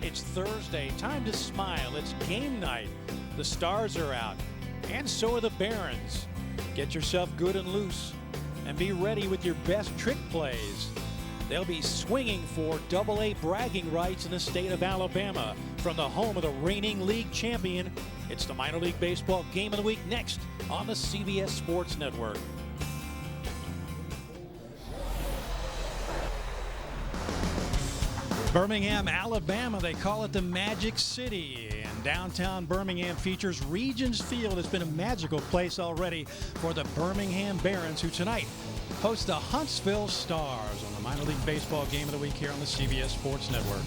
It's Thursday, time to smile. It's game night. The Stars are out, and so are the Barons. Get yourself good and loose, and be ready with your best trick plays. They'll be swinging for AA bragging rights in the state of Alabama. From the home of the reigning league champion, it's the minor league baseball game of the week next on the CBS Sports Network. Birmingham, Alabama, they call it the Magic City. And downtown Birmingham features Regions Field. It's been a magical place already for the Birmingham Barons, who tonight host the Huntsville Stars on the minor league baseball game of the week here on the CBS Sports Network.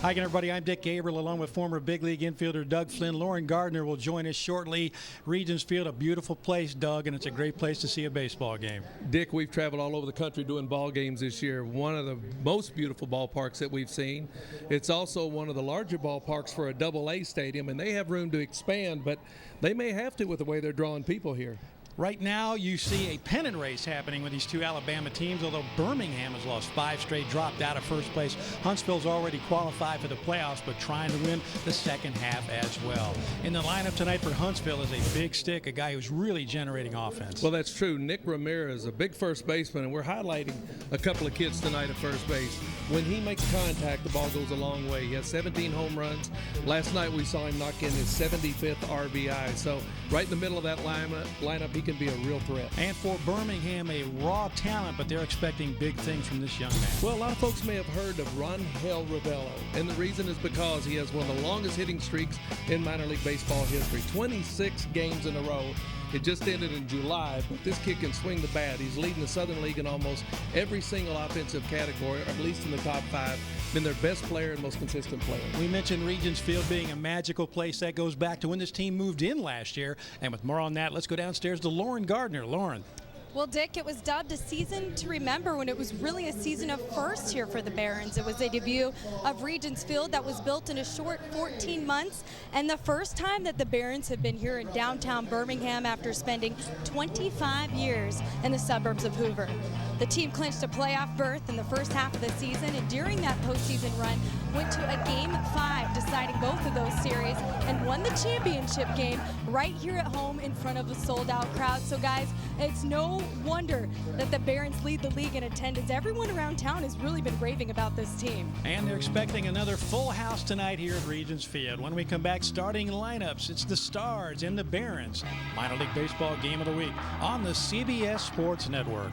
Hi again, everybody. I'm Dick Gabriel, along with former big league infielder Doug Flynn. Lauren Gardner will join us shortly. Regions Field, a beautiful place, Doug, and it's a great place to see a baseball game. Dick, we've traveled all over the country doing ball games this year. One of the most beautiful ballparks that we've seen. It's also one of the larger ballparks for a AA stadium, and they have room to expand, but they may have to with the way they're drawing people here. Right now, you see a pennant race happening with these two Alabama teams, although Birmingham has lost 5 straight, dropped out of first place. Huntsville's already qualified for the playoffs, but trying to win the second half as well. In the lineup tonight for Huntsville is a big stick, a guy who's really generating offense. Well, that's true. Nick Ramirez, a big first baseman, and we're highlighting a couple of kids tonight at first base. When he makes contact, the ball goes a long way. He has 17 home runs. Last night we saw him knock in his 75th RBI. So right in the middle of that lineup, he can be a real threat. And for Birmingham, a raw talent, but they're expecting big things from this young man. Well, a lot of folks may have heard of Ronhel Ravello, and the reason is because he has one of the longest hitting streaks in minor league baseball history. 26 games in a row. It just ended in July, but this kid can swing the bat. He's leading the Southern League in almost every single offensive category, or at least in the top 5. Been their best player and most consistent player. We mentioned Regions Field being a magical place. That goes back to when this team moved in last year. And with more on that, let's go downstairs to Lauren Gardner. Lauren. Well, Dick, it was dubbed a season to remember when it was really a season of first here for the Barons. It was a debut of Regions Field that was built in a short 14 months, and the first time that the Barons have been here in downtown Birmingham after spending 25 years in the suburbs of Hoover. The team clinched a playoff berth in the first half of the season, and during that postseason run, went to a Game 5 deciding both of those series and won the championship game right here at home in front of a sold-out crowd. So, guys, it's no wonder that the Barons lead the league in attendance. Everyone around town has really been raving about this team. And they're expecting another full house tonight here at Regions Field. When we come back, starting lineups, it's the Stars and the Barons. Minor League Baseball Game of the Week on the CBS Sports Network.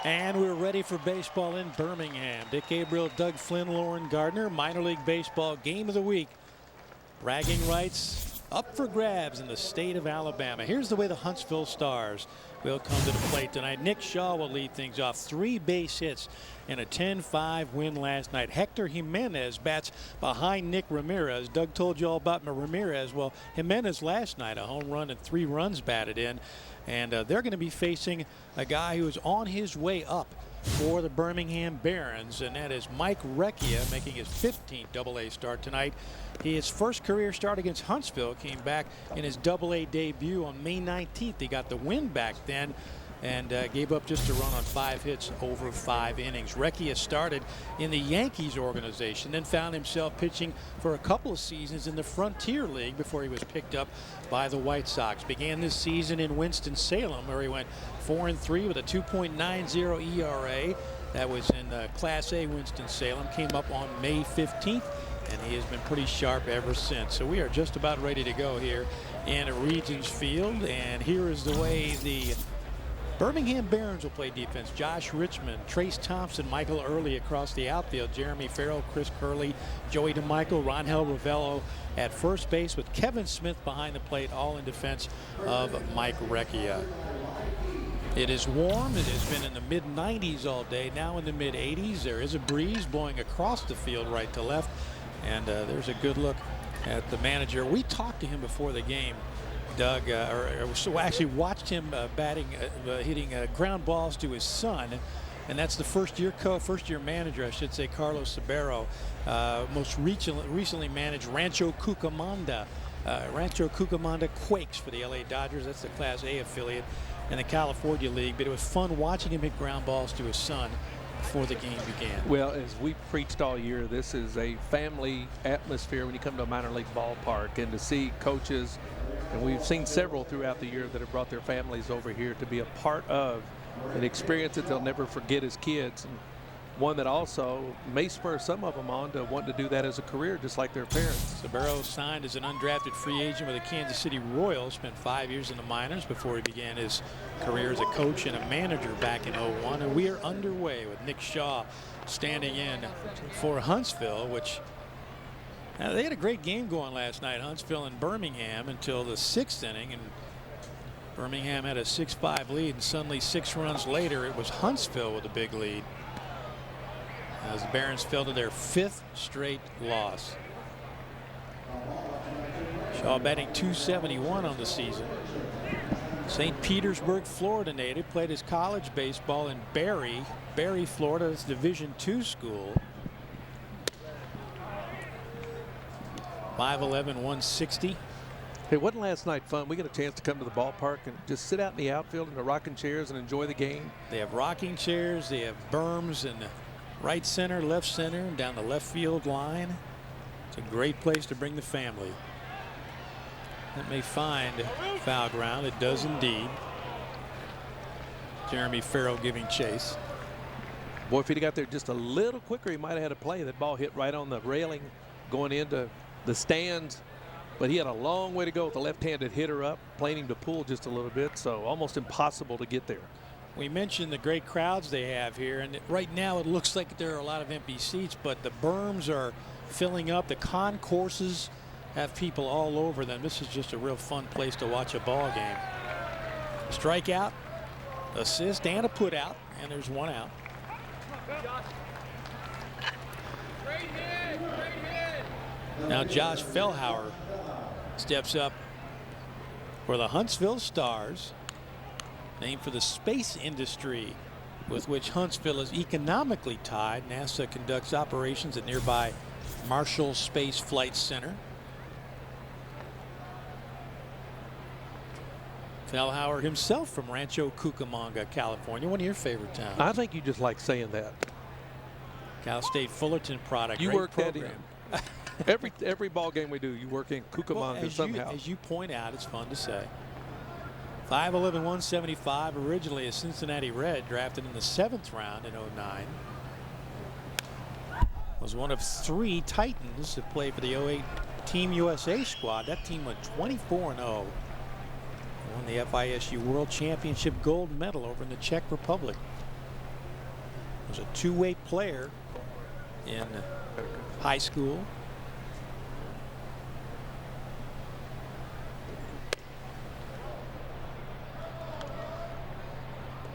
And we're ready for baseball in Birmingham. Dick Gabriel, Doug Flynn, Lauren Gardner. Minor League Baseball Game of the Week. Bragging rights up for grabs in the state of Alabama. Here's the way the Huntsville Stars will come to the plate tonight. Nick Shaw will lead things off. 3 base hits in a 10-5 win last night. Hector Jimenez bats behind Nick Ramirez. Doug told you all about Ramirez. Well, Jimenez last night, a home run and 3 runs batted in. And they're going to be facing a guy who is on his way up for the Birmingham Barons, and that is Mike Recchia, making his 15th AA start tonight. His first career start against Huntsville came back in his AA debut on May 19th. He got the win back then and gave up just a run on 5 hits over 5 innings. Recchia started in the Yankees organization, then found himself pitching for a couple of seasons in the Frontier League before he was picked up by the White Sox. Began this season in Winston-Salem, where he went 4-3 with a 2.90 ERA. That was in Class A Winston-Salem. Came up on May 15th, and he has been pretty sharp ever since. So we are just about ready to go here in Regions Field, and here is the way the Birmingham Barons will play defense. Josh Richmond, Trace Thompson, Michael Early across the outfield. Jeremy Farrell, Chris Curley, Joey DeMichael, Ronhel Ravello at first base, with Kevin Smith behind the plate, all in defense of Mike Recchia. It is warm. It has been in the mid-90s all day, now in the mid-80s. There is a breeze blowing across the field right to left, and there's a good look at the manager. We talked to him before the game, Doug, so actually watched him hitting ground balls to his son, and that's the first year manager, I should say, Carlos Sabero. Most recently managed Rancho Cucamonga Rancho Cucamonga Quakes for the LA Dodgers. That's the Class A affiliate in the California League. But it was fun watching him hit ground balls to his son before the game began. Well, as we preached all year, this is a family atmosphere when you come to a minor league ballpark, and to see coaches, and we've seen several throughout the year that have brought their families over here to be a part of an experience that they'll never forget as kids, and one that also may spur some of them on to want to do that as a career, just like their parents. Sabero signed as an undrafted free agent with the Kansas City Royals, spent 5 years in the minors before he began his career as a coach and a manager back in '01. And we are underway with Nick Shaw standing in for Huntsville, which they had a great game going last night, Huntsville and Birmingham, until the 6th inning, and Birmingham had a 6-5 lead, and suddenly 6 runs later it was Huntsville with a big lead, as the Barons fell to their 5th straight loss. Shaw batting .271 on the season. St. Petersburg, Florida native, played his college baseball in Barry, Florida. It's Division II school. 5'11", 160. Hey, wasn't last night fun? We got a chance to come to the ballpark and just sit out in the outfield in the rocking chairs and enjoy the game. They have rocking chairs. They have berms in the right center, left center, and down the left field line. It's a great place to bring the family. That may find foul ground. It does indeed. Jeremy Farrell giving chase. Boy, if he'd got there just a little quicker, he might have had a play. That ball hit right on the railing going into the stands. But he had a long way to go with the left-handed hitter up, playing him to pull just a little bit, so almost impossible to get there. We mentioned the great crowds they have here, and right now it looks like there are a lot of empty seats, but the berms are filling up. The concourses have people all over them. This is just a real fun place to watch a ball game. Strikeout, assist, and a put out, and there's one out. Now Josh Fellhauer steps up for the Huntsville Stars, named for the space industry with which Huntsville is economically tied. NASA conducts operations at nearby Marshall Space Flight Center. Fellhauer himself from Rancho Cucamonga, California, one of your favorite towns. I think you just like saying that. Cal State Fullerton product. You great work program. that in. Every ball game we do, you work in Cucamonga somehow. As you point out, it's fun to say. 5'11", 175, originally a Cincinnati Red, drafted in the 7th round in '09. Was one of 3 Titans that played for the '08 Team USA squad. That team went 24-0. Won the FISU World Championship gold medal over in the Czech Republic. Was a two-way player in high school.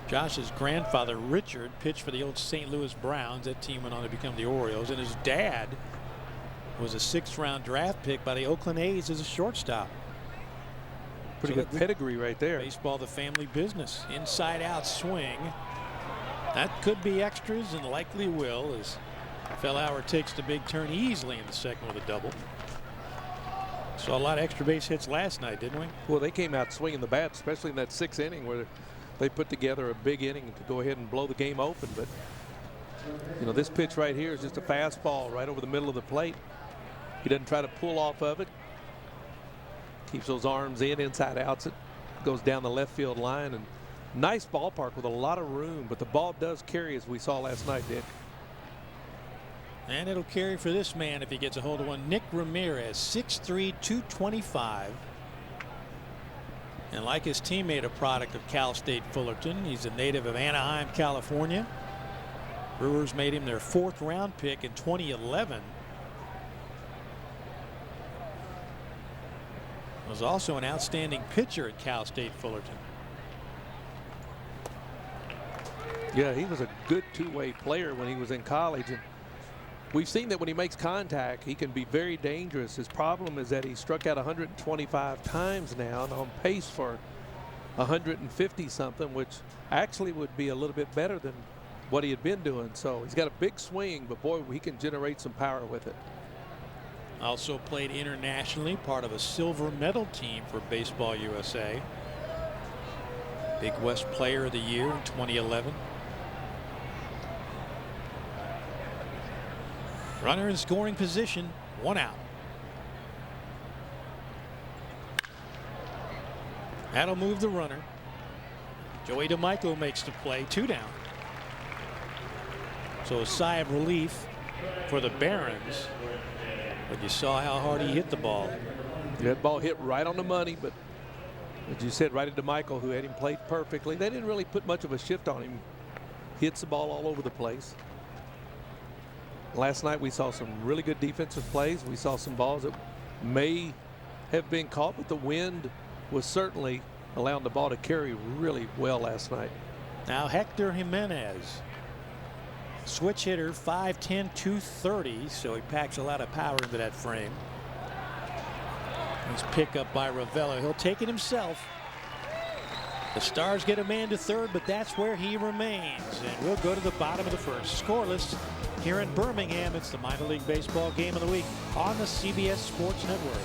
Josh's grandfather, Richard, pitched for the old St. Louis Browns. That team went on to become the Orioles. And his dad was a 6th-round draft pick by the Oakland A's as a shortstop. Pretty good pedigree right there. Baseball, the family business. Inside-out swing. That could be extras and likely will, as Fellhauer takes the big turn easily in the second with a double. Saw a lot of extra base hits last night, didn't we? Well, they came out swinging the bat, especially in that 6th inning where they put together a big inning to go ahead and blow the game open. But, you know, this pitch right here is just a fastball right over the middle of the plate. He doesn't try to pull off of it. Keeps those arms in, inside outs. It goes down the left field line. And nice ballpark with a lot of room, but the ball does carry, as we saw last night, Dick. And it'll carry for this man if he gets a hold of one. Nick Ramirez, 6'3", 225. And like his teammate, a product of Cal State Fullerton. He's a native of Anaheim, California. Brewers made him their 4th-round pick in 2011. Was also an outstanding pitcher at Cal State Fullerton. Yeah, he was a good two-way player when he was in college. And we've seen that when he makes contact, he can be very dangerous. His problem is that he struck out 125 times now and on pace for 150-something, which actually would be a little bit better than what he had been doing. So he's got a big swing, but boy, he can generate some power with it. Also played internationally, part of a silver medal team for Baseball USA. Big West Player of the Year in 2011. Runner in scoring position, 1 out. That'll move the runner. Joey DeMichael makes the play, 2 down. So a sigh of relief for the Barons. But you saw how hard he hit the ball. That ball hit right on the money, but as you said, right at DeMichael, who had him played perfectly. They didn't really put much of a shift on him. Hits the ball all over the place. Last night we saw some really good defensive plays. We saw some balls that may have been caught, but the wind was certainly allowing the ball to carry really well last night. Now Hector Jimenez, switch hitter, 5'10", 230, so he packs a lot of power into that frame. Nice pickup by Ravello. He'll take it himself. The Stars get a man to third, but that's where he remains. And we'll go to the bottom of the first. Scoreless here in Birmingham. It's the minor league baseball game of the week on the CBS Sports Network.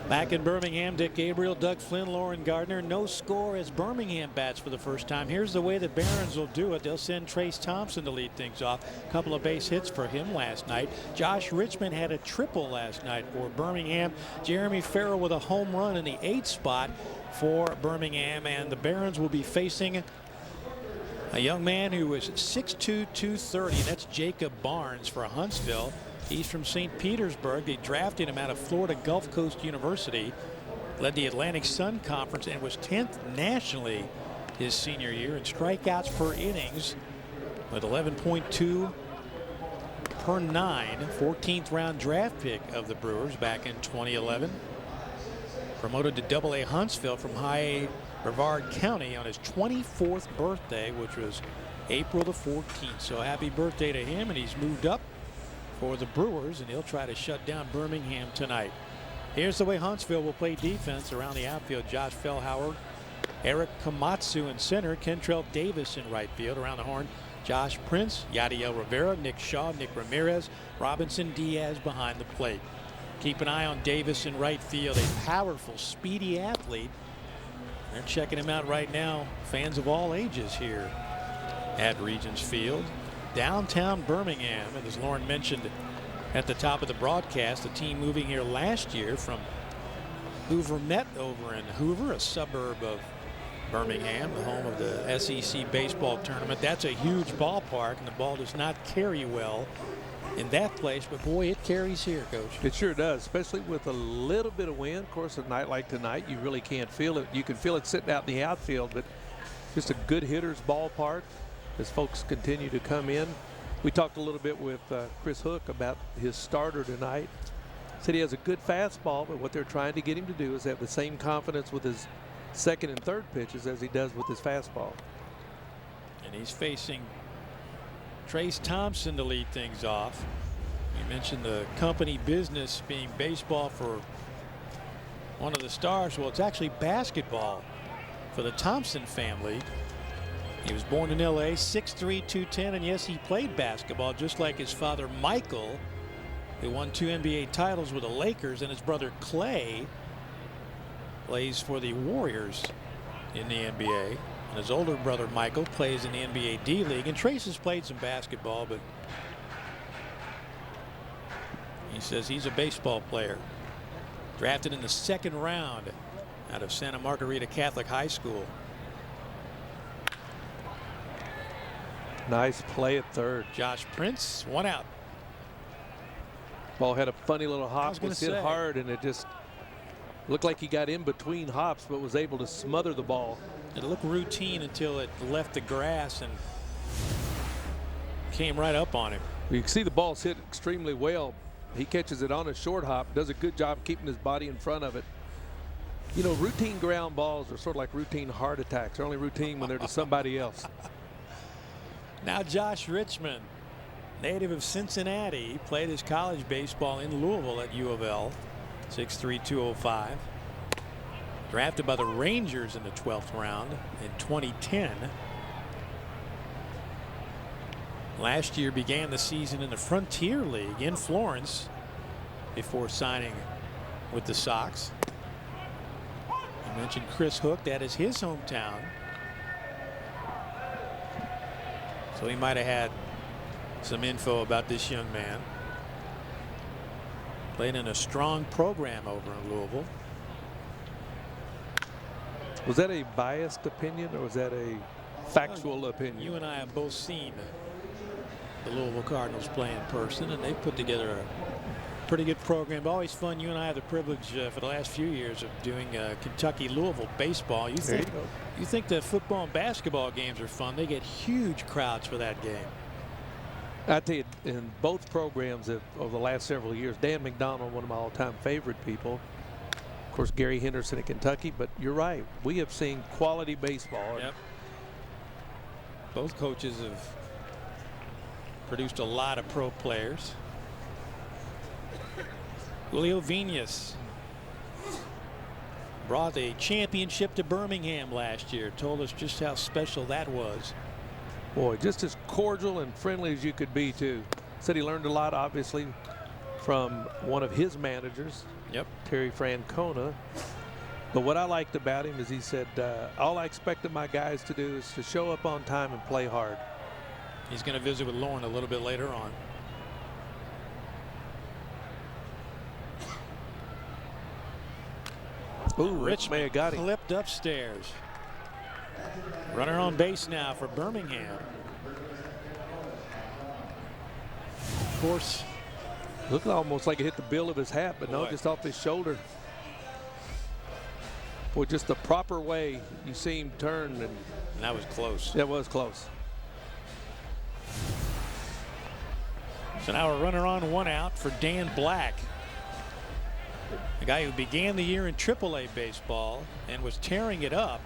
Back in Birmingham, Dick Gabriel, Doug Flynn, Lauren Gardner. No score as Birmingham bats for the first time. Here's the way the Barons will do it. They'll send Trace Thompson to lead things off. A couple of base hits for him last night. Josh Richmond had a triple last night for Birmingham. Jeremy Farrell with a home run in the 8th spot for Birmingham. And the Barons will be facing a young man who is 6'2", 230. And that's Jacob Barnes for Huntsville. He's from St. Petersburg. They drafted him out of Florida Gulf Coast University. Led the Atlantic Sun Conference and was 10th nationally his senior year in strikeouts per innings with 11.2 per 9. 14th round draft pick of the Brewers back in 2011. Promoted to Double-A Huntsville from High Brevard County on his 24th birthday, which was April the 14th. So happy birthday to him, and he's moved up for the Brewers, and he'll try to shut down Birmingham tonight. Here's the way Huntsville will play defense around the outfield. Josh Fellhauer, Eric Komatsu in center, Kentrell Davis in right field. Around the horn, Josh Prince, Yadiel Rivera, Nick Shaw, Nick Ramirez, Robinson Diaz behind the plate. Keep an eye on Davis in right field, a powerful, speedy athlete. They're checking him out right now. Fans of all ages here at Regions Field. Downtown Birmingham, and as Lauren mentioned at the top of the broadcast, the team moving here last year from Hoover Met over in Hoover, a suburb of Birmingham, the home of the SEC baseball tournament. That's a huge ballpark, and the ball does not carry well in that place, but boy, it carries here, Coach. It sure does, especially with a little bit of wind. Of course, a night like tonight, you really can't feel it. You can feel it sitting out in the outfield, but just a good hitter's ballpark as folks continue to come in. We talked a little bit with Chris Hook about his starter tonight. Said he has a good fastball, but what they're trying to get him to do is have the same confidence with his second and third pitches as he does with his fastball. And he's facing Trace Thompson to lead things off. You mentioned the company business being baseball for one of the Stars. Well, it's actually basketball for the Thompson family. He was born in LA, 6'3", 210, and yes, he played basketball just like his father Michael, who won 2 NBA titles with the Lakers, and his brother Clay plays for the Warriors in the NBA. And his older brother Michael plays in the NBA D-League. And Trace has played some basketball, but he says he's a baseball player. Drafted in the 2nd round out of Santa Margarita Catholic High School. Nice play at third. Josh Prince, 1 out. Ball had a funny little hop, was hit hard, and it just looked like he got in between hops, but was able to smother the ball. It looked routine until it left the grass and came right up on him. You can see the ball's hit extremely well. He catches it on a short hop, does a good job keeping his body in front of it. You know, routine ground balls are sort of like routine heart attacks. They're only routine when they're to somebody else. Now Josh Richmond, native of Cincinnati, he played his college baseball in Louisville at U of L, 6'3", 205. Drafted by the Rangers in the 12th round in 2010. Last year began the season in the Frontier League in Florence before signing with the Sox. I mentioned Chris Hook, that is his hometown. So he might have had some info about this young man. Played in a strong program over in Louisville. Was that a biased opinion or was that a factual opinion? You and I have both seen the Louisville Cardinals play in person, and they've put together a pretty good program. Always fun. You and I have the privilege for the last few years of doing Kentucky-Louisville baseball. You think the football and basketball games are fun? They get huge crowds for that game. I tell you, in both programs over the last several years, Dan McDonald, one of my all-time favorite people. Of course, Gary Henderson at Kentucky, but you're right. We have seen quality baseball. Yep. Both coaches have produced a lot of pro players. Julio Vinas brought a championship to Birmingham last year. Told us just how special that was. Boy, just as cordial and friendly as you could be, too. Said he learned a lot, obviously, from one of his managers, Terry Francona. But what I liked about him is he said, all I expected my guys to do is to show up on time and play hard. He's going to visit with Lauren a little bit later on. Ooh, Rich may have got him. Flipped upstairs. Runner on base now for Birmingham. Of course. Looked almost like it hit the bill of his hat, but no, just off his shoulder. Boy, just the proper way you see him turn. And that was close. That was close. So now a runner on, one out for Dan Black. The guy who began the year in AAA baseball and was tearing it up.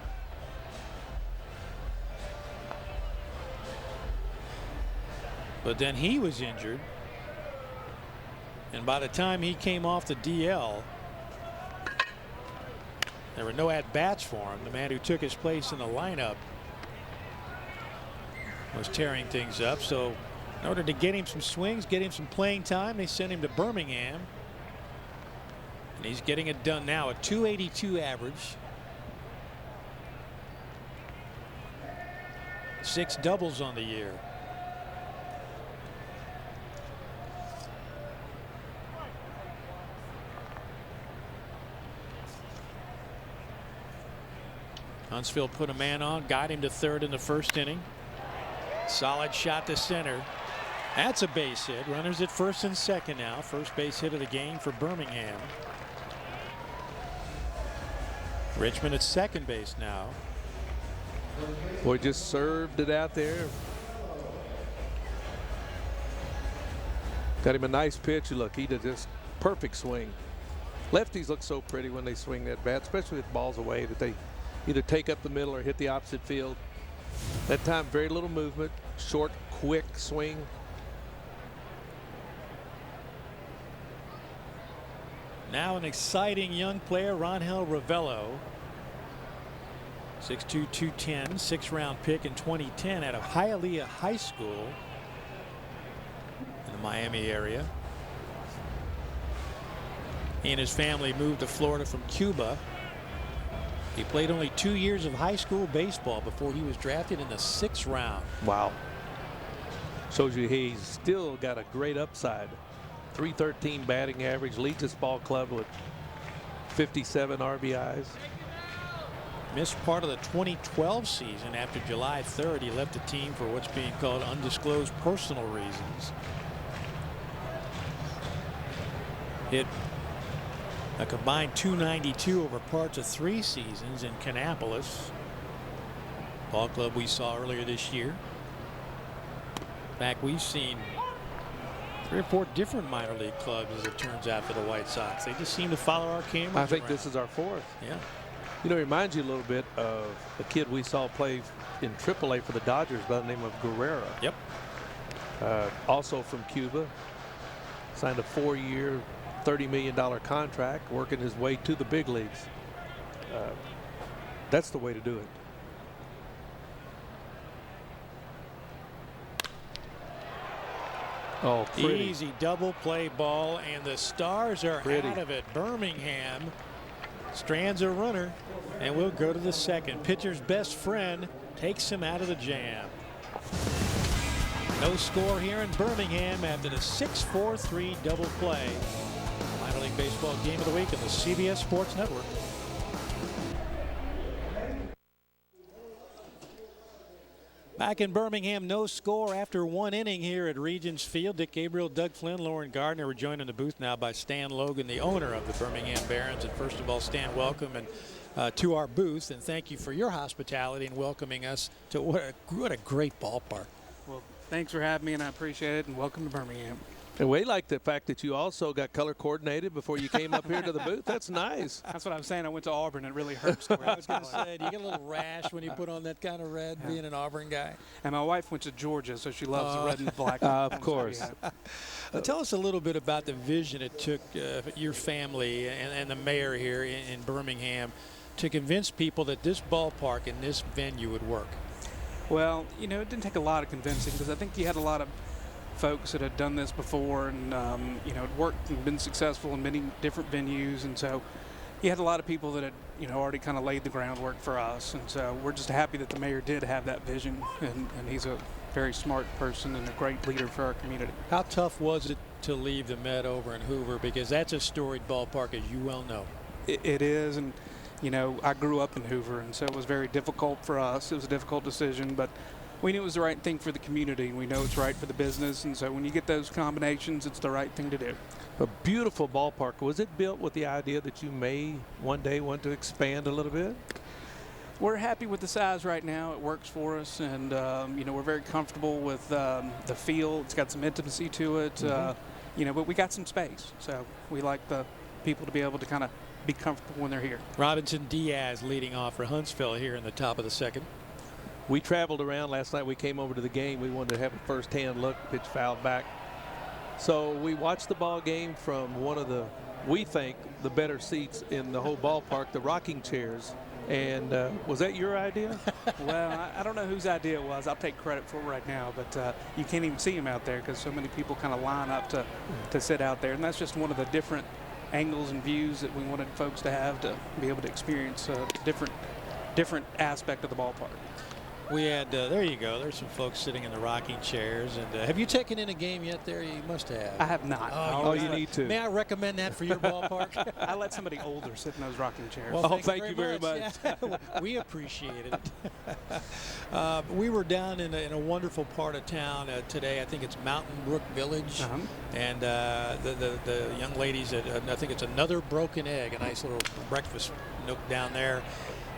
But then he was injured. And by the time he came off the DL, there were no at-bats for him. The man who took his place in the lineup was tearing things up. So in order to get him some swings, get him some playing time, they sent him to Birmingham. And he's getting it done now. A .282 average. 6 doubles on the year. Huntsville put a man on, got him to third in the first inning. Solid shot to center. That's a base hit. Runners at first and second now. First base hit of the game for Birmingham. Richmond at second base now. Boy, just served it out there. Got him a nice pitch. Look, he did just perfect swing. Lefties look so pretty when they swing that bat, especially with balls away that they either take up the middle or hit the opposite field. That time, very little movement, short, quick swing. Now an exciting young player, Ronhell Ravello. 6'2", 210, 6th-round pick in 2010 out of Hialeah High School in the Miami area. He and his family moved to Florida from Cuba. He played only 2 years of high school baseball before he was drafted in the 6th round. Wow. Shows you he's still got a great upside. .313 batting average, leads this ball club with 57 RBIs. Missed part of the 2012 season after July 3rd. He left the team for what's being called undisclosed personal reasons. Hit a combined .292 over parts of 3 seasons in Kannapolis, ball club we saw earlier this year. In fact, we've seen 3 or 4 different minor league clubs, as it turns out, for the White Sox. They just seem to follow our cameras. I think around. this is our 4th. Yeah. You know, it reminds you a little bit of a kid we saw play in AAA for the Dodgers by the name of Guerrera. Yep. Also from Cuba. Signed a 4-year, $30 million contract, working his way to the big leagues. That's the way to do it. Oh, pretty. Easy double play ball, and the Stars are Pretty. out of it. Birmingham strands a runner, and we'll go to the second. Pitcher's best friend takes him out of the jam. No score here in Birmingham after the 6-4-3 double play. Minor League Baseball game of the week on the CBS Sports Network. Back in Birmingham, no score after one inning here at Regents Field. Dick Gabriel, Doug Flynn, Lauren Gardner were joined in the booth now by Stan Logan, the owner of the Birmingham Barons. And first of all, Stan, welcome and to our booth, and thank you for your hospitality and welcoming us to what a great ballpark. Well, thanks for having me, and I appreciate it, and welcome to Birmingham. And we like the fact that you also got color coordinated before you came up here to the booth. That's nice. That's what I'm saying. I went to Auburn. It really hurts to wear I was going to say, do you get a little rash when you put on that kind of red, being an Auburn guy? And my wife went to Georgia, so she loves the red and the black. Of course. Tell us a little bit about the vision it took your family and the mayor here in Birmingham to convince people that this ballpark and this venue would work. Well, you know, it didn't take a lot of convincing, because I think you had a lot of folks that had done this before, and you know, it worked and been successful in many different venues, and so you had a lot of people that had, you know, already kind of laid the groundwork for us, and so we're just happy that the mayor did have that vision, and he's a very smart person and a great leader for our community. How tough was it to leave the Met over in Hoover, because that's a storied ballpark, as you well know? It is, and you know, I grew up in Hoover, and so it was very difficult for us. It was a difficult decision, but we knew it was the right thing for the community, and we know it's right for the business, and so when you get those combinations, it's the right thing to do. A beautiful ballpark. Was it built with the idea that you may one day want to expand a little bit? We're happy with the size right now. It works for us, and you know, we're very comfortable with the feel. It's got some intimacy to it, you know, but we got some space, so we like the people to be able to kind of be comfortable when they're here. Robinson Diaz leading off for Huntsville here in the top of the second. We traveled around last night. We came over to the game. We wanted to have a first-hand look. Pitch fouled back. So we watched the ball game from one of the, we think, the better seats in the whole ballpark, the rocking chairs. And was that your idea? Well, I don't know whose idea it was. I'll take credit for it right now, but you can't even see him out there because so many people kind of line up to sit out there. And that's just one of the different angles and views that we wanted folks to have to be able to experience a different aspect of the ballpark. We had, there you go, there's some folks sitting in the rocking chairs. And have you taken in a game yet there? You must have. I have not. Oh, you need to. May I recommend that for your ballpark? I let somebody older sit in those rocking chairs. Well, thank you very much. Yeah. We appreciated it. We were down in a wonderful part of town today. I think it's Mountain Brook Village. And the young ladies at, I think it's Another Broken Egg, a nice little breakfast nook down there.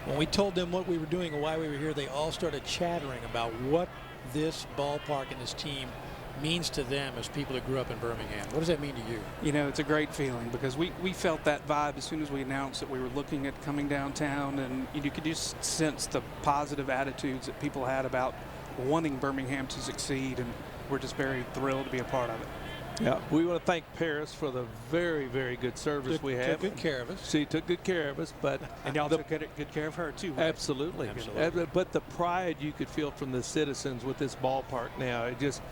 When we told them what we were doing and why we were here, they all started chattering about what this ballpark and this team means to them as people that grew up in Birmingham. What does that mean to you? You know, it's a great feeling because we felt that vibe as soon as we announced that we were looking at coming downtown, and you could just sense the positive attitudes that people had about wanting Birmingham to succeed, and we're just very thrilled to be a part of it. Yeah, we want to thank Paris for the very, very good service we have. Took good care of us. She took good care of us, but and y'all took good care of her too. Right? Absolutely. But the pride you could feel from the citizens with this ballpark now, it just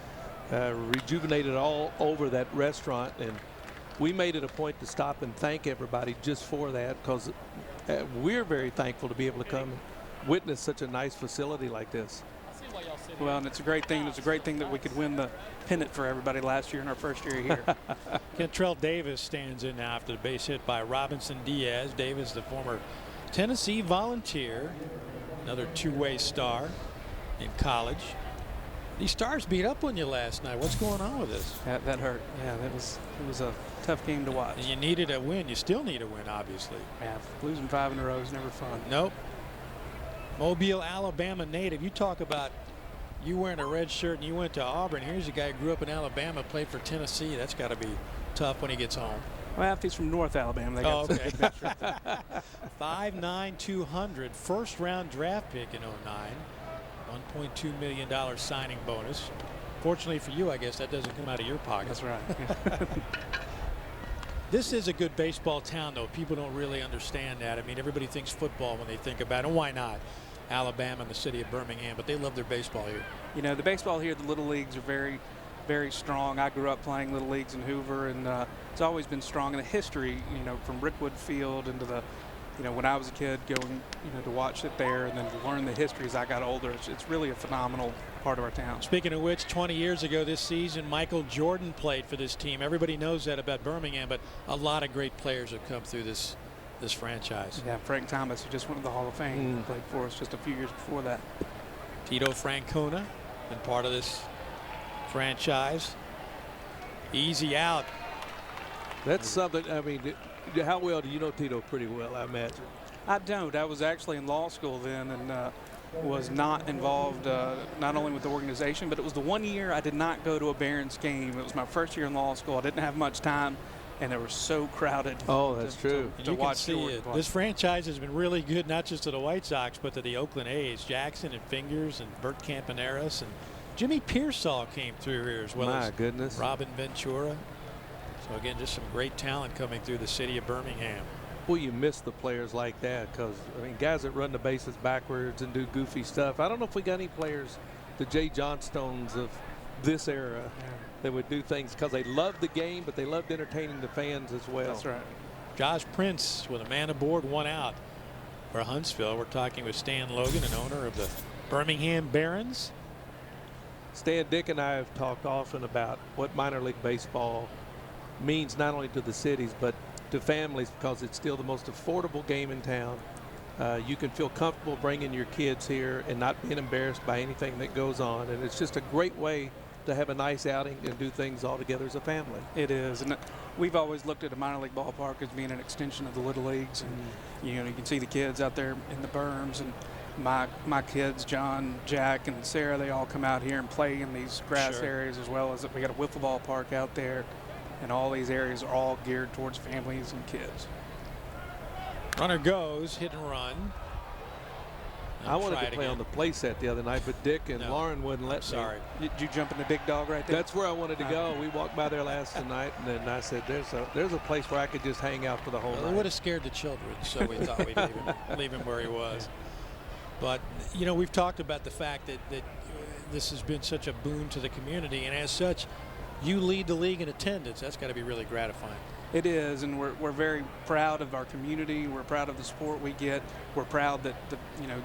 rejuvenated all over that restaurant, and we made it a point to stop and thank everybody just for that, because we're very thankful to be able to come witness such a nice facility like this. Well, and it's a great thing. It's a great thing that we could win the pennant for everybody last year in our first year here. Kentrell Davis stands in now after the base hit by Robinson Diaz. Davis, the former Tennessee Volunteer, another two-way star in college. These Stars beat up on you last night. What's going on with this? That hurt. Yeah, it was a tough game to watch. And you needed a win. You still need a win, obviously. Yeah, losing 5 in a row is never fun. Nope. Mobile, Alabama native. You talk about you wearing a red shirt and you went to Auburn. Here's a guy who grew up in Alabama, played for Tennessee. That's got to be tough when he gets home. Well, if he's from North Alabama, they got okay. 5'9", 200, first-round draft pick in 09. $1.2 million signing bonus. Fortunately for you, I guess that doesn't come out of your pocket. That's right. This is a good baseball town, though. People don't really understand that. I mean, everybody thinks football when they think about it. And why not? Alabama and the city of Birmingham, but they love their baseball here. You know, the baseball here, the little leagues are very very strong. I grew up playing little leagues in Hoover, and it's always been strong. And the history, you know, from Rickwood Field into the, you know, when I was a kid going, you know, to watch it there and then to learn the history as I got older, it's really a phenomenal part of our town. Speaking of which, 20 years ago this season, Michael Jordan played for this team. Everybody knows that about Birmingham, but a lot of great players have come through this franchise. Yeah, Frank Thomas, who just went to the Hall of Fame, played for us just a few years before that. Tito Francona, been part of this franchise. Easy out. That's something. I mean, how well do you know Tito? Pretty well, I imagine. I don't. I was actually in law school then, and was not involved not only with the organization, but it was the one year I did not go to a Barons game. It was my first year in law school. I didn't have much time, and they were so crowded. Oh, that's true. You can see it. This franchise has been really good, not just to the White Sox, but to the Oakland A's. Jackson and Fingers and Bert Campaneris and Jimmy Pearsall came through here as well. My goodness. Robin Ventura. So again, just some great talent coming through the city of Birmingham. Well, you miss the players like that because, I mean, guys that run the bases backwards and do goofy stuff. I don't know if we got any players, the Jay Johnstones of this era, that would do things because they loved the game, but they loved entertaining the fans as well. That's right. Josh Prince with a man aboard, 1 out for Huntsville. We're talking with Stan Logan, an owner of the Birmingham Barons. Stan, Dick, and I have talked often about what minor league baseball means not only to the cities but to families, because it's still the most affordable game in town. You can feel comfortable bringing your kids here and not being embarrassed by anything that goes on, and it's just a great way to have a nice outing and do things all together as a family. It is, and we've always looked at a minor league ballpark as being an extension of the little leagues, and you know, you can see the kids out there in the berms, and my kids, John, Jack, and Sarah, they all come out here and play in these grass areas, as well as we got a wiffle ball park out there, and all these areas are all geared towards families and kids. Runner goes, hit and run. I wanted to play on the play set the other night, but Dick and Lauren wouldn't let me. Sorry. Did you jump in the big dog right there? That's where I wanted to go. We walked by there last night, and then I said, there's a place where I could just hang out for the whole night. It would have scared the children, so we thought we'd leave him where he was. But, you know, we've talked about the fact that this has been such a boon to the community, and as such, you lead the league in attendance. That's got to be really gratifying. It is, and we're very proud of our community. We're proud of the support we get. We're proud that the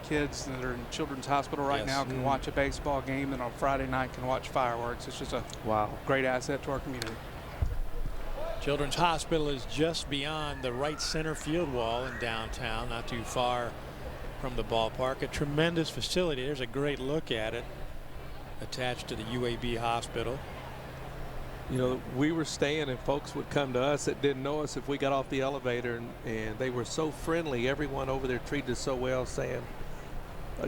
kids that are in Children's Hospital right now can watch a baseball game, and on Friday night can watch fireworks. It's just a great asset to our community. Children's Hospital is just beyond the right center field wall in downtown, not too far from the ballpark. A tremendous facility. There's a great look at it, attached to the UAB hospital. You know, we were staying and folks would come to us that didn't know us if we got off the elevator, and they were so friendly. Everyone over there treated us so well, saying,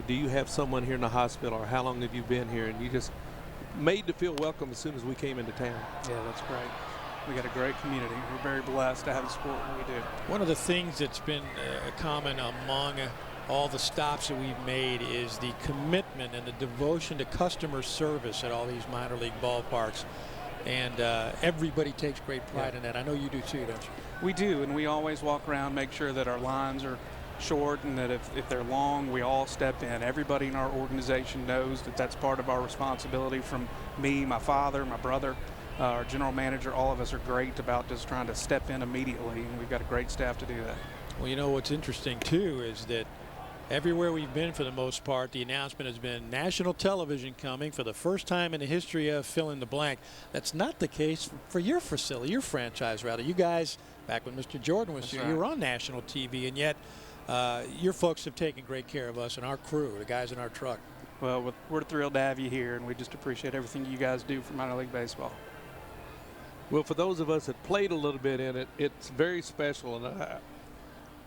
do you have someone here in the hospital, or how long have you been here? And you just made to feel welcome as soon as we came into town. Yeah, that's great. We got a great community. We're very blessed to have the support that we do. One of the things that's been common among all the stops that we've made is the commitment and the devotion to customer service at all these minor league ballparks. And everybody takes great pride in that. I know you do too, don't you? We do, and we always walk around, make sure that our lines are short, and that if they're long, we all step in. Everybody in our organization knows that that's part of our responsibility, from me, my father, my brother, our general manager. All of us are great about just trying to step in immediately, and we've got a great staff to do that. Well, you know what's interesting too is that everywhere we've been, for the most part, the announcement has been national television coming for the first time in the history of fill in the blank. That's not the case for your facility, your franchise, rather. You guys, back when Mr. Jordan was here, you were on national TV, and yet your folks have taken great care of us and our crew, the guys in our truck. Well, we're thrilled to have you here, and we just appreciate everything you guys do for minor league baseball. Well, for those of us that played a little bit in it, it's very special, and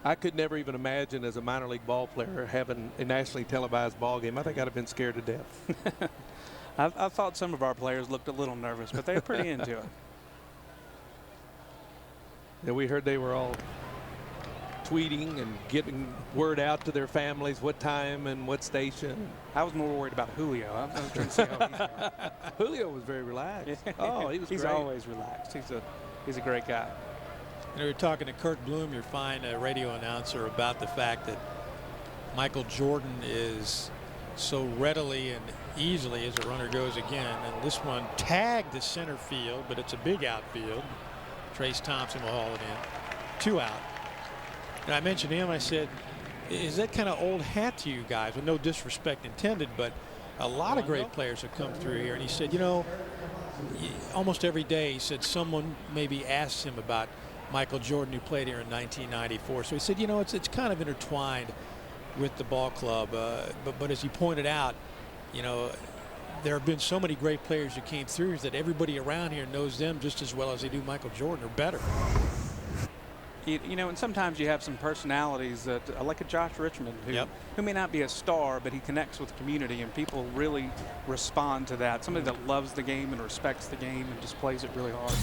I could never even imagine as a minor league ball player having a nationally televised ball game. I think I'd have been scared to death. I thought some of our players looked a little nervous, but they were pretty into it. Yeah, we heard they were all tweeting and getting word out to their families what time and what station. I was more worried about Julio. I was trying to see how he's doing. Julio was very relaxed. Oh, he was He's great. always relaxed. He's a great guy. You know, you're talking to Kurt Bloom, your fine radio announcer, about the fact that Michael Jordan is so readily and easily as a runner goes again. And this one tagged the center field, but it's a big outfield. Trace Thompson will haul it in. 2 out. And I mentioned him. I said, is that kind of old hat to you guys? With no disrespect intended, but a lot of great players have come through here. And he said, you know, almost every day, he said, someone maybe asks him about Michael Jordan, who played here in 1994. So he said, you know, it's kind of intertwined with the ball club. But as he pointed out, you know, there have been so many great players who came through that everybody around here knows them just as well as they do Michael Jordan, or better. You know, and sometimes you have some personalities that, like a Josh Richmond, who may not be a star, but he connects with the community, and people really respond to that. Somebody that loves the game and respects the game and just plays it really hard.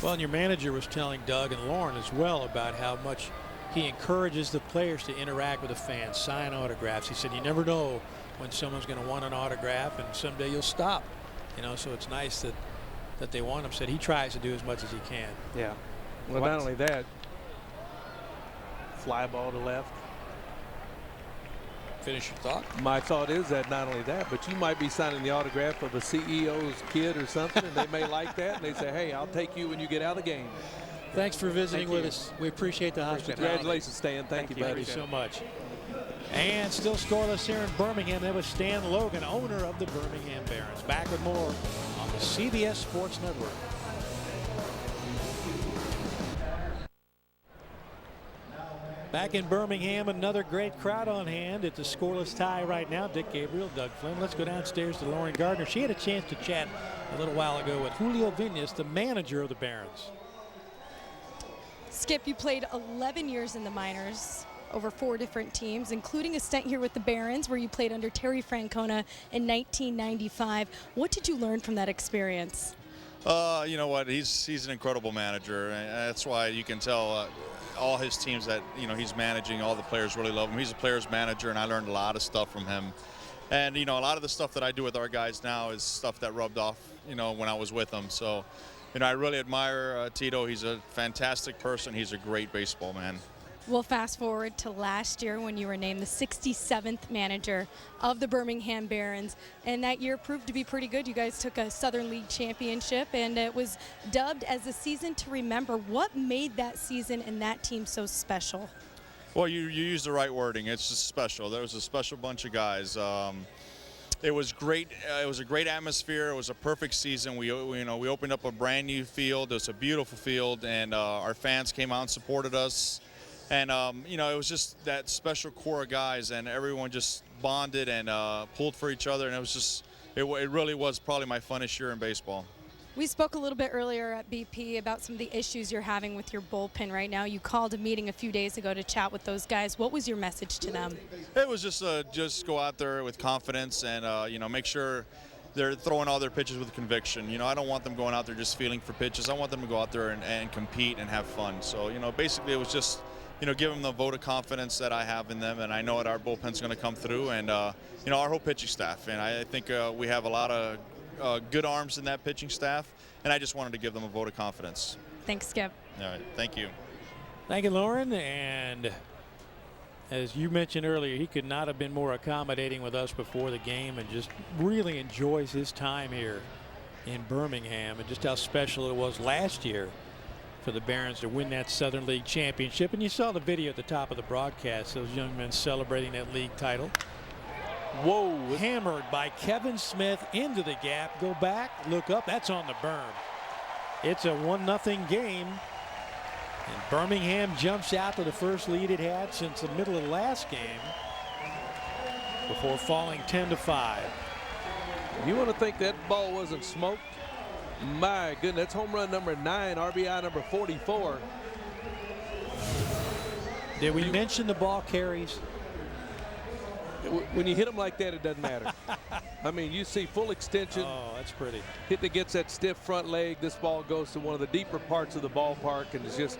Well, and your manager was telling Doug and Lauren as well about how much he encourages the players to interact with the fans, sign autographs. He said, you never know when someone's going to want an autograph, and someday you'll stop. You know, so it's nice that they want him. Said he tries to do as much as he can. Yeah. Well, not only that, fly ball to left. Finish your thought. My thought is that not only that, but you might be signing the autograph of a CEO's kid or something, and they may like that, and they say, hey, I'll take you when you get out of the game. Thanks for visiting with us. We appreciate the hospitality. Congratulations, Stan. Thank you, buddy. Thank you so much. And still scoreless here in Birmingham. That was Stan Logan, owner of the Birmingham Barons. Back with more on the CBS Sports Network. Back in Birmingham, another great crowd on hand. It's a scoreless tie right now. Dick Gabriel, Doug Flynn. Let's go downstairs to Lauren Gardner. She had a chance to chat a little while ago with Julio Vinas, the manager of the Barons. Skip, you played 11 years in the minors, over 4 different teams, including a stint here with the Barons, where you played under Terry Francona in 1995. What did you learn from that experience? You know what? He's an incredible manager, and that's why you can tell all his teams that, you know, he's managing. All the players really love him. He's a player's manager, and I learned a lot of stuff from him. And, you know, a lot of the stuff that I do with our guys now is stuff that rubbed off, you know, when I was with them. So, you know, I really admire Tito. He's a fantastic person. He's a great baseball man. We'll fast forward to last year when you were named the 67th manager of the Birmingham Barons, and that year proved to be pretty good. You guys took a Southern League championship, and it was dubbed as a season to remember. What made that season and that team so special? Well, you used the right wording. It's just special. There was a special bunch of guys. It was great. It was a great atmosphere. It was a perfect season. We opened up a brand new field. It was a beautiful field, and our fans came out and supported us. And, you know, it was just that special core of guys, and everyone just bonded and pulled for each other. And it was just, it really was probably my funnest year in baseball. We spoke a little bit earlier at BP about some of the issues you're having with your bullpen right now. You called a meeting a few days ago to chat with those guys. What was your message to them? It was just go out there with confidence and, you know, make sure they're throwing all their pitches with conviction. You know, I don't want them going out there just feeling for pitches. I want them to go out there and compete and have fun. So, you know, basically it was just, you know, give them the vote of confidence that I have in them, and I know that our bullpen's going to come through, and you know, our whole pitching staff. And I think we have a lot of good arms in that pitching staff, and I just wanted to give them a vote of confidence. Thanks, Skip. All right, thank you. Thank you, Lauren. And as you mentioned earlier, he could not have been more accommodating with us before the game, and just really enjoys his time here in Birmingham, and just how special it was last year for the Barons to win that Southern League championship. And you saw the video at the top of the broadcast, those young men celebrating that league title. Whoa, hammered by Kevin Smith into the gap. Go back, look up, that's on the berm. It's a 1-0 game, and Birmingham jumps out to the first lead it had since the middle of the last game before falling 10-5. You want to think that ball wasn't smoked? My goodness, that's home run number 9, RBI number 44. Did we mention the ball carries? When you hit them like that, it doesn't matter. I mean, you see full extension. Oh, that's pretty. Hit that gets that stiff front leg. This ball goes to one of the deeper parts of the ballpark, and there's just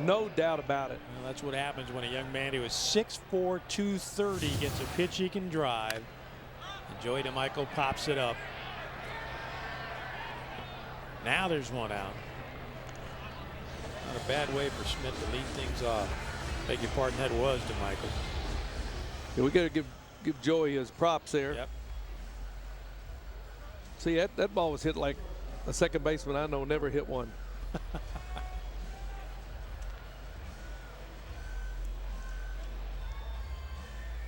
no doubt about it. Well, that's what happens when a young man who is 6'4", 230 gets a pitch he can drive. And Joey DeMichael pops it up. Now there's one out. Not a bad way for Smith to lead things off. Beg your pardon, that was DeMichael. Yeah, we got to give Give Joey his props there. Yep. See, that ball was hit like a second baseman I know never hit one.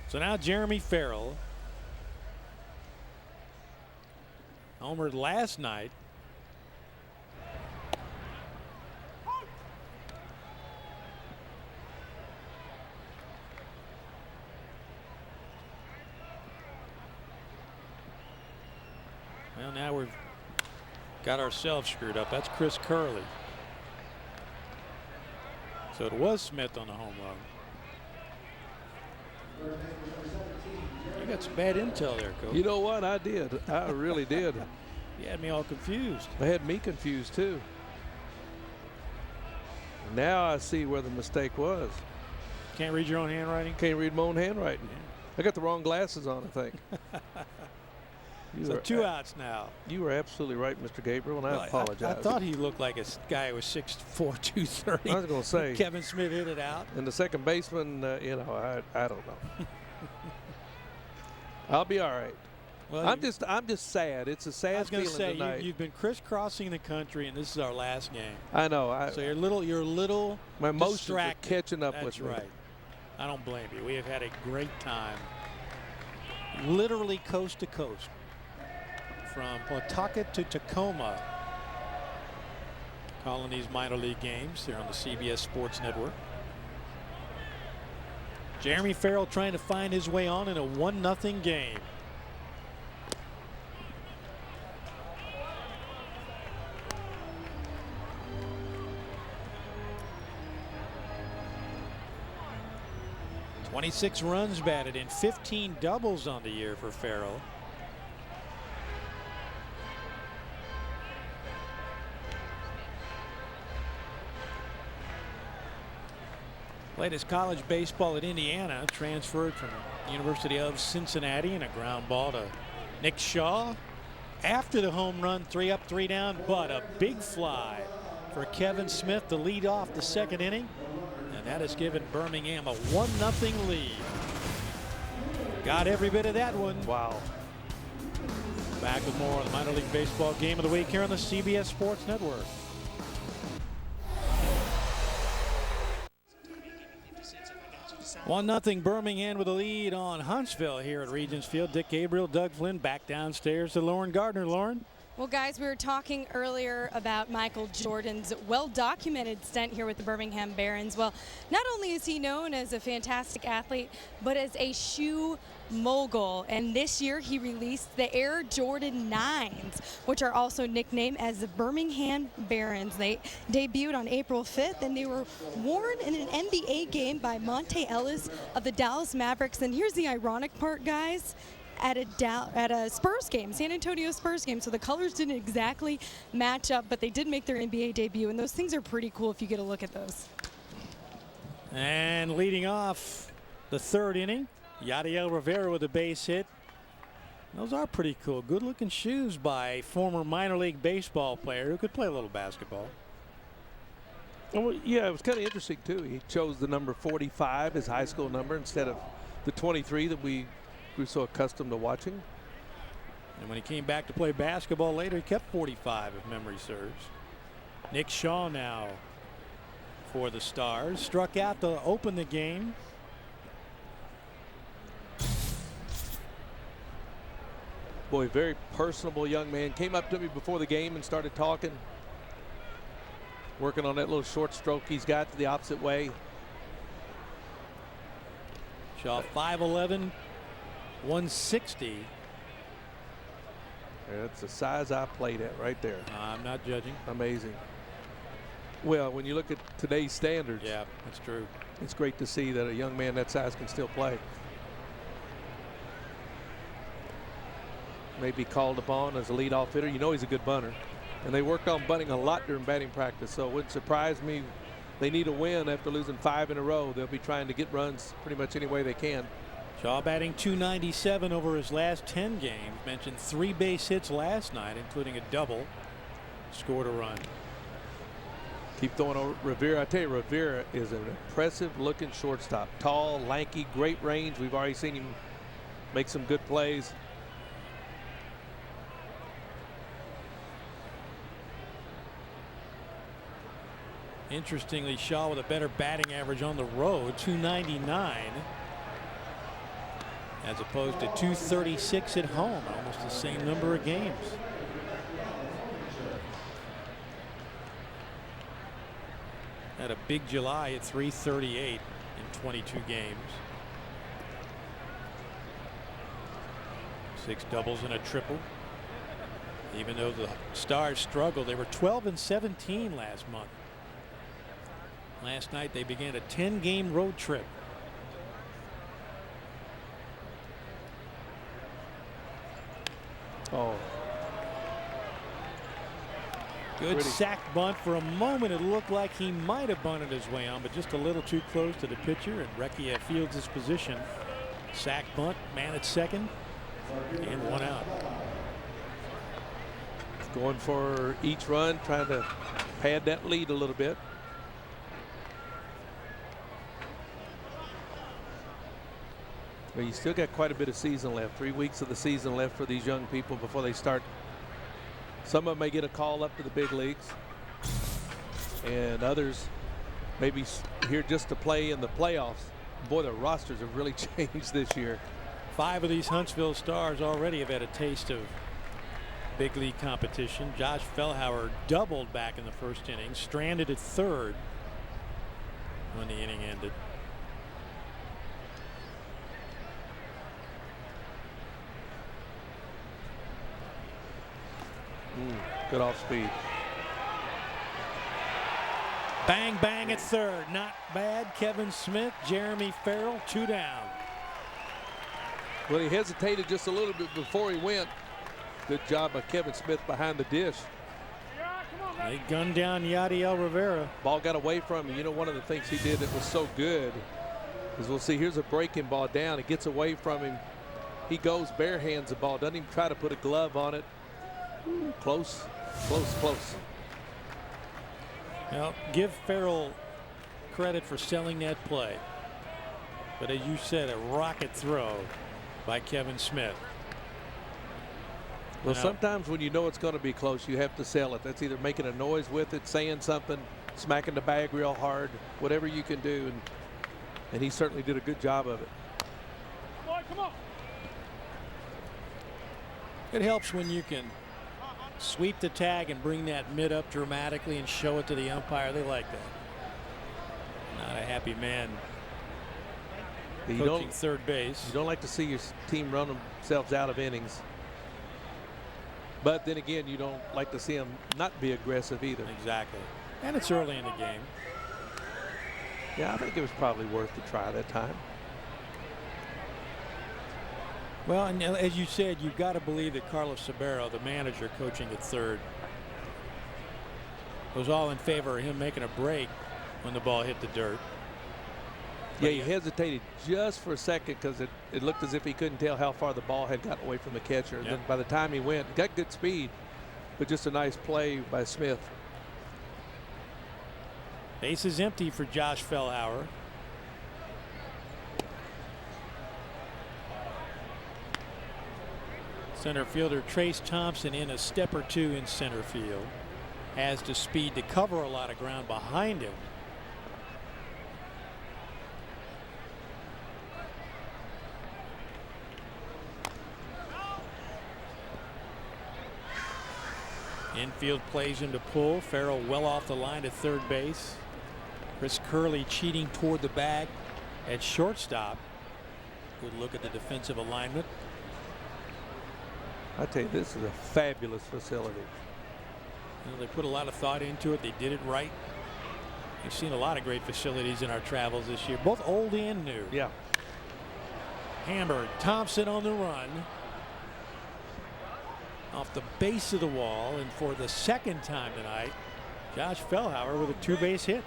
So now Jeremy Farrell, homered last night. Well, now we've got ourselves screwed up. That's Chris Curley. So it was Smith on the home run. You got some bad intel there, Coach. You know what? I did. I really did. You had me all confused. They had me confused too. Now I see where the mistake was. Can't read your own handwriting? Can't read my own handwriting. I got the wrong glasses on, I think. So 2 outs now. You were absolutely right, Mr. Gabriel, and I apologize. I thought he looked like a guy who was 6'4", 230. I was going to say. Kevin Smith hit it out. And the second baseman, you know, I don't know. I'll be all right. Well, I'm just sad. It's a sad feeling tonight. I was going to say, you've been crisscrossing the country, and this is our last game. I know. So you're a little my emotions distracted. are catching up with me. That's right. I don't blame you. We have had a great time, literally coast to coast, from Pawtucket to Tacoma, calling these minor league games here on the CBS Sports Network. Jeremy Farrell trying to find his way on in a 1-0 game. "26 runs batted in, 15 doubles on the year for Farrell. Played his college baseball at Indiana, transferred from the University of Cincinnati, and a ground ball to Nick Shaw. After the home run, 3 up, 3 down, but a big fly for Kevin Smith to lead off the second inning. And that has given Birmingham a 1-0 lead. Got every bit of that one. Wow. Back with more of the minor league baseball game of the week here on the CBS Sports Network. One 0 Birmingham with a lead on Huntsville here at Regents Field. Dick Gabriel, Doug Flynn back downstairs to Lauren Gardner. Lauren. Well, guys, we were talking earlier about Michael Jordan's well-documented stint here with the Birmingham Barons. Well, not only is he known as a fantastic athlete, but as a shoe mogul. And this year he released the Air Jordan 9s, which are also nicknamed as the Birmingham Barons. They debuted on April 5th, and they were worn in an NBA game by Monte Ellis of the Dallas Mavericks. And here's the ironic part, guys. At a Spurs game, San Antonio Spurs game. So the colors didn't exactly match up, but they did make their NBA debut, and those things are pretty cool if you get a look at those. And leading off the third inning, Yadiel Rivera with a base hit. Those are pretty cool. Good looking shoes by a former minor league baseball player who could play a little basketball. Well, yeah, it was kind of interesting too. He chose the number 45, his high school number, instead of the 23 that we were so accustomed to watching. And when he came back to play basketball later, he kept 45 if memory serves. Nick Shaw now for the Stars. Struck out to open the game. Boy, very personable young man. Came up to me before the game and started talking. Working on that little short stroke he's got to the opposite way. Shaw 5'11", 160. That's the size I played at right there. I'm not judging. Amazing. Well, when you look at today's standards, yeah, that's true. It's great to see that a young man that size can still play. May be called upon as a leadoff hitter. You know he's a good bunter. And they worked on bunting a lot during batting practice, so it wouldn't surprise me. They need a win after losing 5 in a row. They'll be trying to get runs pretty much any way they can. Shaw batting .297 over his last 10 games. Mentioned 3 base hits last night, including a double. Scored a run. Keep throwing over Rivera. I tell you, Rivera is an impressive looking shortstop. Tall, lanky, great range. We've already seen him make some good plays. Interestingly, Shaw with a better batting average on the road, 299, as opposed to 236 at home, almost the same number of games. Had a big July at 338 in 22 games. 6 doubles and a triple. Even though the Stars struggled, they were 12 and 17 last month. Last night they began a 10-game road trip. Oh. Good Pretty. sack bunt. For a moment it looked like he might have bunted his way on, but just a little too close to the pitcher, and Recchia fields his position. Sack bunt, man at second, and 1 out. Going for each run, trying to pad that lead a little bit. Well, you still got quite a bit of season left. 3 weeks of the season left for these young people before they start. Some of them may get a call up to the big leagues, and others maybe here just to play in the playoffs. Boy, the rosters have really changed this year. 5 of these Huntsville Stars already have had a taste of big league competition. Josh Fellhauer doubled back in the first inning, stranded at third when the inning ended. Good off speed. Bang, bang at third. Not bad. Kevin Smith, Jeremy Farrell, 2 down. Well, he hesitated just a little bit before he went. Good job by Kevin Smith behind the dish. They gunned down Yadiel Rivera. Ball got away from him. You know, one of the things he did that was so good is we'll see here's a breaking ball down. It gets away from him. He goes bare hands the ball. Doesn't even try to put a glove on it. Ooh, close, close, close. Now, give Farrell credit for selling that play. But as you said, a rocket throw by Kevin Smith. Well, Now, sometimes when you know it's going to be close, you have to sell it. That's either making a noise with it, saying something, smacking the bag real hard, whatever you can do. And he certainly did a good job of it. Come on. it helps when you can sweep the tag and bring that mid up dramatically and show it to the umpire. They like that. Not a happy man coaching third base. You don't like to see your team run themselves out of innings. But then again, you don't like to see them not be aggressive either. Exactly. And it's early in the game. Yeah, I think it was probably worth the try that time. Well, and as you said, you've got to believe that Carlos Sabero, the manager coaching at third, was all in favor of him making a break when the ball hit the dirt. Yeah, he hesitated just for a second because it looked as if he couldn't tell how far the ball had gotten away from the catcher. And then by the time he went, got good speed, but just a nice play by Smith. Base is empty for Josh Fellhauer. Center fielder Trace Thompson in a step or two in center field. Has the speed to cover a lot of ground behind him. Infield plays him to pull. Farrell well off the line at third base. Chris Curley cheating toward the bag at shortstop. Good look at the defensive alignment. I tell you, this is a fabulous facility. You know, they put a lot of thought into it. They did it right. We've seen a lot of great facilities in our travels this year, both old and new. Yeah. Hammered. Thompson on the run. Off the base of the wall, and for the second time tonight, Josh Fellhauer with a two-base hit.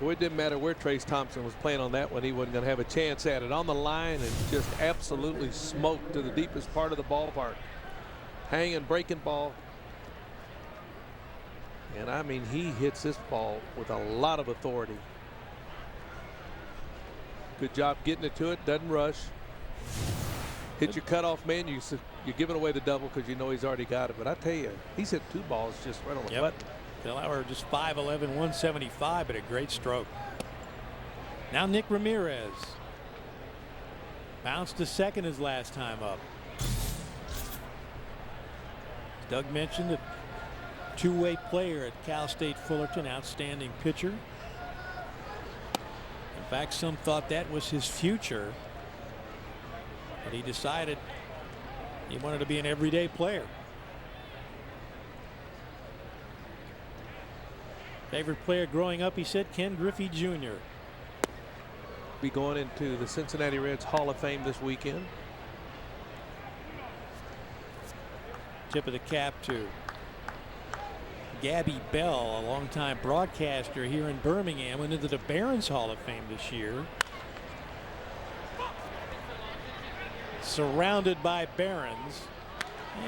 Well, it didn't matter where Trace Thompson was playing on that one. He wasn't going to have a chance at it. On the line and just absolutely smoked to the deepest part of the ballpark. Hanging, breaking ball. And I mean, he hits this ball with a lot of authority. Good job getting it to it. Doesn't rush. Hit your cutoff man. You're giving away the double because you know he's already got it. But I tell you, he's hit 2 balls just right on the button. Delauer just 5'11", 175, but a great stroke. Now Nick Ramirez. Bounced to second his last time up. Doug mentioned a two-way player at Cal State Fullerton, outstanding pitcher. In fact, some thought that was his future, but he decided he wanted to be an everyday player. Favorite player growing up, he said, Ken Griffey Jr. Be going into the Cincinnati Reds Hall of Fame this weekend. Tip of the cap to Gabby Bell, a longtime broadcaster here in Birmingham, went into the Barons Hall of Fame this year. Surrounded by Barons.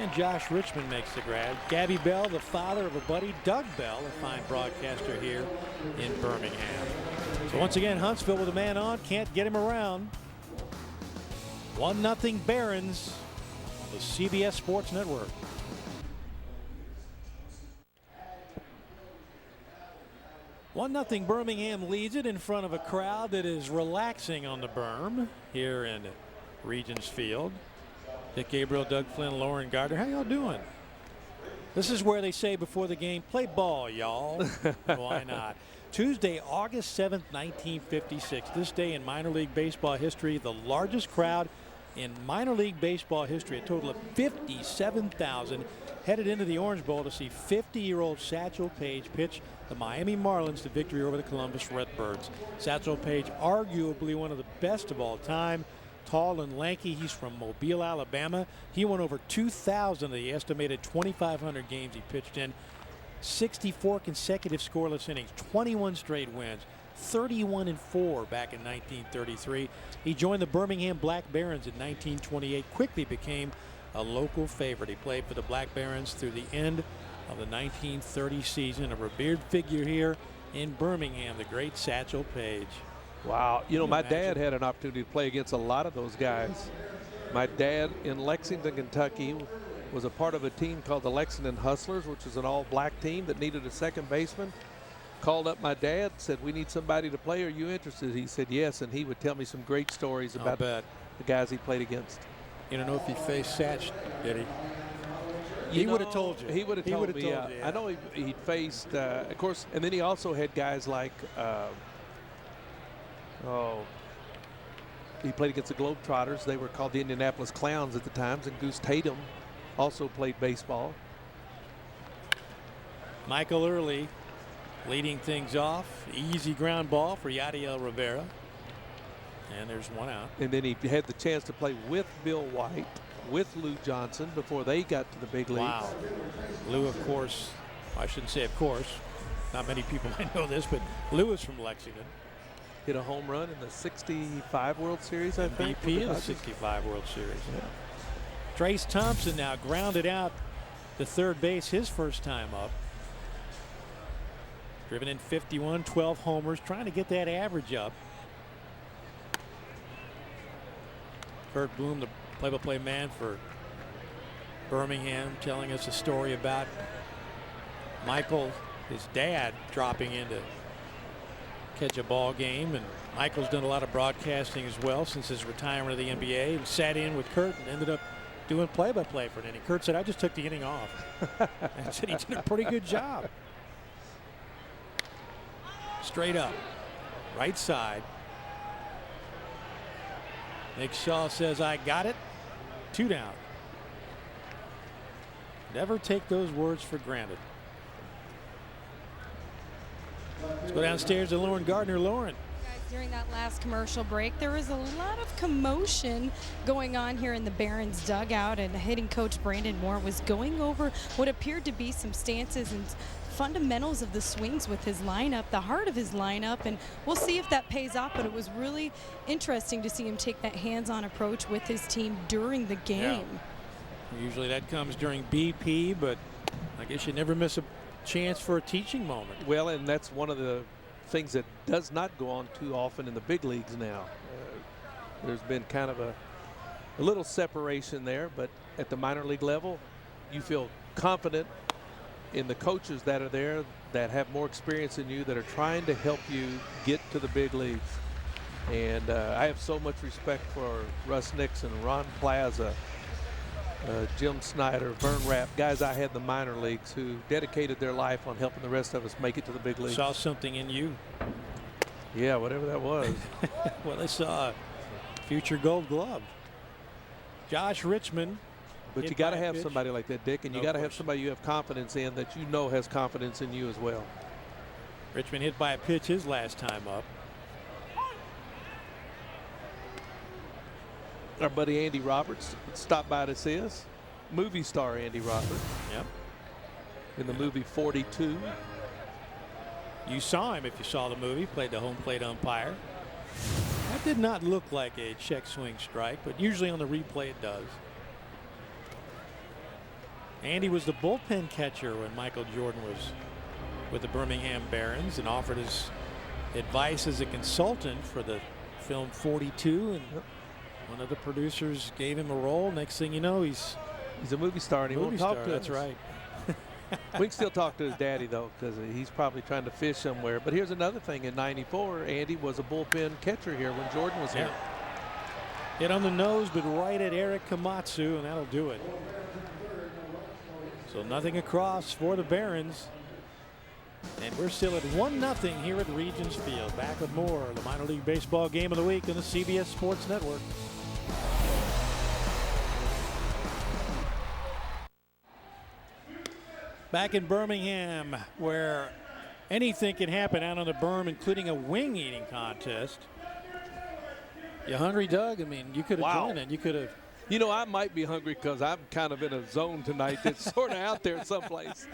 And Josh Richmond makes the grab. Gabby Bell, the father of a buddy, Doug Bell, a fine broadcaster here in Birmingham. So once again, Huntsville with a man on, can't get him around. 1-0 Barons on the CBS Sports Network. One nothing Birmingham leads it in front of a crowd that is relaxing on the berm here in Regents Field. Dick Gabriel, Doug Flynn, Lauren Gardner. How y'all doing? This is where they say before the game, play ball, y'all. Why not? Tuesday, August 7th, 1956. This day in minor league baseball history, the largest crowd in minor league baseball history, a total of 57,000 headed into the Orange Bowl to see 50-year-old Satchel Paige pitch the Miami Marlins to victory over the Columbus Redbirds. Satchel Paige, arguably one of the best of all time. Tall and lanky. He's from Mobile, Alabama. He won over 2,000 of the estimated 2,500 games he pitched in. 64 consecutive scoreless innings, 21 straight wins, 31-4 back in 1933. He joined the Birmingham Black Barons in 1928, quickly became a local favorite. He played for the Black Barons through the end of the 1930 season. A revered figure here in Birmingham, the great Satchel Paige. Wow. You know, my dad had an opportunity to play against a lot of those guys. My dad in Lexington, Kentucky, was a part of a team called the Lexington Hustlers, which was an all-black team that needed a second baseman. Called up my dad, said, we need somebody to play. Are you interested? He said yes, and he would tell me some great stories about the guys he played against. You don't know if he faced Satch, did he? He would have told you. He would have told me, yeah. I know he faced, of course, and then he also had guys like, he played against the Globetrotters. They were called the Indianapolis Clowns at the times, and Goose Tatum also played baseball. Michael Early leading things off. Easy ground ball for Yadiel Rivera. And there's one out. And then he had the chance to play with Bill White, with Lou Johnson before they got to the big leagues. Wow. Lou, of course, I shouldn't say of course. Not many people might know this, but Lou is from Lexington. Hit a home run in the 65 World Series, I think. MVP in the 65 World Series. Yeah. Trace Thompson now grounded out to third base his first time up. Driven in 51, 12 homers, trying to get that average up. Kurt Bloom, the play-by-play man for Birmingham, telling us a story about Michael, his dad, dropping in to catch a ball game. And Michael's done a lot of broadcasting as well since his retirement of the NBA, and sat in with Kurt and ended up doing play-by-play for an inning. Kurt said, I just took the inning off. And said he did a pretty good job. Straight up, right side. Nick Shaw says, I got it. 2 down. Never take those words for granted. Let's go downstairs to Lauren Gardner. Lauren. During that last commercial break, there was a lot of commotion going on here in the Barons dugout, and hitting coach Brandon Moore was going over what appeared to be some stances and fundamentals of the swings with his lineup, the heart of his lineup, and we'll see if that pays off. But it was really interesting to see him take that hands-on approach with his team during the game. Yeah. Usually that comes during BP, but I guess you never miss a chance for a teaching moment. Well, and that's one of the things that does not go on too often in the big leagues now. There's been kind of a little separation there, but at the minor league level, you feel confident in the coaches that are there that have more experience than you, that are trying to help you get to the big leagues. And I have so much respect for Russ Nixon, Ron Plaza, Jim Snyder, Vern Rapp, guys I had in the minor leagues who dedicated their life on helping the rest of us make it to the big leagues. Saw something in you. Yeah, whatever that was. Well, they saw a future Gold Glove. Josh Richmond. But you got to have somebody like that, Dick, and you got to have course. somebody you have confidence in that you know has confidence in you as well. Richmond hit by a pitch his last time up. Our buddy Andy Roberts stopped by to see us. Movie star Andy Roberts. Yep. In the movie 42. You saw him if you saw the movie, played the home plate umpire. That did not look like a check swing strike, but usually on the replay it does. Andy was the bullpen catcher when Michael Jordan was with the Birmingham Barons and offered his advice as a consultant for the film 42. And one of the producers gave him a role. Next thing you know, he's a movie star and he won't talk to us. That's right. We can still talk to his daddy, though, because he's probably trying to fish somewhere. But here's another thing. In '94, Andy was a bullpen catcher here when Jordan was here. Hit on the nose, but right at Eric Komatsu, and that'll do it. So nothing across for the Barons. And we're still at 1-0 here at Regions Field. Back with more of the minor league baseball game of the week on the CBS Sports Network. Back in Birmingham, where anything can happen out on the berm, including a wing eating contest. You hungry, Doug? I mean, you could have joined it. You could have. You know, I might be hungry because I'm kind of in a zone tonight that's sort of out there someplace.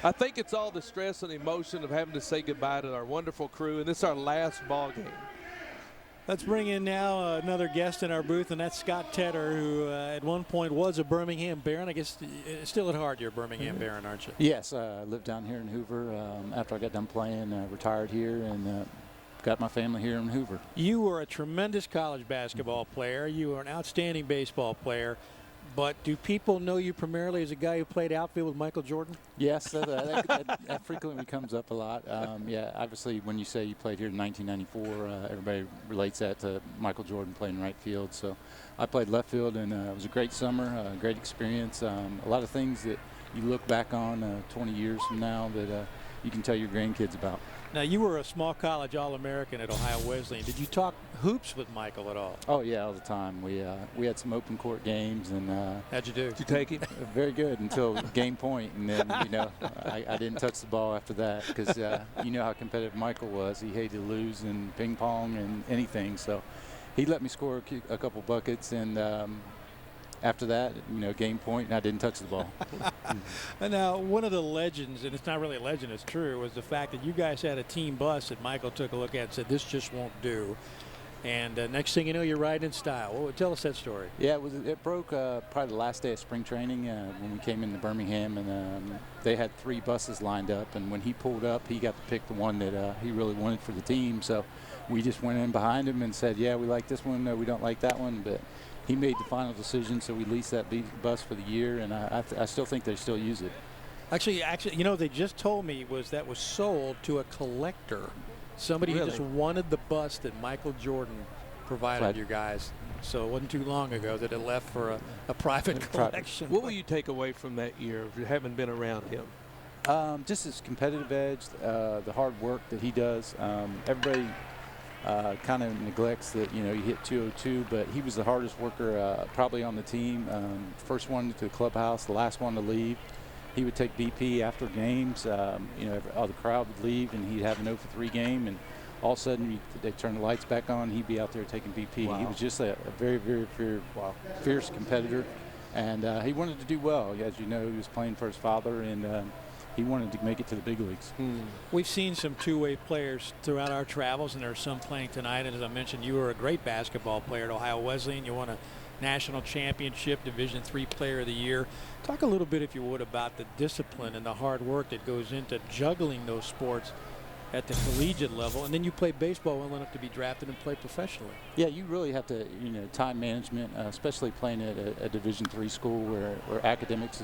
I think it's all the stress and emotion of having to say goodbye to our wonderful crew, and this is our last ball game. Let's bring in now another guest in our booth, and that's Scott Tedder, who at one point was a Birmingham Baron. I guess still at heart you're a Birmingham Baron, aren't you? Yes, I lived down here in Hoover. After I got done playing, retired here, and got my family here in Hoover. You were a tremendous college basketball player. You were an outstanding baseball player. But do people know you primarily as a guy who played outfield with Michael Jordan? Yes, that frequently comes up a lot. Yeah, obviously when you say you played here in 1994, everybody relates that to Michael Jordan playing right field. So I played left field, and it was a great summer, a great experience. A lot of things that you look back on 20 years from now that you can tell your grandkids about. Now, you were a small college All-American at Ohio Wesleyan. Did you talk hoops with Michael at all? Oh, yeah, all the time. We had some open court games. And how'd you do? Did you take him? Very good until game point. And then, you know, I didn't touch the ball after that because you know how competitive Michael was. He hated to lose in ping pong and anything. So he let me score a couple buckets. And after that, you know, game point, and I didn't touch the ball. And now, one of the legends, and it's not really a legend, it's true, was the fact that you guys had a team bus that Michael took a look at and said, this just won't do. And next thing you know, you're riding in style. Well, tell us that story. Yeah, it broke probably the last day of spring training when we came into Birmingham, and they had 3 buses lined up. And when he pulled up, he got to pick the one that he really wanted for the team. So we just went in behind him and said, yeah, we like this one, we don't like that one. But he made the final decision, so we leased that bus for the year, and I still think they still use it. Actually, you know, they just told me that was sold to a collector. Somebody who just wanted the bus that Michael Jordan provided you guys. So it wasn't too long ago that it left for a private collection. What will you take away from that year if you haven't been around him? Just his competitive edge, the hard work that he does. Everybody kind of neglects that, you know, he hit 202, but he was the hardest worker probably on the team. First one to the clubhouse, the last one to leave. He would take BP after games. You know, all the crowd would leave, and he'd have an 0-for-3 game, and all of a sudden they turn the lights back on. He'd be out there taking BP. Wow. He was just a very, very fierce competitor, and he wanted to do well. As you know, he was playing for his father, and he wanted to make it to the big leagues. We've seen some two-way players throughout our travels, and there's some playing tonight. And as I mentioned, you were a great basketball player at Ohio Wesleyan. You won a national championship, Division III Player of the Year. Talk a little bit, if you would, about the discipline and the hard work that goes into juggling those sports at the collegiate level, and then you play baseball well enough to be drafted and play professionally. Yeah, you really have to, time management, especially playing at a Division III school where academics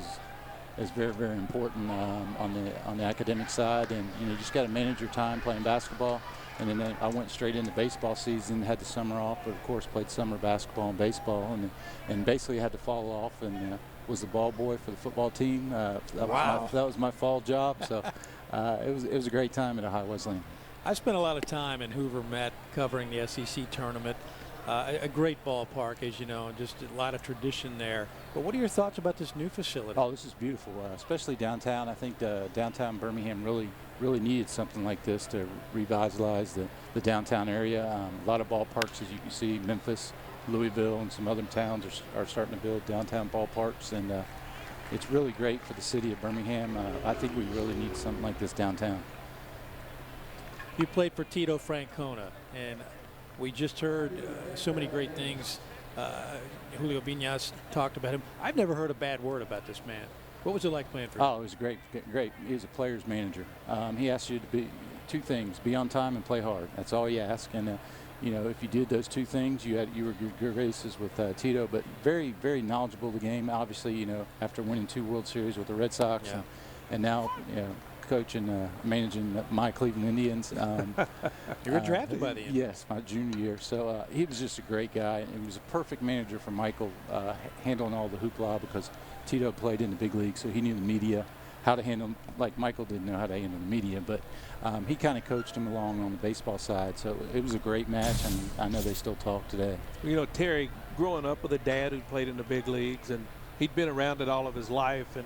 is very, very important on the academic side, and you just got to manage your time playing basketball. And then I went straight into baseball season, had the summer off, but of course played summer basketball and baseball, and basically had to fall off and was the ball boy for the football team. That was my fall job. So it was a great time at Ohio Wesleyan. I spent a lot of time in Hoover Met covering the SEC tournament. A great ballpark, as you know, and just a lot of tradition there. But what are your thoughts about this new facility? Oh, this is beautiful, especially downtown. I think downtown Birmingham really needed something like this to revitalize the downtown area. A lot of ballparks, as you can see, Memphis, Louisville, and some other towns are starting to build downtown ballparks, and it's really great for the city of Birmingham. I think we really need something like this downtown. You played for Tito Francona, and we just heard so many great things. Julio Viñas talked about him. I've never heard a bad word about this man. What was it like playing for him? Oh, it was great. He was a player's manager. He asked you to be two things: be on time and play hard. That's all he asked. And if you did those two things, you were good races with Tito. But very, very knowledgeable of the game. Obviously, after winning 2 World Series with the Red Sox, and now coaching, managing my Cleveland Indians. You were drafted by the Indians. Yes, my junior year. So he was just a great guy. He was a perfect manager for Michael, handling all the hoopla because Tito played in the big league, so he knew the media, how to handle, like Michael didn't know how to handle the media, but he kind of coached him along on the baseball side. So it was a great match, and I know they still talk today. Terry, growing up with a dad who played in the big leagues, and he'd been around it all of his life, and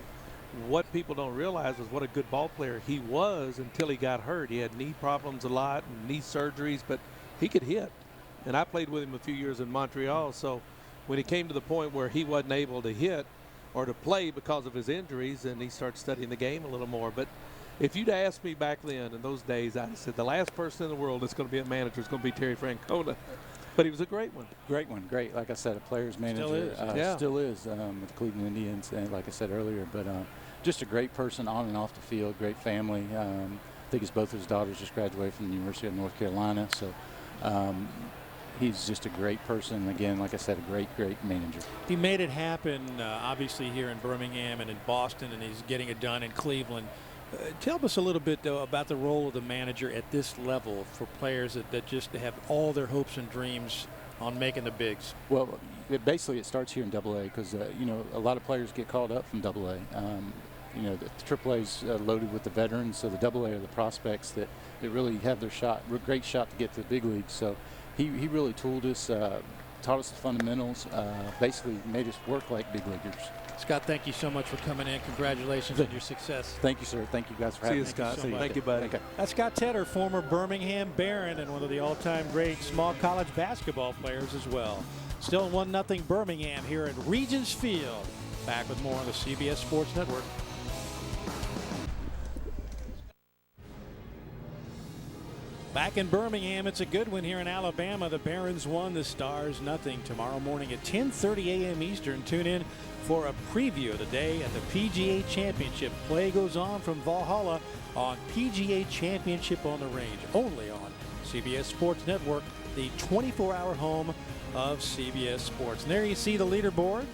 what people don't realize is what a good ball player he was until he got hurt. He had knee problems a lot and knee surgeries, but he could hit. And I played with him a few years in Montreal, so when he came to the point where he wasn't able to hit or to play because of his injuries, and he started studying the game a little more. But if you'd asked me back then in those days, I said the last person in the world that's going to be a manager is going to be Terry Francona. But he was a great one. Great one. Great. Like I said, a player's manager. Still is with the Cleveland Indians, and like I said earlier. But just a great person on and off the field, great family. I think both his daughters just graduated from the University of North Carolina. So he's just a great person. Again, like I said, a great manager. He made it happen, obviously, here in Birmingham and in Boston, and he's getting it done in Cleveland. Tell us a little bit, though, about the role of the manager at this level for players that just have all their hopes and dreams on making the bigs. Well, basically it starts here in AA because, a lot of players get called up from AA. The AAA is loaded with the veterans, so the AA are the prospects that really have their great shot to get to the big leagues. So he really tooled us, taught us the fundamentals, basically made us work like big leaguers. Scott, thank you so much for coming in. Congratulations on your success. Thank you, sir. Thank you guys for having me. See you, Scott. Thank you, buddy. Okay. That's Scott Tedder, former Birmingham Baron and one of the all-time great small college basketball players as well. Still 1-0 Birmingham here at Regents Field. Back with more on the CBS Sports Network. Back in Birmingham, it's a good one here in Alabama. The Barons won, the Stars nothing. Tomorrow morning at 10:30 a.m. Eastern, tune in for a preview of the day at the PGA Championship. Play goes on from Valhalla on PGA Championship on the Range, only on CBS Sports Network, the 24-hour home of CBS Sports. And there you see the leaderboard.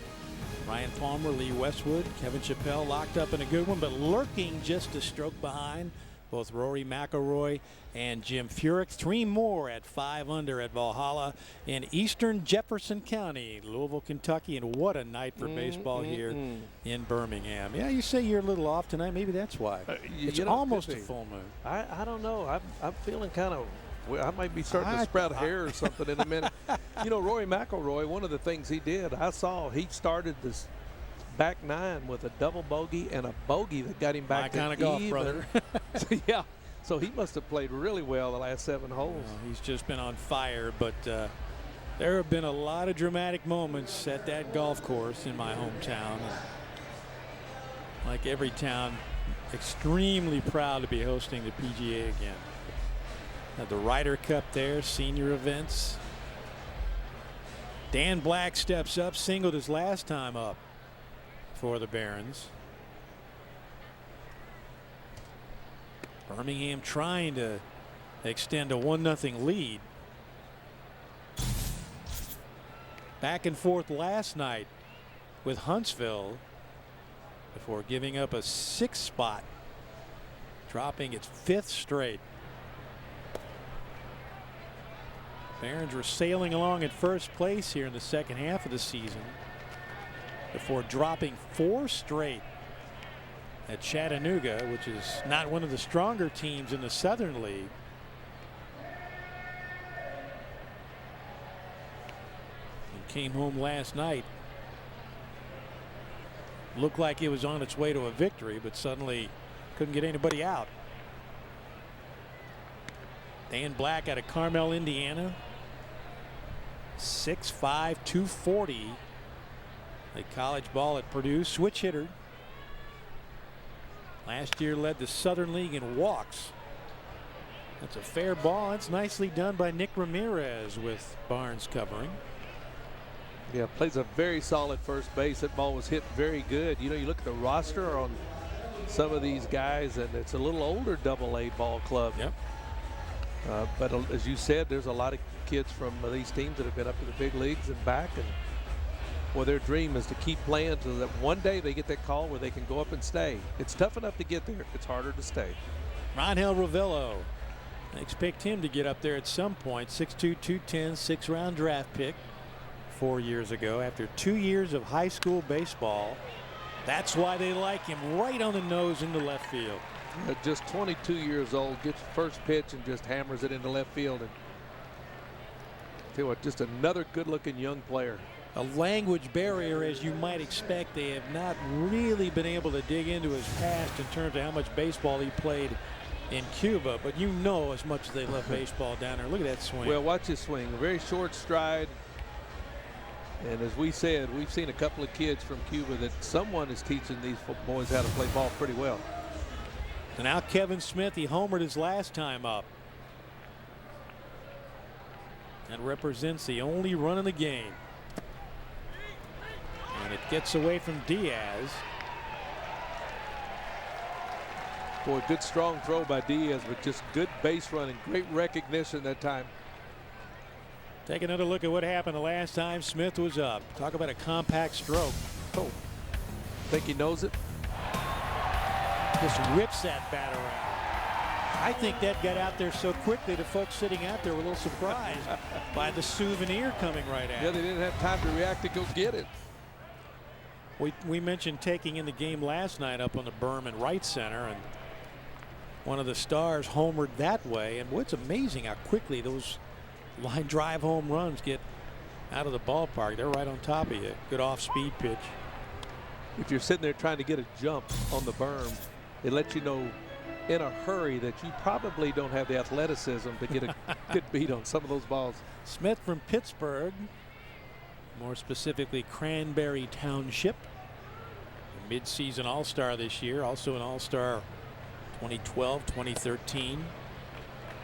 Ryan Palmer, Lee Westwood, Kevin Chappell locked up in a good one, but lurking just a stroke behind. Both Rory McIlroy and Jim Furyk. 3 more at 5 under at Valhalla in eastern Jefferson County, Louisville, Kentucky. And what a night for baseball here in Birmingham. Yeah, you say you're a little off tonight. Maybe that's why. It's almost a full moon. I don't know. I'm feeling kind of. I might be starting to sprout hair or something in a minute. Rory McIlroy, one of the things he did, I saw he started this back 9 with a double bogey and a bogey that got him back to kind of golf, even. brother. So he must have played really well the last 7 holes. He's just been on fire, but there have been a lot of dramatic moments at that golf course in my hometown. Like every town, extremely proud to be hosting the PGA again. Had the Ryder Cup there, senior events. Dan Black steps up, singled his last time up for the Barons. Birmingham trying to extend a 1-0 lead. Back and forth last night with Huntsville before giving up a 6th spot, dropping its 5th straight. Barons were sailing along at first place here in the second half of the season before dropping 4 straight at Chattanooga, which is not one of the stronger teams in the Southern League. And came home last night. Looked like it was on its way to a victory, but suddenly couldn't get anybody out. Dan Black out of Carmel, Indiana. 6'5", 240. Played college ball at Purdue. Switch hitter. Last year led the Southern League in walks. That's a fair ball. It's nicely done by Nick Ramirez with Barnes covering. Yeah, plays a very solid first base. That ball was hit very good. You know, you look at the roster on some of these guys, and it's a little older Double-A ball club. Yep. But as you said, there's a lot of kids from these teams that have been up to the big leagues and back, and well, their dream is to keep playing so that one day they get that call where they can go up and stay. It's tough enough to get there. It's harder to stay. Rangel Ravello. I expect him to get up there at some point. 6'2", 210, 6th-round draft pick 4 years ago after 2 years of high school baseball. That's why they like him, right on the nose into left field. At just 22 years old, gets first pitch and just hammers it into left field. And tell you what, just another good-looking young player. A language barrier, as you might expect. They have not really been able to dig into his past in terms of how much baseball he played in Cuba, but you know as much as they love baseball down there. Look at that swing. Well, watch his swing. A very short stride. And as we said, we've seen a couple of kids from Cuba that someone is teaching these boys how to play ball pretty well. And now Kevin Smith, he homered his last time up. That represents the only run in the game. And it gets away from Diaz. Boy, good strong throw by Diaz, but just good base running. Great recognition that time. Take another look at what happened the last time Smith was up. Talk about a compact stroke. Oh, think he knows it? Just rips that bat around. I think that got out there so quickly the folks sitting out there were a little surprised by the souvenir coming right at Yeah, they didn't have time to react to go get it. We mentioned taking in the game last night up on the berm in right center, and one of the Stars homered that way. And what's amazing how quickly those line drive home runs get out of the ballpark. They're right on top of you. Good off-speed pitch. If you're sitting there trying to get a jump on the berm, it lets you know in a hurry that you probably don't have the athleticism to get a good beat on some of those balls. Smith from Pittsburgh, more specifically Cranberry Township, mid-season All-Star this year, also an All-Star 2012, 2013,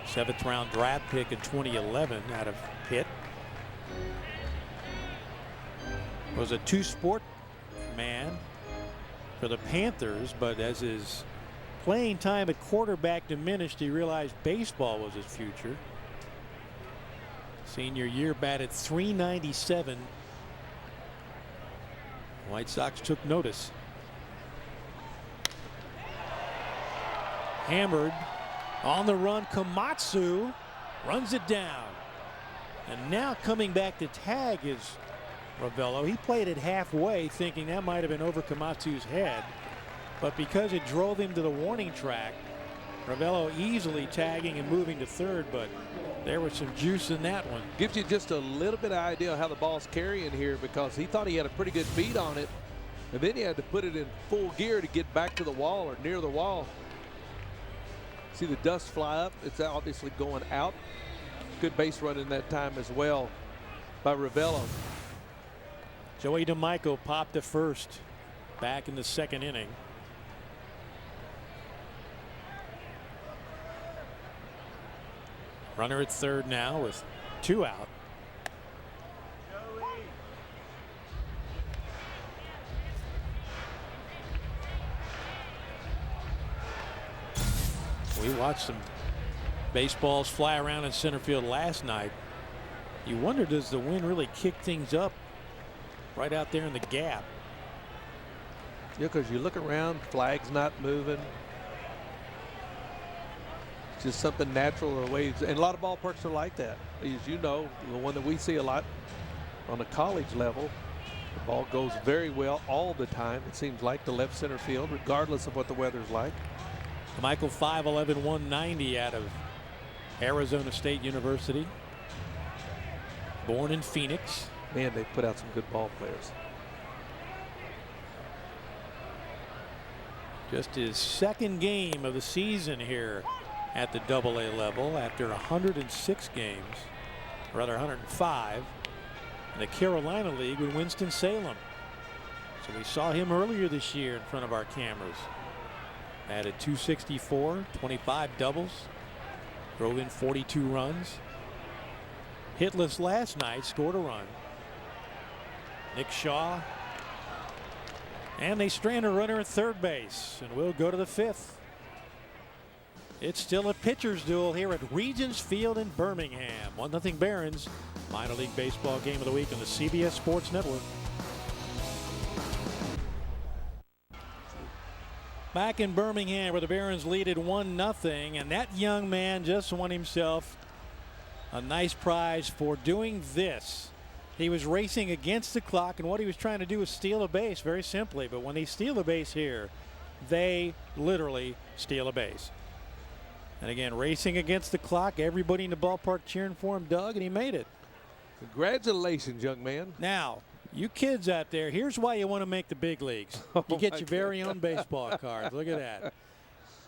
7th-round draft pick in 2011 out of Pitt. Was a two-sport man for the Panthers, but as his playing time at quarterback diminished, he realized baseball was his future. Senior year batted .397. White Sox took notice. Hammered on the run. Komatsu runs it down. And now coming back to tag is Ravello. He played it halfway thinking that might have been over Komatsu's head. But because it drove him to the warning track, Ravello easily tagging and moving to third, but there was some juice in that one. Gives you just a little bit of idea how the ball's carrying here, because he thought he had a pretty good beat on it, and then he had to put it in full gear to get back to the wall or near the wall. See the dust fly up. It's obviously going out. Good base running that time as well by Ravello. Joey DeMico popped to first back in the second inning. Runner at third now with 2 out. We watched some Baseballs fly around in center field last night. You wonder, does the wind really kick things up right out there in the gap? Yeah, because you look around, flag's not moving. It's just something natural the way, and a lot of ballparks are like that. As you know, the one that we see a lot on the college level, the ball goes very well all the time. It seems like the left center field, regardless of what the weather's like. Michael 5'11", 190 out of Arizona State University. Born in Phoenix. Man, they put out some good ball players. Just his second game of the season here at the AA level after 106 games, or rather 105 in the Carolina League with Winston-Salem. So we saw him earlier this year in front of our cameras. Added 264, 25 doubles, drove in 42 runs. Hitless last night, scored a run. Nick Shaw. And they strand a runner at third base, and we'll go to the fifth. It's still a pitcher's duel here at Regents Field in Birmingham. 1-0 Barons, minor league baseball game of the week on the CBS Sports Network. Back in Birmingham where the Barons lead at 1-0, and that young man just won himself a nice prize for doing this. He was racing against the clock, and what he was trying to do was steal a base, very simply. But when they steal a base here, they literally steal a base. And again, racing against the clock, everybody in the ballpark cheering for him, Doug, and he made it. Congratulations, young man. Now, you kids out there, here's why you want to make the big leagues. You get your very own baseball cards. Look at that.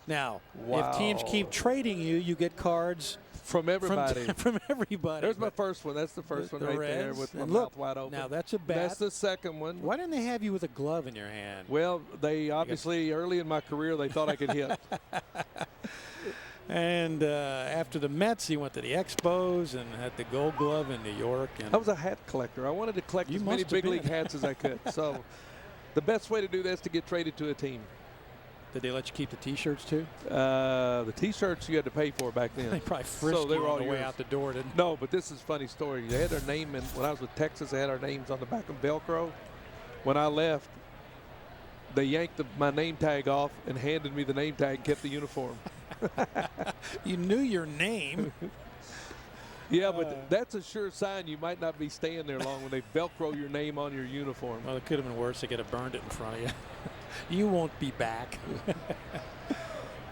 Now, if teams keep trading you, you get cards from everybody. From everybody. There's my first one. That's the first one right there with my mouth wide open. Now that's a bat. That's the second one. Why didn't they have you with a glove in your hand? Well, they obviously early in my career they thought I could hit. And after the Mets, he went to the Expos and had the Gold Glove in New York. And I was a hat collector. I wanted to collect as many big league hats as I could. So the best way to do that is to get traded to a team. Did they let you keep the T-shirts too? The T-shirts you had to pay for back then. They probably frisked you on the way out the door, didn't they? No, but this is a funny story. They had our name in, when I was with Texas, they had our names on the back of Velcro. When I left, they yanked my name tag off and handed me the name tag and kept the uniform. You knew your name. Yeah, but that's a sure sign you might not be staying there long when they Velcro your name on your uniform. Well, it could have been worse. They could have burned it in front of you. You won't be back.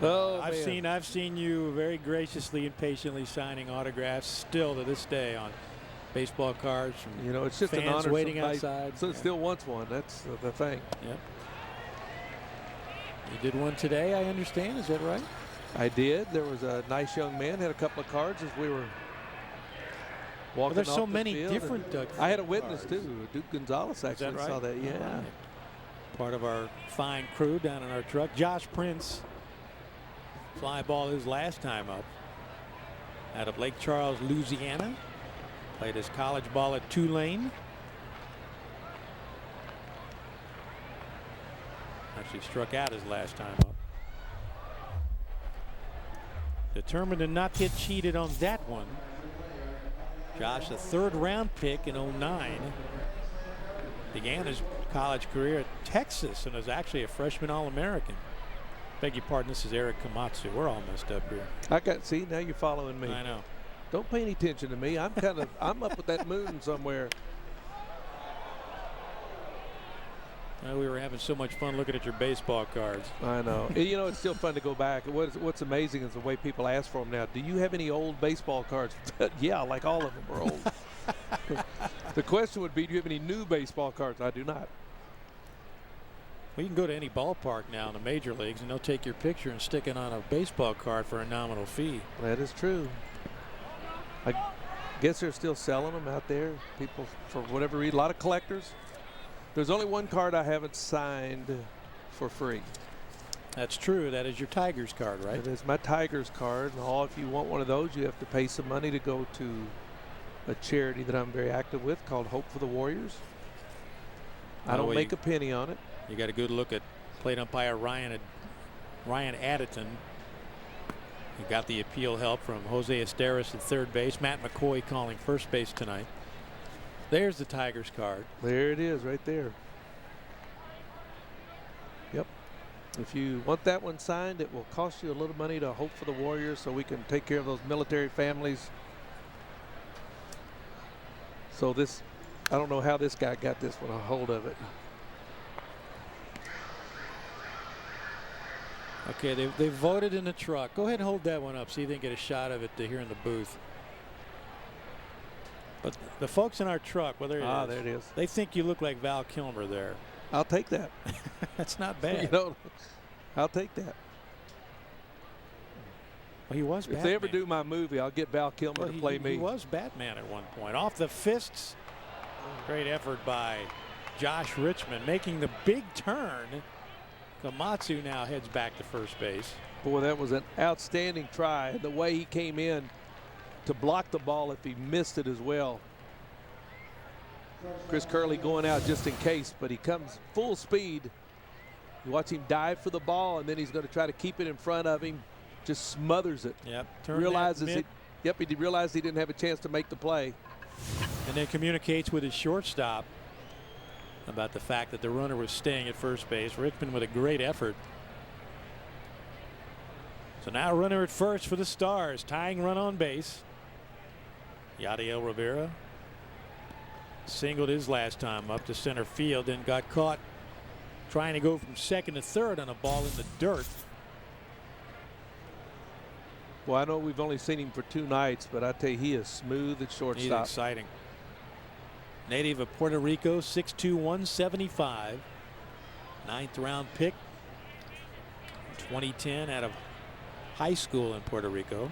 Oh, I've seen you very graciously and patiently signing autographs still to this day on baseball cards from it's just fans an honor waiting outside. So it still wants one. That's the thing. Yep. You did one today, I understand. Is that right? I did. There was a nice young man, had a couple of cards as we were walking well, there's off so the many field. different Doug. I had a witness cards. too. Duke Gonzalez actually right? saw that. Yeah. Right. Part of our fine crew down in our truck. Josh Prince, fly ball his last time up out of Lake Charles, Louisiana. Played his college ball at Tulane. Actually struck out his last time up. Determined to not get cheated on that one. Josh, a third-round pick in '09. Began his college career at Texas and was actually a freshman All-American. Beg your pardon, this is Eric Komatsu. We're all messed up here. See, now you're following me. I know. Don't pay any attention to me. I'm I'm up with that moon somewhere. Well, we were having so much fun looking at your baseball cards. I know. It's still fun to go back. What's amazing is the way people ask for them now. Do you have any old baseball cards? Yeah, like all of them are old. The question would be, do you have any new baseball cards? I do not. Well, you can go to any ballpark now in the major leagues, and they'll take your picture and stick it on a baseball card for a nominal fee. That is true. I guess they're still selling them out there. People, for whatever reason, a lot of collectors. There's only one card I haven't signed for free. That's true. That is your Tigers card, right? It is my Tigers card. And if you want one of those, you have to pay some money to go to a charity that I'm very active with called Hope for the Warriors. I don't make a penny on it. You got a good look at plate umpire Ryan Additon. He got the appeal help from Jose Esteras at third base. Matt McCoy calling first base tonight. There's the Tigers card. There it is right there. Yep. If you want that one signed, it will cost you a little money to hope for the Warriors so we can take care of those military families. So this, I don't know how this guy got this one, a hold of it. Okay, they voted in the truck. Go ahead and hold that one up. See if they can get a shot of it to here in the booth. But the folks in our truck, there it is, they think you look like Val Kilmer there. I'll take that. That's not bad. You know, I'll take that. Well, he was Batman. If they ever do my movie, I'll get Val Kilmer to play me. He was Batman at one point. Off the fists. Great effort by Josh Richmond making the big turn. Komatsu now heads back to first base. Boy, that was an outstanding try. The way he came in to block the ball if he missed it as well. Chris Curley going out just in case, but he comes full speed. You watch him dive for the ball, and then he's going to try to keep it in front of him. Just smothers it. Yep. Realizes he realized he didn't have a chance to make the play. And then communicates with his shortstop about the fact that the runner was staying at first base. Richmond with a great effort. So now runner at first for the Stars. Tying run on base. Yadiel Rivera singled his last time up to center field, then got caught trying to go from second to third on a ball in the dirt. Well, I know we've only seen him for 2 nights, but I tell you, he is smooth at shortstop. He's exciting. Native of Puerto Rico, 6'2", 175. 9th round pick. 2010 out of high school in Puerto Rico.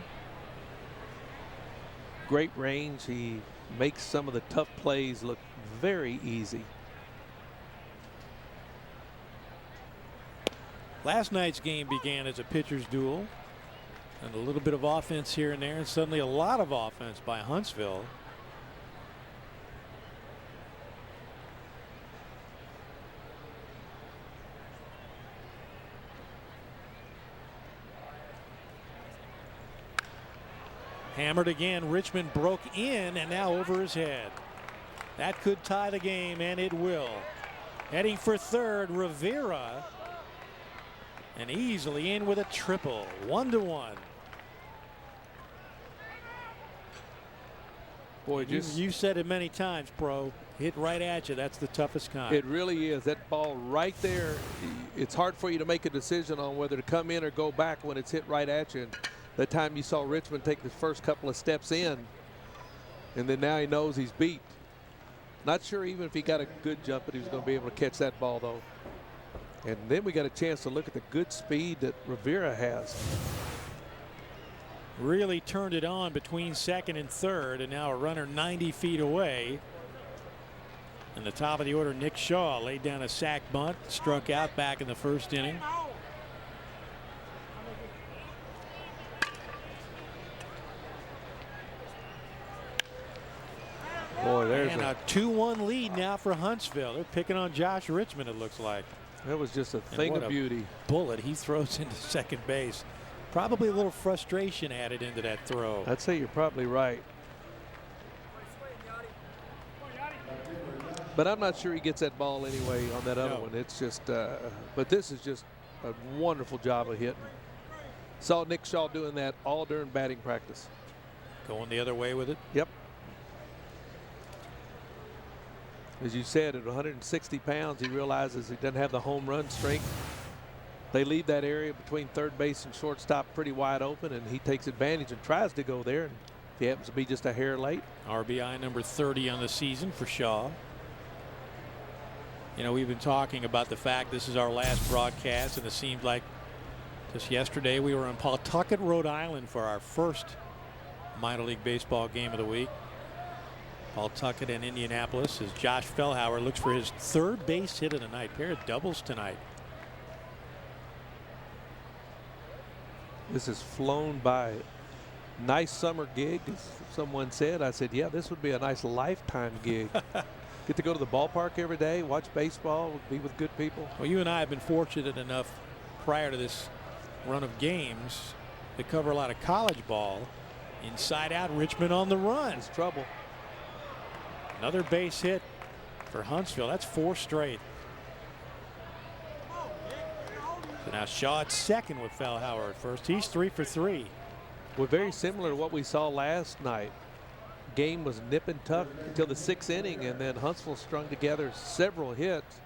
Great range. He makes some of the tough plays look very easy. Last night's game began as a pitcher's duel. And a little bit of offense here and there, and suddenly a lot of offense by Huntsville. Hammered again. Richmond broke in and now over his head. That could tie the game, and it will. Heading for third, Rivera. And easily in with a triple. 1-1. Boy, you said it many times, Pro. Hit right at you. That's the toughest kind. It really is. That ball right there, it's hard for you to make a decision on whether to come in or go back when it's hit right at you. And that time you saw Richmond take the first couple of steps in, and then now he knows he's beat. Not sure even if he got a good jump, but he was going to be able to catch that ball, though. And then we got a chance to look at the good speed that Rivera has. Really turned it on between second and third, and now a runner 90 feet away. In the top of the order, Nick Shaw laid down a sac bunt, struck out back in the first inning. Boy, there's a 2-1 lead now for Huntsville. They're picking on Josh Richmond, it looks like. That was just a thing of beauty. Bullet he throws into second base. Probably a little frustration added into that throw. I'd say you're probably right. But I'm not sure he gets that ball anyway on that other one. It's just, but this is just a wonderful job of hitting. Saw Nick Shaw doing that all during batting practice. Going the other way with it. Yep. As you said, at 160 pounds, he realizes he doesn't have the home run strength. They leave that area between third base and shortstop pretty wide open, and he takes advantage and tries to go there. And he happens to be just a hair late. RBI number 30 on the season for Shaw. You know, we've been talking about the fact this is our last broadcast, and it seemed like just yesterday we were in Pawtucket, Rhode Island for our first minor league baseball game of the week. Pawtucket and Indianapolis as Josh Fellhauer looks for his third base hit of the night. Pair of doubles tonight. This has flown by. Nice summer gig, as someone said. I said, yeah, this would be a nice lifetime gig. Get to go to the ballpark every day, watch baseball, be with good people. Well, you and I have been fortunate enough prior to this run of games They cover a lot of college ball. Inside out, Richmond on the run. It's trouble. Another base hit for Huntsville. That's 4 straight. So now Shaw at second with Fellhauer at first. He's 3 for 3. Well, very similar to what we saw last night. Game was nip and tuck until the 6th inning, and then Huntsville strung together several hits.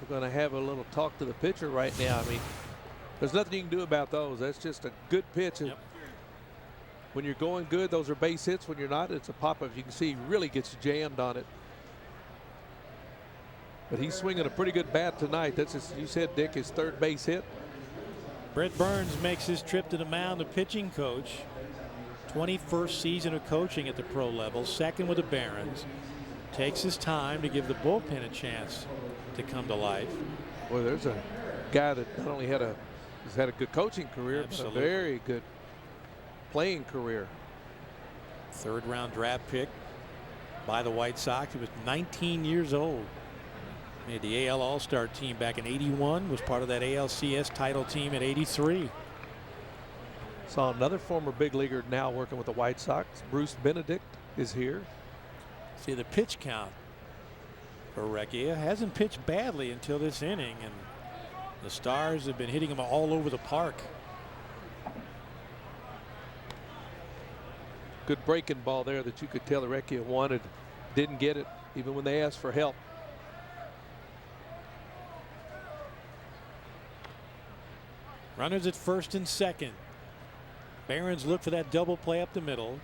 We're going to have a little talk to the pitcher right now. I mean, there's nothing you can do about those. That's just a good pitch. Yep. When you're going good, those are base hits. When you're not, it's a pop-up. You can see he really gets jammed on it. But he's swinging a pretty good bat tonight. That's his, you said, Dick, his 3rd base hit. Brett Burns makes his trip to the mound, the pitching coach. 21st season of coaching at the pro level, second with the Barons. Takes his time to give the bullpen a chance to come to life. Well, there's a guy that not only has had a good coaching career, Absolutely. but a very good playing career. 3rd round draft pick by the White Sox. He was 19 years old. Made the AL All-Star team back in '81. Was part of that ALCS title team at '83. Saw another former big leaguer now working with the White Sox. Bruce Benedict is here. See the pitch count for Recchia. Hasn't pitched badly until this inning, and the Stars have been hitting him all over the park. Good breaking ball there that you could tell the Recchia wanted. Didn't get it even when they asked for help. Runners at first and second. Barons look for that double play up the middle.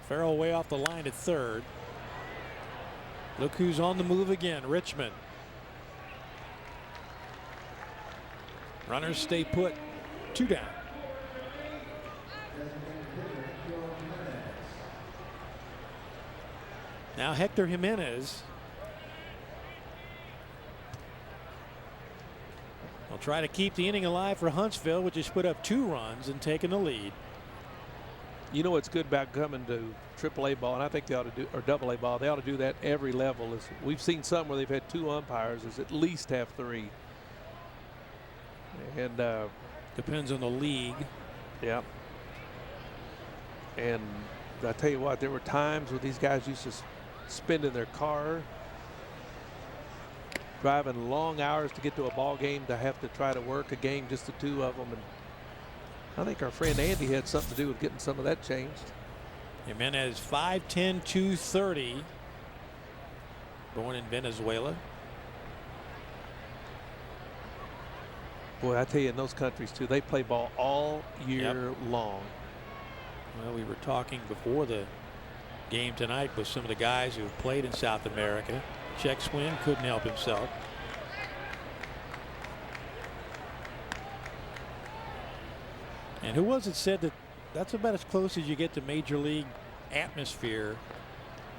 Farrell way off the line at 3rd. Look who's on the move again, Richmond. Runners stay put, 2 down. Now Hector Jimenez will try to keep the inning alive for Huntsville, which has put up 2 runs and taken the lead. You know what's good about coming to AAA ball, and I think they ought to do, or AA ball, they ought to do that every level. Is we've seen some where they've had 2 umpires, is at least have 3. And depends on the league. Yeah. And I tell you what, there were times where these guys used to spend in their car, driving long hours to get to a ball game, to have to try to work a game, just the 2 of them. And I think our friend Andy had something to do with getting some of that changed. Jimenez 5'10", 230. Born in Venezuela. Boy, I tell you, in those countries too, they play ball all year long. Well, we were talking before the game tonight with some of the guys who have played in South America. Check Swin couldn't help himself. And who was it said that that's about as close as you get to major league atmosphere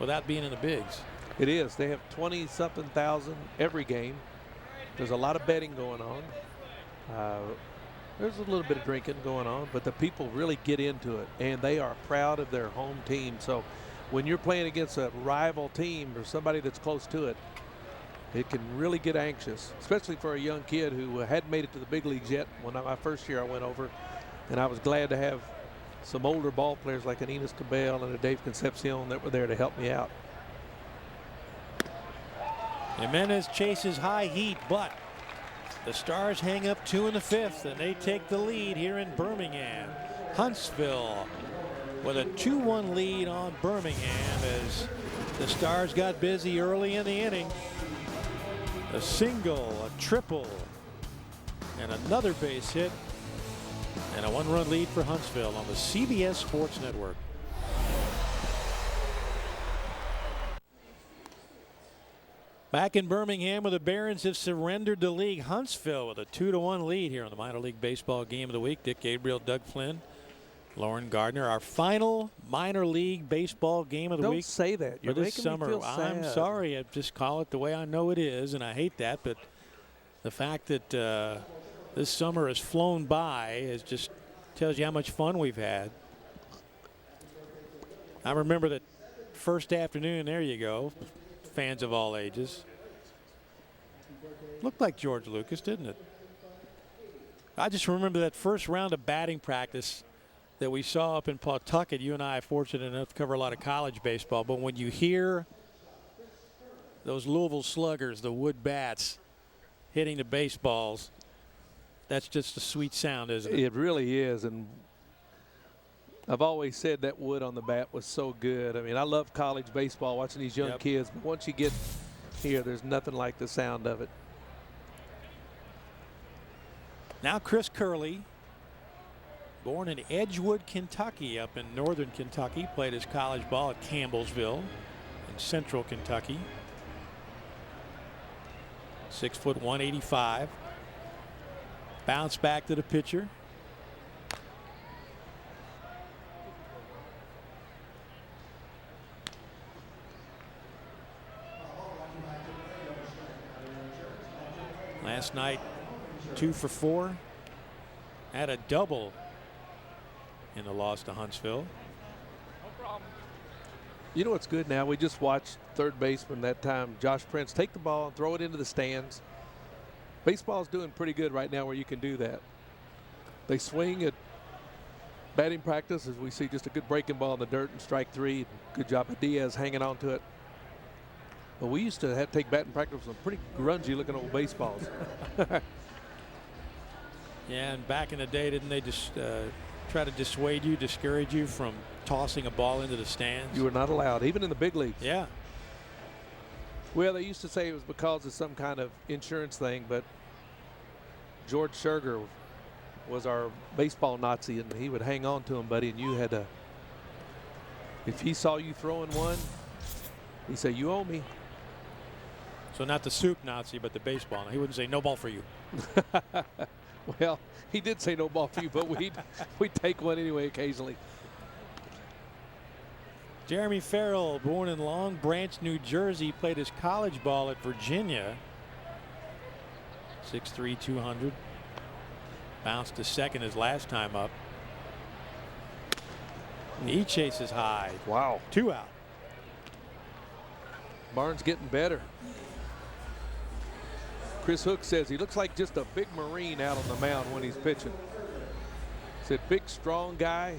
without being in the bigs? It is. They have 20-something thousand every game. There's a lot of betting going on. There's a little bit of drinking going on, but the people really get into it, and they are proud of their home team. So when you're playing against a rival team or somebody that's close to it, it can really get anxious, especially for a young kid who hadn't made it to the big leagues yet. When my first year I went over, and I was glad to have some older ball players like an Enos Cabell and a Dave Concepcion that were there to help me out. Jimenez chases high heat, but the Stars hang up 2 in the 5th, and they take the lead here in Birmingham. Huntsville with a 2-1 lead on Birmingham as the Stars got busy early in the inning. A single, a triple, and another base hit, and a 1-run lead for Huntsville on the CBS Sports Network. Back in Birmingham, where the Barons have surrendered the league. Huntsville with a 2-1 lead here on the minor league baseball game of the week. Dick Gabriel, Doug Flynn, Lauren Gardner. Our final minor league baseball game of the week. Don't say that. You're this making summer. me feel sad. I'm sorry. I just call it the way I know it is, and I hate that. But the fact that this summer has flown by is just tells you how much fun we've had. I remember that first afternoon. There you go. Fans of all ages. Looked like George Lucas, didn't it? I just remember that first round of batting practice that we saw up in Pawtucket. You and I are fortunate enough to cover a lot of college baseball, but when you hear those Louisville sluggers, the wood bats, hitting the baseballs, that's just a sweet sound, isn't it? It really is, and I've always said that wood on the bat was so good. I mean, I love college baseball, watching these young kids, but once you get here, there's nothing like the sound of it. Now Chris Curley, born in Edgewood, Kentucky, up in northern Kentucky, played his college ball at Campbellsville in central Kentucky. 6 foot 185. Bounce back to the pitcher. Last night, 2 for 4. Had a double in the loss to Huntsville. You know what's good now? We just watched third baseman that time, Josh Prince, take the ball and throw it into the stands. Baseball's doing pretty good right now where you can do that. They swing at batting practice, as we see just a good breaking ball in the dirt and strike 3. Good job of Diaz hanging on to it. But we used to have to take batting practice with some pretty grungy looking old baseballs. Yeah, and back in the day, didn't they just try to dissuade you, discourage you from tossing a ball into the stands? You were not allowed, even in the big leagues. Yeah. Well, they used to say it was because of some kind of insurance thing, but George Scherger was our baseball Nazi, and he would hang on to him, buddy, and you had to, if he saw you throwing one, he'd say, "You owe me." So not the soup Nazi, but the baseball. He wouldn't say no ball for you. Well, he did say no ball for you, but we'd take one anyway occasionally. Jeremy Farrell, born in Long Branch, New Jersey, played his college ball at Virginia. 6'3", 200. Bounced to second his last time up. He chases high. Wow. 2 out. Barnes getting better. Chris Hook says he looks like just a big Marine out on the mound when he's pitching. Said big, strong guy.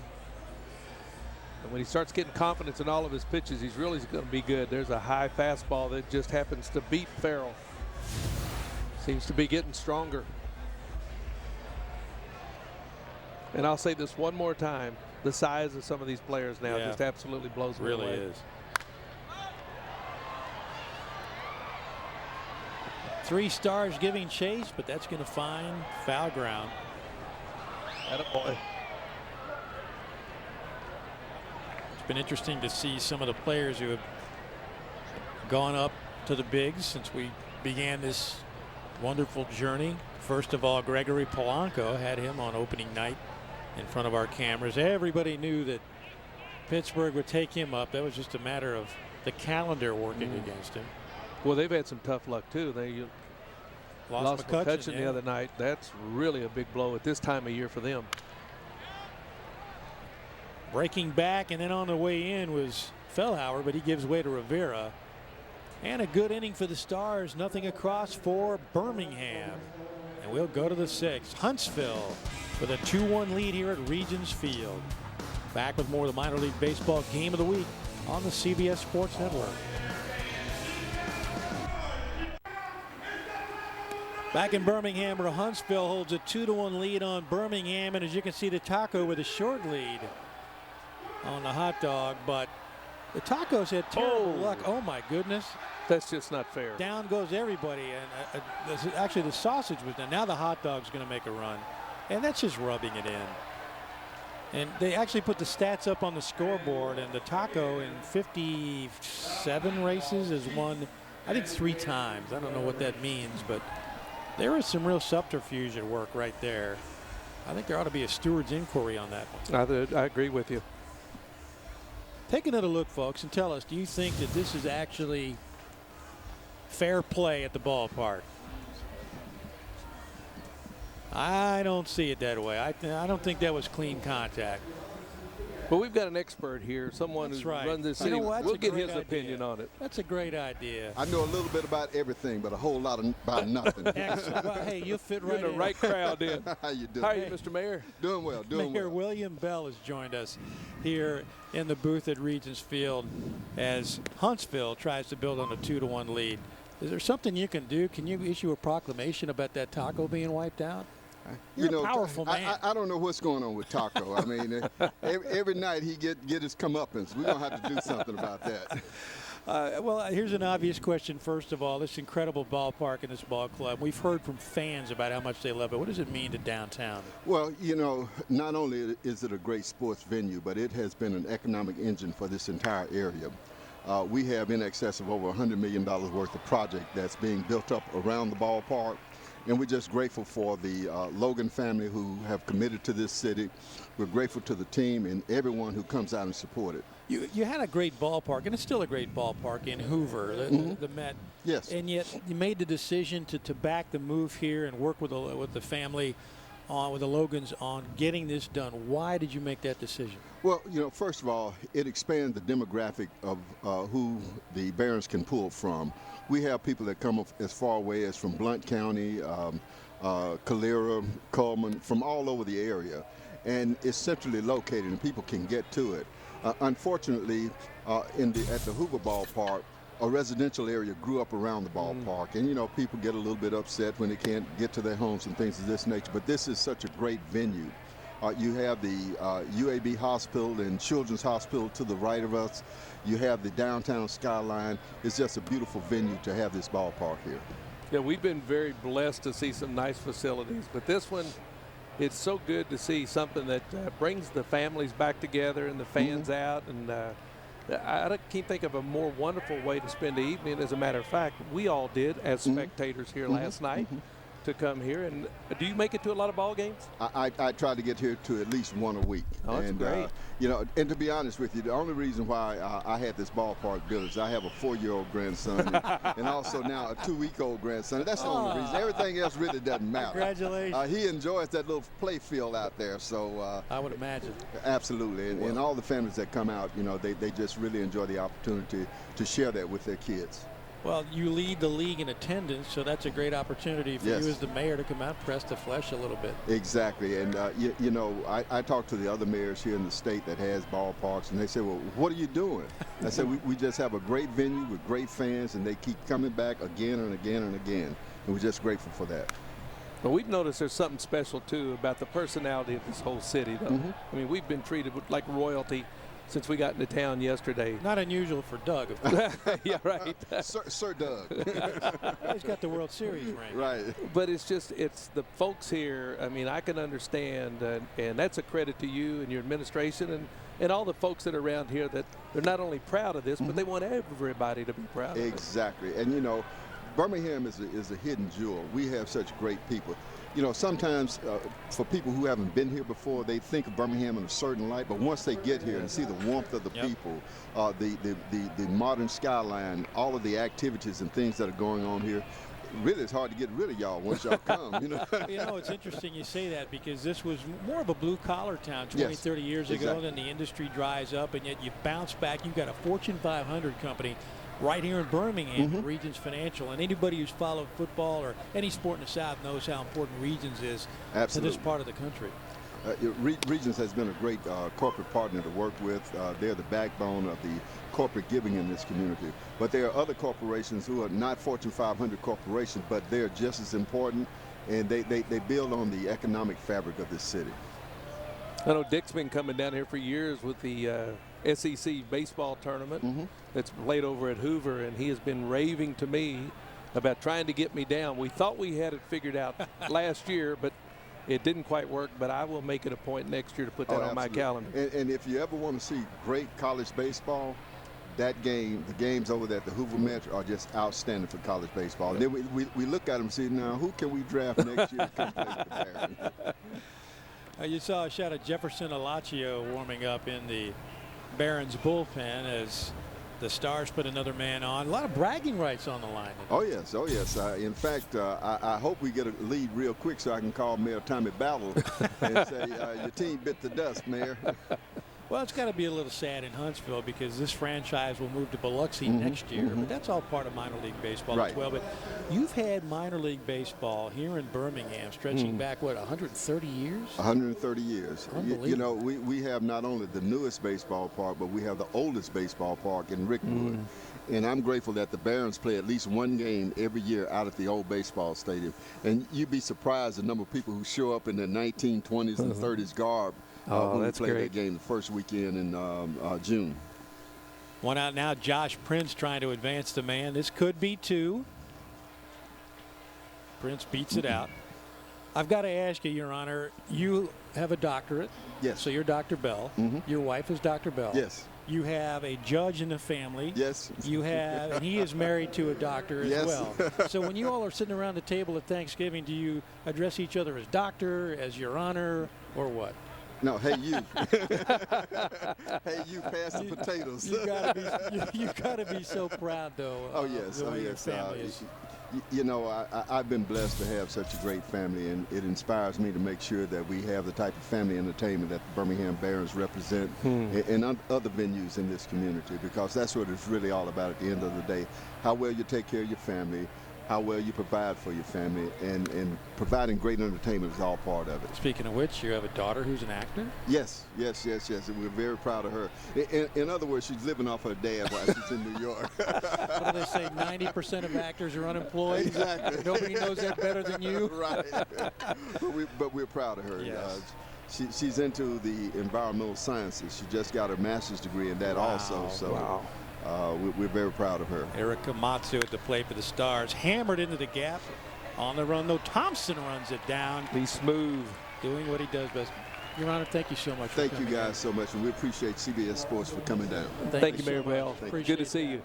And when he starts getting confidence in all of his pitches, he's really going to be good. There's a high fastball that just happens to beat Farrell. Seems to be getting stronger. And I'll say this one more time. The size of some of these players now just absolutely blows me away. Really is. 3 Stars giving chase, but that's going to find foul ground. Attaboy. It's been interesting to see some of the players who have gone up to the bigs since we began this wonderful journey. First of all, Gregory Polanco, had him on opening night in front of our cameras. Everybody knew that Pittsburgh would take him up. That was just a matter of the calendar working against him. Well, they've had some tough luck too. They lost McCutcheon the other night. That's really a big blow at this time of year for them. Breaking back, and then on the way in was Fellhauer, but he gives way to Rivera. And a good inning for the Stars. Nothing across for Birmingham. And we'll go to the 6th. Huntsville with a 2-1 lead here at Regions Field. Back with more of the minor league baseball game of the week on the CBS Sports Network. Back in Birmingham, where Huntsville holds a 2-1 lead on Birmingham, and as you can see, the Taco with a short lead on the hot dog, but the Tacos had terrible luck. Oh my goodness. That's just not fair. Down goes everybody, and actually the sausage was down. Now the hot dog's going to make a run, and that's just rubbing it in. And they actually put the stats up on the scoreboard, and the Taco in 57 races has won, I think, 3 times. I don't know what that means, but there is some real subterfuge at work right there. I think there ought to be a steward's inquiry on that one. I agree with you. Take another look, folks, and tell us, do you think that this is actually fair play at the ballpark? I don't see it that way. I don't think that was clean contact. But we've got an expert here, someone who's run this city. We'll get his opinion on it. That's a great idea. I know a little bit about everything, but a whole lot about nothing. Excellent. Well, hey, you'll fit right in. You're the right crowd in. How you doing? How are you, Mr. Mayor? Doing well, doing Mayor well. William Bell has joined us here in the booth at Regents Field as Huntsville tries to build on a 2-1 lead. Is there something you can do? Can you issue a proclamation about that taco being wiped out? You're a powerful man. I don't know what's going on with Taco. I mean, every night he get his comeuppance. We're going to have to do something about that. Well, here's an obvious question. First of all, this incredible ballpark and this ball club. We've heard from fans about how much they love it. What does it mean to downtown? Well, you know, not only is it a great sports venue, but it has been an economic engine for this entire area. We have in excess of over $100 million worth of project that's being built up around the ballpark. And we're just grateful for the Logan family who have committed to this city. We're grateful to the team and everyone who comes out and support it. You had a great ballpark, and it's still a great ballpark in Hoover, the Met. Yes. And yet you made the decision to back the move here and work with the family, with the Logans on getting this done. Why did you make that decision? Well, you know, first of all, it expands the demographic of who the Barons can pull from. We have people that come as far away as from Blount County, Calera, Coleman, from all over the area. And it's centrally located and people can get to it. Unfortunately, at the Hoover ballpark, a residential area grew up around the ballpark. And, you know, people get a little bit upset when they can't get to their homes and things of this nature. But this is such a great venue. You have the UAB Hospital and Children's Hospital to the right of us. You have the downtown skyline. It's just a beautiful venue to have this ballpark here. Yeah, we've been very blessed to see some nice facilities, but this one, it's so good to see something that brings the families back together and the fans out. And I can't think of a more wonderful way to spend the evening. As a matter of fact, we all did as spectators here last night. To come here. And do you make it to a lot of ball games? I try to get here to at least one a week. Oh, that's great. You know, and to be honest with you, the only reason why I had this ballpark built is I have a 4-year-old grandson and also now a 2-week-old grandson. That's the only reason. Everything else really doesn't matter. Congratulations. He enjoys that little play field out there. So I would imagine. Absolutely. And all the families that come out, you know, they just really enjoy the opportunity to share that with their kids. Well, you lead the league in attendance, so that's a great opportunity for you as the mayor to come out, press the flesh a little bit. Exactly. And, you know, I talk to the other mayors here in the state that has ballparks, and they say, well, what are you doing? I said, we just have a great venue with great fans, and they keep coming back again and again and again. And we're just grateful for that. Well, we've noticed there's something special, too, about the personality of this whole city, though. I mean, we've been treated like royalty since we got into town yesterday. Not unusual for Doug, of course. Yeah, right. Sir Doug. He's got the World Series ring. Right. But it's the folks here. I mean, I can understand, and that's a credit to you and your administration and all the folks that are around here that they're not only proud of this, but they want everybody to be proud of it. Exactly. And, you know, Birmingham is a hidden jewel. We have such great people. You know, sometimes for people who haven't been here before, they think of Birmingham in a certain light, but once they get here and see the warmth of the people, the modern skyline, all of the activities and things that are going on here, really it's hard to get rid of y'all once y'all come, you know. You know, it's interesting you say that because this was more of a blue-collar town 20, 30 years ago. Then the industry dries up, and yet you bounce back. You've got a Fortune 500 company right here in Birmingham, Regions Financial. And anybody who's followed football or any sport in the South knows how important Regions is to this part of the country. Regions has been a great corporate partner to work with. They're the backbone of the corporate giving in this community. But there are other corporations who are not Fortune 500 corporations, but they're just as important, and they build on the economic fabric of this city. I know Dick's been coming down here for years with the SEC baseball tournament that's played over at Hoover, and he has been raving to me about trying to get me down. We thought we had it figured out last year, but it didn't quite work. But I will make it a point next year to put that on my calendar. And if you ever want to see great college baseball, the games over there at the Hoover Metro are just outstanding for college baseball. And then we look at them and see, now who can we draft next year to come play with the Barons? You saw a shot of Jefferson Alaccio warming up in the Barons bullpen as the Stars put another man on. A lot of bragging rights on the line. Oh, yes. Oh, yes. In fact, I hope we get a lead real quick so I can call Mayor Tommy Battle and say, your team bit the dust, Mayor. Well, it's got to be a little sad in Huntsville because this franchise will move to Biloxi next year. But that's all part of minor league baseball as well. But you've had minor league baseball here in Birmingham stretching back, what, 130 years? 130 years. You know, we have not only the newest baseball park, but we have the oldest baseball park in Rickwood. And I'm grateful that the Barons play at least one game every year out at the old baseball stadium. And you'd be surprised the number of people who show up in their 1920s and 30s garb when we play that game the first weekend in June. One out now, Josh Prince trying to advance the man. This could be two. Prince beats it out. I've got to ask you, Your Honor, you have a doctorate. Yes. So you're Dr. Bell. Your wife is Dr. Bell. Yes. You have a judge in the family. Yes. You have, and he is married to a doctor as well. So when you all are sitting around the table at Thanksgiving, do you address each other as doctor, as Your Honor, or what? No, hey you. Hey you, pass the potatoes. You gotta be so proud though. Oh yes, the way your family is. You know, I've been blessed to have such a great family, and it inspires me to make sure that we have the type of family entertainment that the Birmingham Barons represent in other venues in this community, because that's what it's really all about at the end of the day. How well you take care of your family, how well you provide for your family, and providing great entertainment is all part of it. Speaking of which, you have a daughter who's an actor? Yes. And we're very proud of her. In other words, she's living off her dad while she's in New York. What do they say, 90% of actors are unemployed? Exactly. Nobody knows that better than you? Right. But we're proud of her. Yes. She's into the environmental sciences. She just got her master's degree in that also. So we're very proud of her. Erica Matsu at the plate for the Stars. Hammered into the gap. On the run, though. Thompson runs it down. He's smooth. Doing what he does best. Your Honor, thank you so much. Thank you guys so much. And we appreciate CBS Sports for coming down. Thank you, Mayor Bell. Good to see you.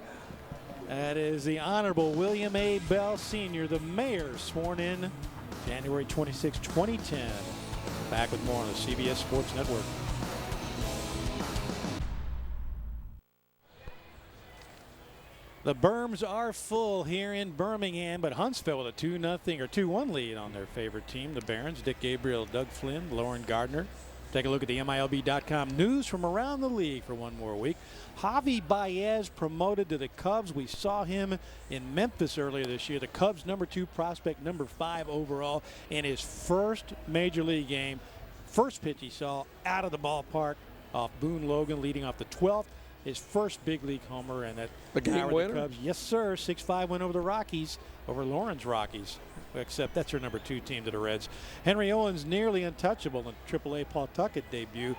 That is the Honorable William A. Bell Sr., the mayor, sworn in January 26, 2010. Back with more on the CBS Sports Network. The Berms are full here in Birmingham, but Huntsville with a 2-0 or 2-1 lead on their favorite team, the Barons. Dick Gabriel, Doug Flynn, Lauren Gardner. Take a look at the MILB.com news from around the league for one more week. Javi Baez promoted to the Cubs. We saw him in Memphis earlier this year. The Cubs' #2 prospect, #5 overall, in his first major league game. First pitch he saw out of the ballpark off Boone Logan, leading off the 12th. His first big league homer, and that the game winner. The Cubs, yes sir, 6-5 win over the Rockies, over Lauren's Rockies. Except that's her #2 team to the Reds. Henry Owens nearly untouchable in AAA Paul Tuckett debut.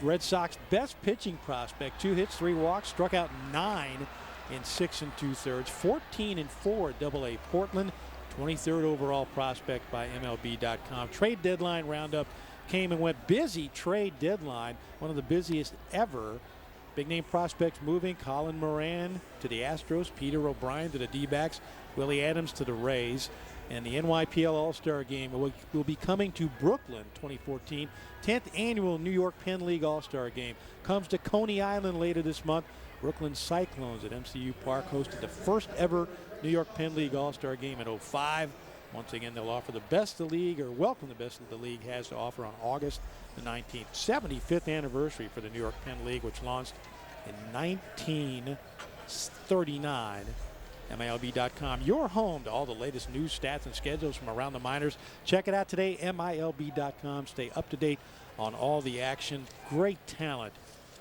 Red Sox best pitching prospect, 2 hits, 3 walks, struck out 9 in 6 2/3, 14-4 at AA Portland, 23rd overall prospect by MLB.com. Trade deadline roundup came and went. Busy trade deadline, one of the busiest ever. Big name prospects moving. Colin Moran to the Astros, Peter O'Brien to the D-backs, Willie Adams to the Rays. And the NYPL All-Star Game will be coming to Brooklyn 2014. 10th annual New York Penn League All-Star Game comes to Coney Island later this month. Brooklyn Cyclones at MCU Park hosted the first ever New York Penn League All-Star Game in '05. Once again, they'll offer the best the league, or welcome the best that the league has to offer on August the 19th. 75th anniversary for the New York Penn League, which launched in 1939. MILB.com, your home to all the latest news, stats, and schedules from around the minors. Check it out today, MILB.com. Stay up to date on all the action. Great talent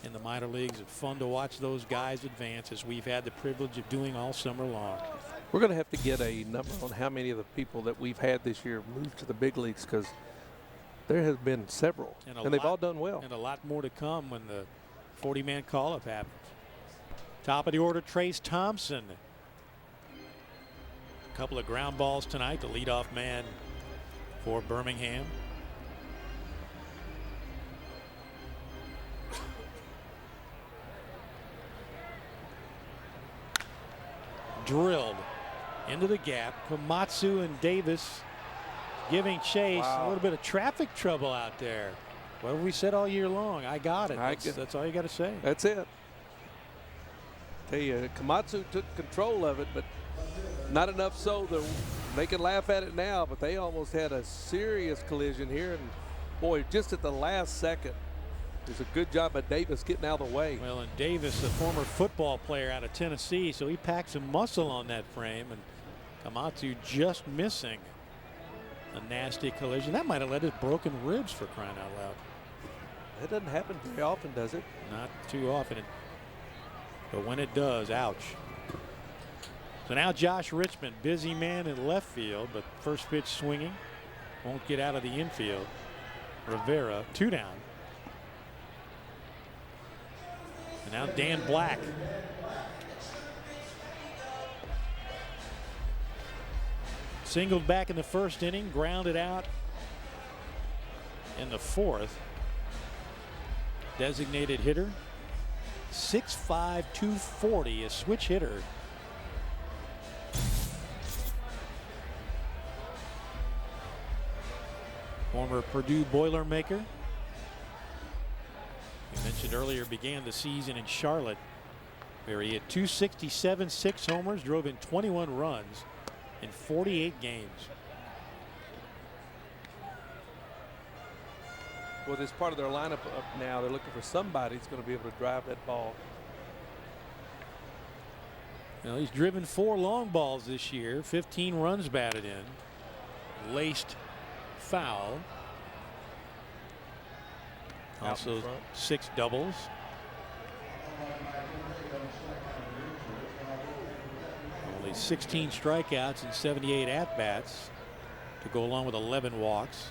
in the minor leagues. It's fun to watch those guys advance, as we've had the privilege of doing all summer long. We're going to have to get a number on how many of the people that we've had this year moved to the big leagues, because there has been several, and they've all done well. And a lot more to come when the 40-man call-up happens. Top of the order, Trace Thompson. A couple of ground balls tonight, the leadoff man for Birmingham. Drilled into the gap. Komatsu and Davis giving chase. A little bit of traffic trouble out there. What have we said all year long? I got it. That's all you got to say. That's it. Tell you, Komatsu took control of it, but not enough so that they can laugh at it now, but they almost had a serious collision here. And boy, just at the last second, It's a good job by Davis getting out of the way. Well, and Davis, a former football player out of Tennessee, so he packed some muscle on that frame, and Kamatu just missing a nasty collision. That might have led to broken ribs, for crying out loud. That doesn't happen very often, does it? Not too often. But when it does, ouch. So now Josh Richmond, busy man in left field, but first pitch swinging. Won't get out of the infield. Rivera, 2 down. And now Dan Black. Singled back in the first inning, grounded out in the 4th. Designated hitter. 6'5", 240, a switch hitter. Former Purdue Boilermaker. We mentioned earlier, began the season in Charlotte, where he had 267, 6 homers, drove in 21 runs in 48 games. Well, this part of their lineup up now, they're looking for somebody who's going to be able to drive that ball. Well, he's driven 4 long balls this year, 15 runs batted in, laced foul. Also 6 doubles. Only 16 strikeouts and 78 at-bats to go along with 11 walks.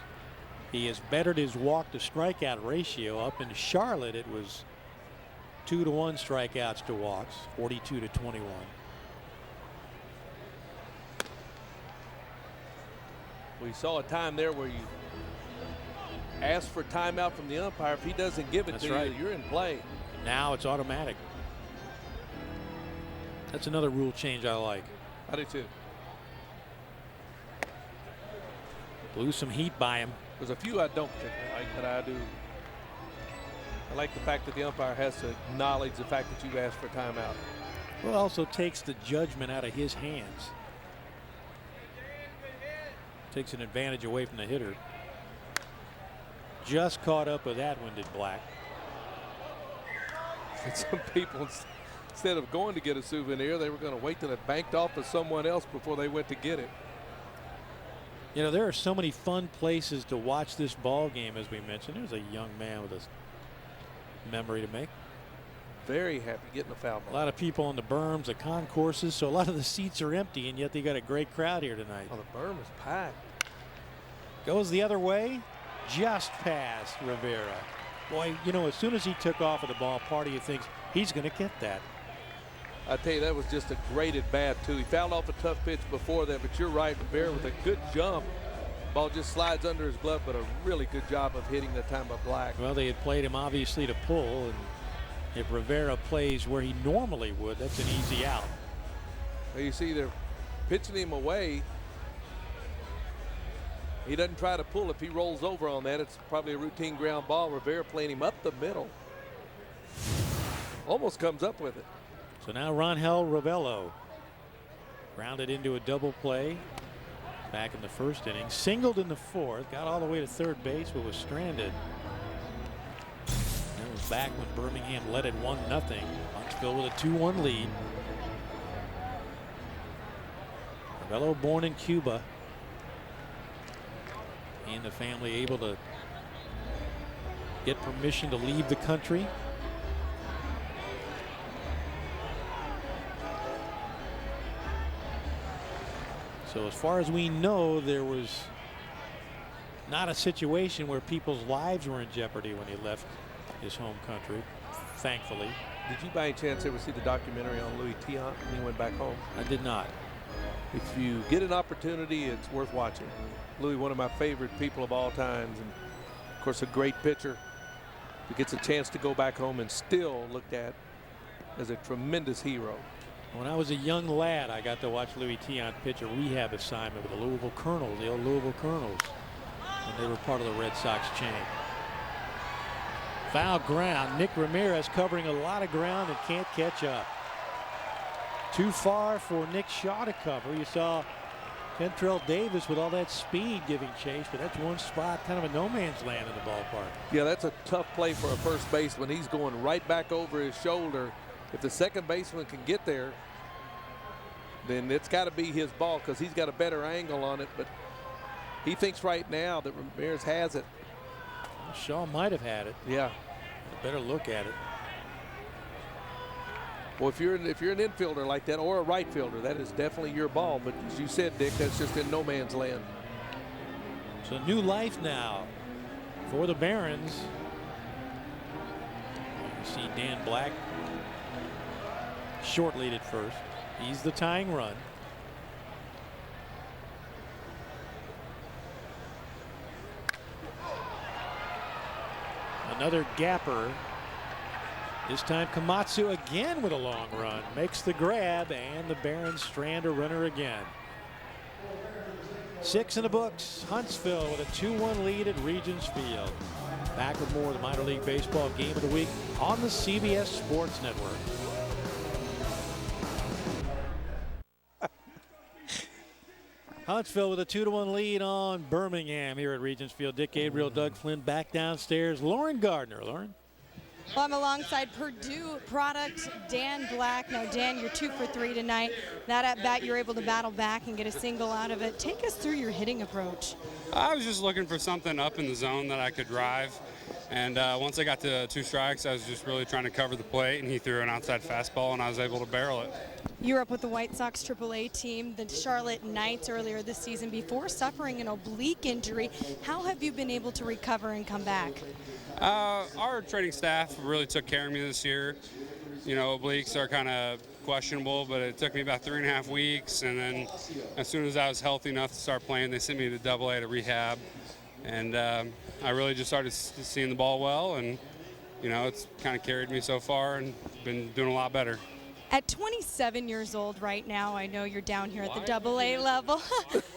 He has bettered his walk to strikeout ratio. Up in Charlotte, it was 2-to-1 strikeouts to walks, 42-21. We saw a time there where you ask for timeout from the umpire. If he doesn't give it to you, you're in play. Now it's automatic. That's another rule change I like. I do too. Blew some heat by him. There's a few I don't particularly like, but I do. I like the fact that the umpire has to acknowledge the fact that you've asked for timeout. Well, it also takes the judgment out of his hands. Takes an advantage away from the hitter. Just caught up with that one, did Black. And some people, instead of going to get a souvenir, they were going to wait till it banked off of someone else before they went to get it. You know, there are so many fun places to watch this ball game, as we mentioned. There's a young man with a memory to make. Very happy getting a foul ball. A lot of people on the berms, the concourses, so a lot of the seats are empty, and yet they got a great crowd here tonight. Oh, the berm is packed. Goes the other way, just past Rivera. Boy, you know, as soon as he took off of the ball, part of you thinks he's going to get that. I tell you, that was just a great at bat too. He fouled off a tough pitch before that, but you're right, Rivera with a good jump. Ball just slides under his glove, but a really good job of hitting that time by Black. Well, they had played him obviously to pull, and if Rivera plays where he normally would, that's an easy out. Well, you see, they're pitching him away. He doesn't try to pull. If he rolls over on that, it's probably a routine ground ball. Rivera playing him up the middle. Almost comes up with it. So now Rangel Ravello grounded into a double play back in the first inning. Singled in the 4th, got all the way to third base, but was stranded. And was back when Birmingham led it 1-0. Huntsville with a 2-1 lead. Ravello born in Cuba. And the family able to get permission to leave the country. So as far as we know, there was not a situation where people's lives were in jeopardy when he left his home country, thankfully. Did you by any chance ever see the documentary on Louis Tiant when he went back home? I did not. If you get an opportunity, it's worth watching. Louis, one of my favorite people of all times, and of course a great pitcher who gets a chance to go back home and still looked at as a tremendous hero. When I was a young lad, I got to watch Louis Tiant pitch a rehab assignment with the Louisville Colonels, the old Louisville Colonels, when they were part of the Red Sox chain. Foul ground. Nick Ramirez covering a lot of ground and can't catch up. Too far for Nick Shaw to cover. You saw Kentrell Davis with all that speed giving chase, but that's one spot, kind of a no man's land in the ballpark. Yeah, that's a tough play for a first baseman. He's going right back over his shoulder. If the second baseman can get there, then it's got to be his ball because he's got a better angle on it. But he thinks right now that Ramirez has it. Shaw might have had it. Yeah. A better look at it. Well, if you're an infielder like that or a right fielder, that is definitely your ball. But as you said, Dick, that's just in no man's land. So new life now for the Barons. You see Dan Black short lead at first. He's the tying run. Another gapper. This time Komatsu again with a long run. Makes the grab, and the Barons strand a runner again. 6 in the books. Huntsville with a 2-1 lead at Regents Field. Back with more of the minor league baseball game of the week on the CBS Sports Network. Huntsville with a 2-1 lead on Birmingham here at Regents Field. Dick Gabriel, Doug Flynn back downstairs. Lauren Gardner. Lauren. Well, I'm alongside Purdue product Dan Black. Now, Dan, you're 2 for 3 tonight. That at bat, you're able to battle back and get a single out of it. Take us through your hitting approach. I was just looking for something up in the zone that I could drive. And once I got to 2 strikes, I was just really trying to cover the plate, and he threw an outside fastball, and I was able to barrel it. You were up with the White Sox AAA team, the Charlotte Knights, earlier this season before suffering an oblique injury. How have you been able to recover and come back? Our training staff really took care of me this year. You know, obliques are kind of questionable, but it took me about 3.5 weeks, and then as soon as I was healthy enough to start playing, they sent me to AA to rehab. And I really just started seeing the ball well, and you know, it's kind of carried me so far and been doing a lot better. At 27 years old right now, I know you're down here at the AA level.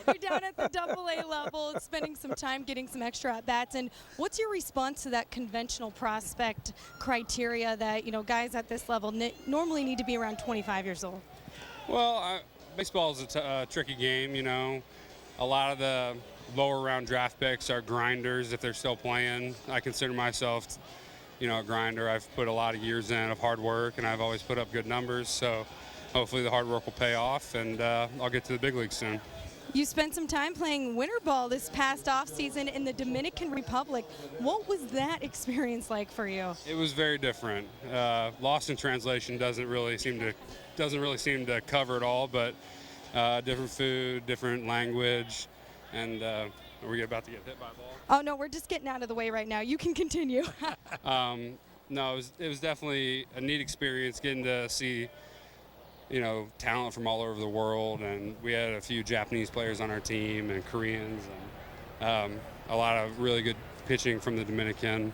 You're down at the AA level, spending some time getting some extra at-bats. And what's your response to that conventional prospect criteria that, you know, guys at this level normally need to be around 25 years old? Well, baseball is a tricky game, you know. A lot of the lower round draft picks are grinders if they're still playing. I consider myself, you know, a grinder. I've put a lot of years in of hard work, and I've always put up good numbers. So hopefully the hard work will pay off, and I'll get to the big leagues soon. You spent some time playing winter ball this past offseason in the Dominican Republic. What was that experience like for you? It was very different. Lost in translation doesn't really seem to cover it all, but different food, different language, and are we about to get hit by a ball? Oh no, we're just getting out of the way right now. You can continue. No, it was definitely a neat experience getting to see, you know, talent from all over the world, and we had a few Japanese players on our team and Koreans, and a lot of really good pitching from the Dominican,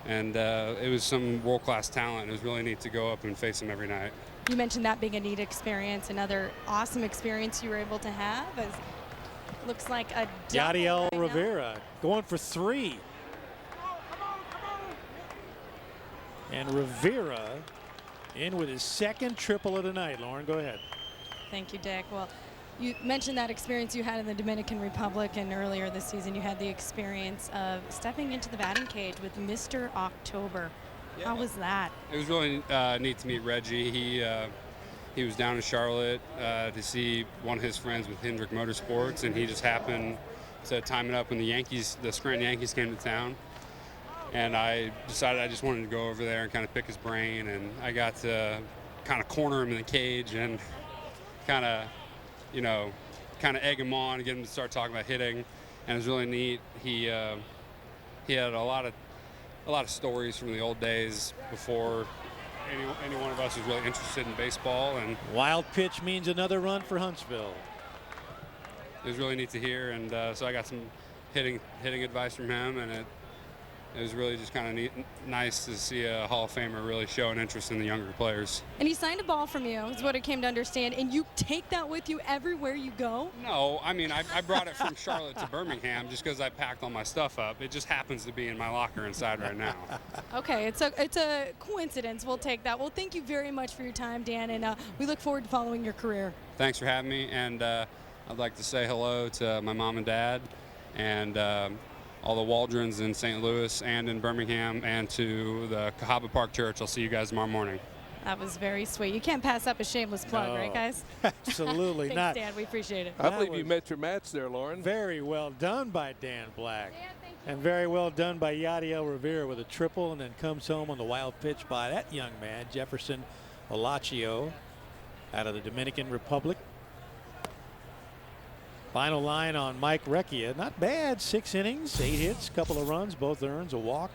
and it was some world-class talent. It was really neat to go up and face them every night. You mentioned that being a neat experience. Another awesome experience you were able to have is looks like a Yadiel Rivera going for 3. And Rivera in with his second triple of the night. Lauren, go ahead. Thank you, Dick. Well, you mentioned that experience you had in the Dominican Republic, and earlier this season you had the experience of stepping into the batting cage with Mr. October. Yeah. How was that? It was really neat to meet Reggie. He was down in Charlotte to see one of his friends with Hendrick Motorsports, and he just happened to time it up when the Scranton Yankees came to town. And I decided I just wanted to go over there and kind of pick his brain, and I got to kind of corner him in the cage and kind of, you know, kind of egg him on and get him to start talking about hitting. And it was really neat. He had a lot of stories from the old days before any one of us was really interested in baseball. And wild pitch means another run for Huntsville. It was really neat to hear, and so I got some hitting advice from him, and it was really just kind of nice to see a Hall of Famer really show an interest in the younger players. And he signed a ball from you, is what I came to understand, and you take that with you everywhere you go? No, I mean, I brought it from Charlotte to Birmingham just because I packed all my stuff up. It just happens to be in my locker inside right now. Okay, it's a coincidence. We'll take that. Well, thank you very much for your time, Dan, and we look forward to following your career. Thanks for having me, and I'd like to say hello to my mom and dad and all the Waldrons in St. Louis and in Birmingham, and to the Cahaba Park Church. I'll see you guys tomorrow morning. That was very sweet. You can't pass up a shameless plug, right, guys? Absolutely Thanks, not. Dan. We appreciate it. I believe you met your match there, Lauren. Very well done by Dan Black. And very well done by Yadiel Rivera with a triple, and then comes home on the wild pitch by that young man, Jefferson Olaccio, out of the Dominican Republic. Final line on Mike Recchia. Not bad. 6 innings, 8 hits, couple of runs, both earns, a walk,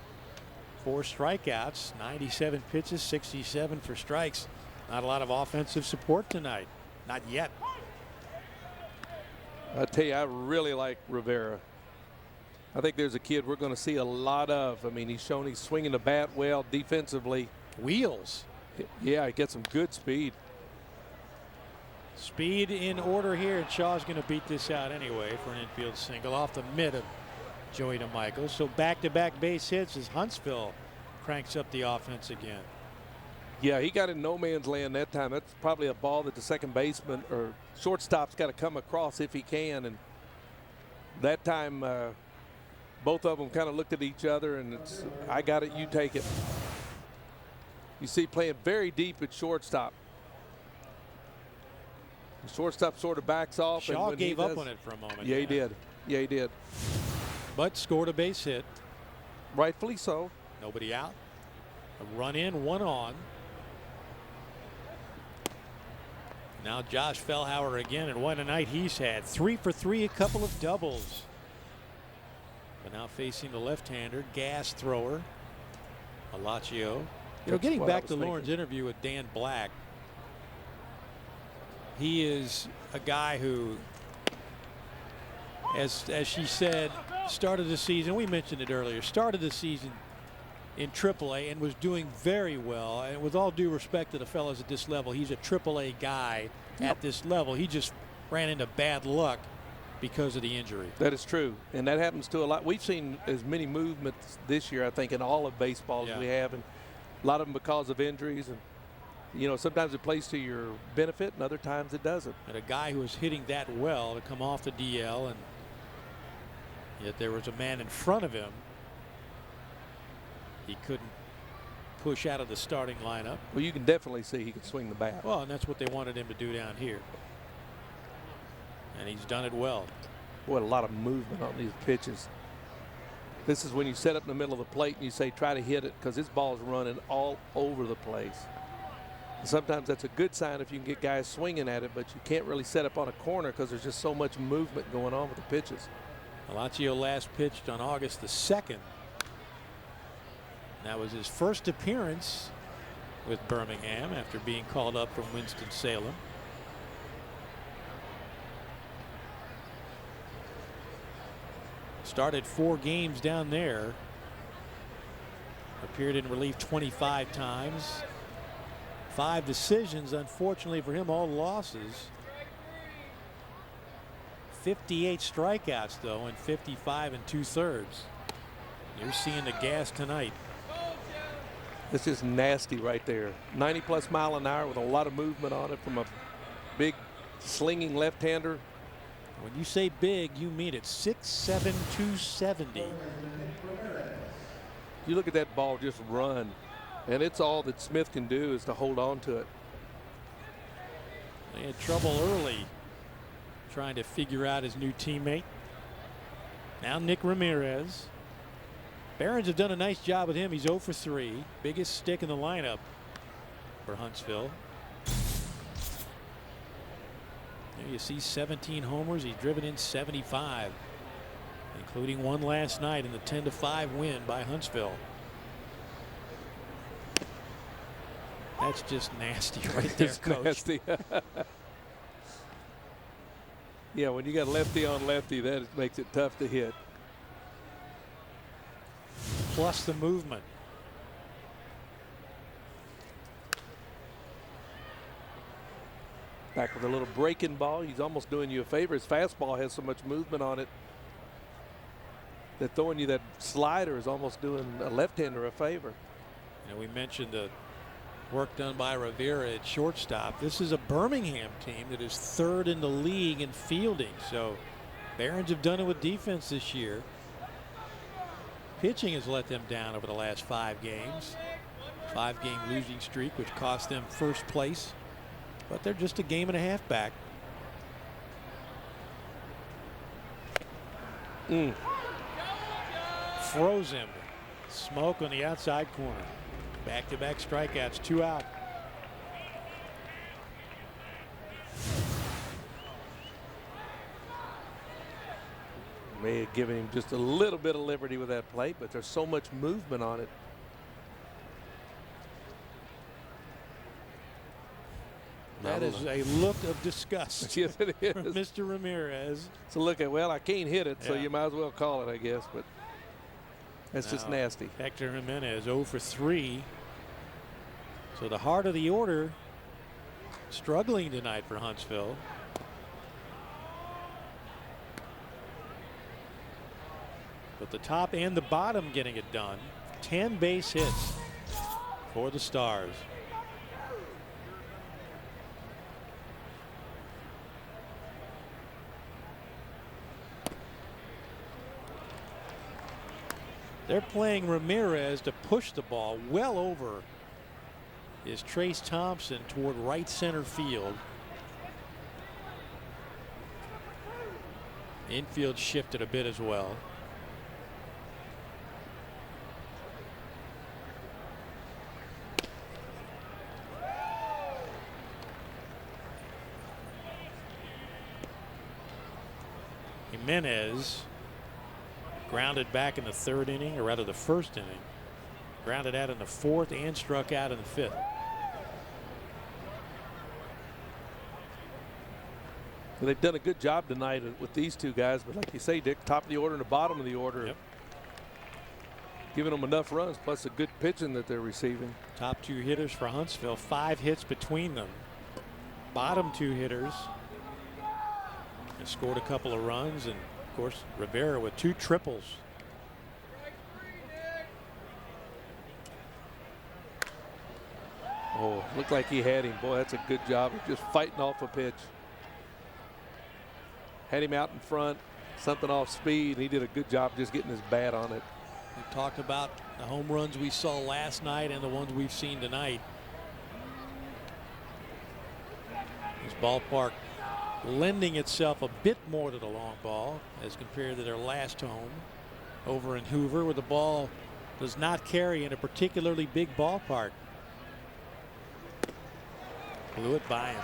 4 strikeouts, 97 pitches, 67 for strikes. Not a lot of offensive support tonight. Not yet. I tell you, I really like Rivera. I think there's a kid we're going to see a lot of. I mean, he's shown he's swinging the bat well defensively. Wheels. Yeah, he gets some good speed. Speed in order here, and Shaw's going to beat this out anyway for an infield single off the mid of Joey DeMichael. So back-to-back base hits as Huntsville cranks up the offense again. Yeah, he got in no man's land that time. That's probably a ball that the second baseman or shortstop's got to come across if he can. And that time, both of them kind of looked at each other, and it's, I got it, you take it. You see playing very deep at shortstop. The shortstop sort of backs off. Shaw and gave up on it for a moment. Yeah, he did. Yeah, he did. But scored a base hit. Rightfully so. Nobody out. A run in, 1 on. Now Josh Fellhauer again, and what a night he's had. 3 for 3, a couple of doubles. But now facing the left-hander, gas thrower, Olaccio. You know, getting back to Lauren's interview with Dan Black, he is a guy who, as she said, started the season, we mentioned it earlier, started the season in AAA and was doing very well. And with all due respect to the fellas at this level, he's a AAA guy at this level. He just ran into bad luck because of the injury. That is true, and that happens to a lot. We've seen as many movements this year, I think, in all of baseball as we have, and a lot of them because of injuries. And you know, sometimes it plays to your benefit, and other times it doesn't. And a guy who was hitting that well to come off the DL, and yet there was a man in front of him. He couldn't push out of the starting lineup. Well, you can definitely see he could swing the bat. Well, and that's what they wanted him to do down here. And he's done it well. Boy, a lot of movement on these pitches. This is when you set up in the middle of the plate and you say try to hit it, because this ball is running all over the place. And sometimes that's a good sign if you can get guys swinging at it, but you can't really set up on a corner because there's just so much movement going on with the pitches. Olaccio last pitched on August the 2nd. That was his first appearance with Birmingham after being called up from Winston-Salem. Started 4 games down there. Appeared in relief 25 times. 5 decisions, unfortunately for him, all losses. 58 strikeouts, though, and 55 2/3. You're seeing the gas tonight. It's just nasty right there. 90+ mile an hour with a lot of movement on it from a big slinging left-hander. When you say big, you mean it. 6'7", 270. You look at that ball just run, and it's all that Smith can do is to hold on to it. They had trouble early trying to figure out his new teammate. Now Nick Ramirez. Barons have done a nice job with him. He's 0 for 3. Biggest stick in the lineup for Huntsville. There you see 17 homers. He's driven in 75, including 1 last night in the 10-5 win by Huntsville. That's just nasty right there, Coach. Nasty. Yeah, when you got lefty on lefty, that makes it tough to hit. Plus the movement. Back with a little breaking ball. He's almost doing you a favor. His fastball has so much movement on it that throwing you that slider is almost doing a left-hander a favor. You know, we mentioned the Work done by Rivera at shortstop. This is a Birmingham team that is 3rd in the league in fielding. So Barons have done it with defense this year. Pitching has let them down over the last 5 games. 5-game losing streak, which cost them first place. But they're just a game and a half back. Froze him. Smoke on the outside corner. Back-to-back strikeouts, 2 out. May have given him just a little bit of liberty with that plate, but there's so much movement on it. That is a look of disgust. Yes, it is. From Mr. Ramirez. So look at, well, I can't hit it, so Yeah. you might as well call it, I guess, but that's just nasty. Hector Jimenez 0 for 3. So the heart of the order struggling tonight for Huntsville. But the top and the bottom getting it done. 10 base hits for the Stars. They're playing Ramirez to push the ball well over is Trace Thompson toward right center field. Infield shifted a bit as well. Jimenez grounded back in the 3rd inning, or rather the 1st inning. Grounded out in the 4th and struck out in the 5th. Well, they've done a good job tonight with these 2 guys, but like you say, Dick, top of the order and the bottom of the order. Yep. Giving them enough runs, plus the good pitching that they're receiving. Top 2 hitters for Huntsville, 5 hits between them. Bottom 2 hitters and scored a couple of runs, and of course Rivera with 2 triples. Oh, looked like he had him. Boy, that's a good job of just fighting off a pitch. Had him out in front, something off speed. He did a good job just getting his bat on it. We talked about the home runs we saw last night and the ones we've seen tonight. This ballpark lending itself a bit more to the long ball as compared to their last home over in Hoover, where the ball does not carry in a particularly big ballpark. Blew it by him.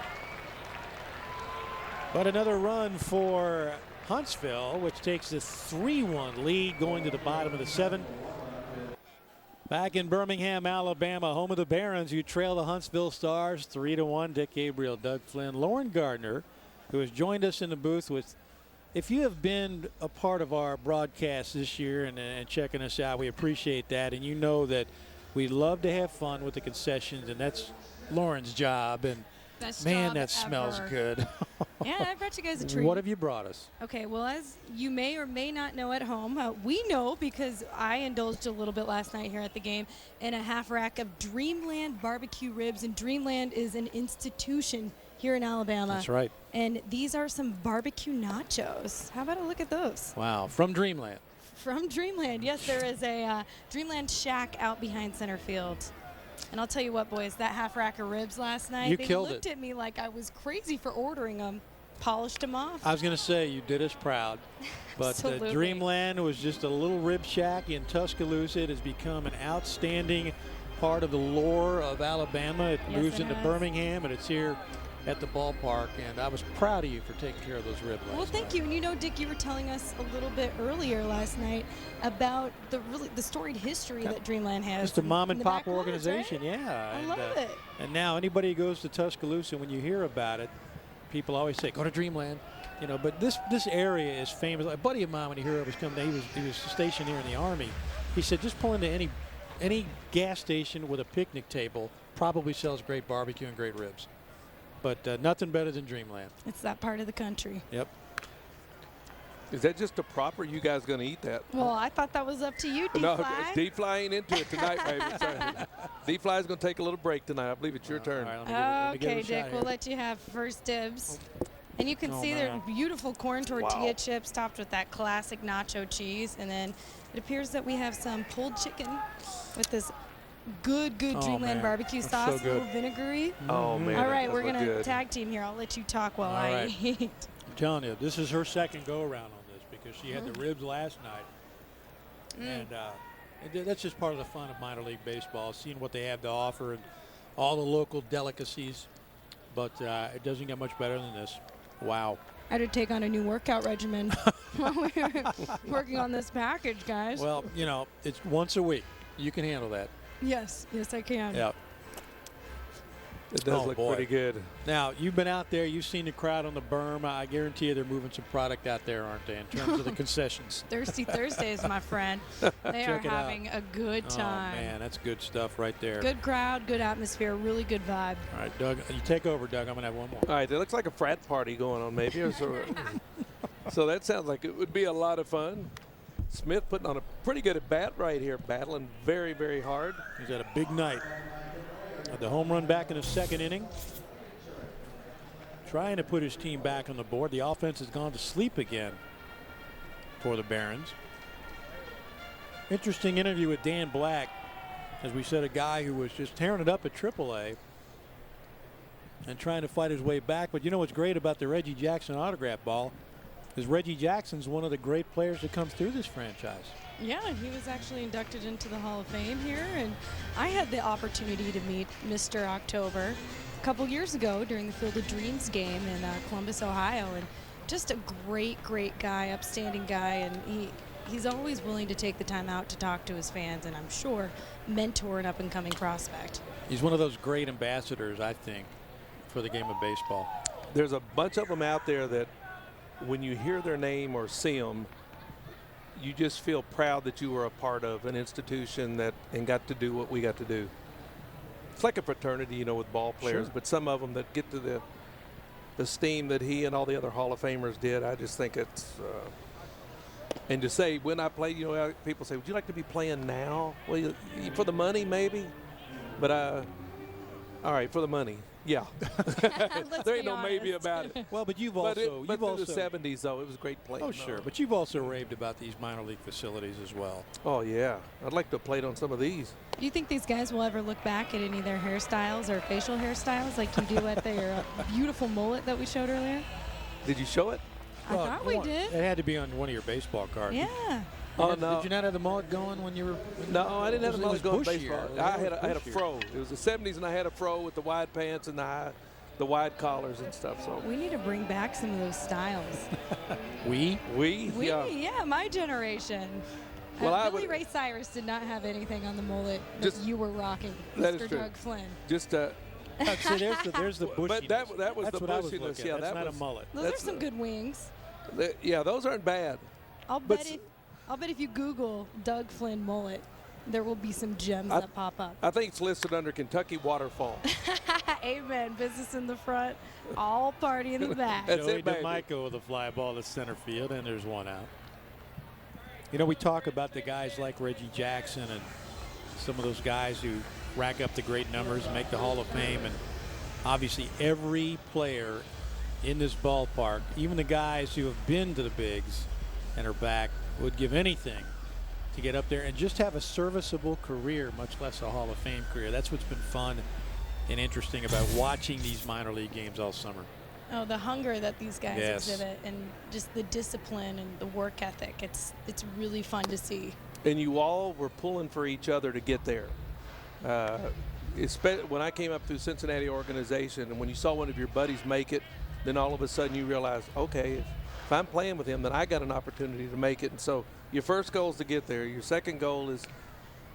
But another run for Huntsville, which takes a 3-1 lead going to the bottom of the 7th. Back in Birmingham, Alabama, home of the Barons, who trail the Huntsville Stars 3-1. Dick Gabriel, Doug Flynn, Lauren Gardner, who has joined us in the booth with. If you have been a part of our broadcast this year and checking us out, we appreciate that. And you know that we love to have fun with the concessions, and that's Lauren's job. And Best man, job that smells ever. good. Yeah, I brought you guys a treat. What have you brought us? Okay, well, as you may or may not know at home, we know because I indulged a little bit last night here at the game in a half rack of Dreamland barbecue ribs. And Dreamland is an institution here in Alabama. That's right. And these are some barbecue nachos. How about a look at those? Wow, from Dreamland. From Dreamland. Yes, there is a Dreamland shack out behind center field. And I'll tell you what, boys, that half rack of ribs last night, You they killed looked it. at me like I was crazy for ordering them. Polished them off. I was going to say you did us proud, but Absolutely. Dreamland was just a little rib shack in Tuscaloosa. It has become an outstanding part of the lore of Alabama. It Yes, moves it into has. Birmingham, and it's here at the ballpark. And I was proud of you for taking care of those ribs last Well, thank night. you. And you know, Dick, you were telling us a little bit earlier last night about the storied history that Dreamland has. Just a mom and in the pop backwoods, right? organization, yeah. I and, love it. And now anybody who goes to Tuscaloosa, when you hear about it, people always say, go to Dreamland. You know, but this area is famous. A buddy of mine, when he heard I was coming, he was stationed here in the Army. He said, just pull into any gas station with a picnic table, probably sells great barbecue and great ribs. But nothing better than Dreamland. It's that part of the country. Yep. Is that just a prop, or are you guys going to eat that? Well, I thought that was up to you, D-Fly. No, D-Fly ain't into it tonight, baby. Sorry. D-Fly's going to take a little break tonight. I believe it's your turn. Right, okay, Dick, we'll let you have first dibs. And you can see their beautiful corn tortilla chips topped with that classic nacho cheese. And then it appears that we have some pulled chicken with this good Dreamland barbecue sauce, a little vinegary. Oh, man. All right, we're going to tag team here. I'll let you talk while I eat. I'm telling you, this is her second go-around on this because she had the ribs last night. And that's just part of the fun of minor league baseball, seeing what they have to offer and all the local delicacies. But it doesn't get much better than this. Wow. I had to take on a new workout regimen while we were working on this package, guys. Well, you know, it's once a week. You can handle that. Yes, I can. Yeah. It does look pretty good. Now, you've been out there. You've seen the crowd on the berm. I guarantee you they're moving some product out there, aren't they, in terms of the concessions? Thirsty Thursdays, my friend. They are having a good time. Oh, man, that's good stuff right there. Good crowd, good atmosphere, really good vibe. All right, Doug, you take over, Doug. I'm going to have one more. All right, it looks like a frat party going on maybe. So that sounds like it would be a lot of fun. Smith putting on a pretty good at bat right here, battling very, very hard. He's had a big night. Had the home run back in the second inning. Trying to put his team back on the board. The offense has gone to sleep again for the Barons. Interesting interview with Dan Black. As we said, a guy who was just tearing it up at AAA and trying to fight his way back. But you know what's great about the Reggie Jackson autograph ball is Reggie Jackson's one of the great players to come through this franchise. Yeah, he was actually inducted into the Hall of Fame here, and I had the opportunity to meet Mr. October a couple years ago during the Field of Dreams game in Columbus, Ohio, and just a great guy, upstanding guy, and he's always willing to take the time out to talk to his fans, and I'm sure mentor an up-and-coming prospect. He's one of those great ambassadors, I think, for the game of baseball. There's a bunch of them out there that when you hear their name or see them, you just feel proud that you were a part of an institution and got to do what we got to do. It's like a fraternity, you know, with ball players, but some of them that get to the esteem that he and all the other Hall of Famers did, I just think it's and to say when I played, you know, people say, would you like to be playing now? Well, for the money maybe, but all right, for the money. Yeah. There ain't no maybe about it. Well, but you've also through the 70s though, it was great playing. Oh sure, but you've also raved about these minor league facilities as well. Oh yeah, I'd like to have played on some of these. Do you think these guys will ever look back at any of their hairstyles or facial hairstyles like you do at their beautiful mullet that we showed earlier? Did you show it? I thought we did. It had to be on one of your baseball cards. Yeah. Oh, no. Did you not have the mullet going when you were? No, I didn't have the mullet going baseball. I had a bushier. fro. It was the 70s, and I had a fro with the wide pants and the wide collars and stuff. So we need to bring back some of those styles. We, yeah, my generation. Well, Billy Ray Cyrus did not have anything on the mullet that you were rocking, that Mr. is true. Doug Flynn. Just see, there's the bushiness. But that was That's the what I was bushiness. looking Yeah, at. That's that not was a mullet. Those are some good wings. Yeah, those aren't bad. I'll bet if you Google Doug Flynn mullet, there will be some gems that pop up. I think it's listed under Kentucky Waterfall. Amen. Business in the front, all party in the back. That's Joey it, baby. DeMico with a fly ball to center field, and there's one out. You know, we talk about the guys like Reggie Jackson and some of those guys who rack up the great numbers and make the Hall of Fame, and obviously every player in this ballpark, even the guys who have been to the bigs and are back, would give anything to get up there and just have a serviceable career, much less a Hall of Fame career. That's what's been fun and interesting about watching these minor league games all summer. Oh, the hunger that these guys exhibit, and just the discipline and the work ethic. It's really fun to see. And you all were pulling for each other to get there. When I came up through Cincinnati organization, and when you saw one of your buddies make it, then all of a sudden you realize, okay, if I'm playing with him, then I got an opportunity to make it. And so your first goal is to get there. Your second goal is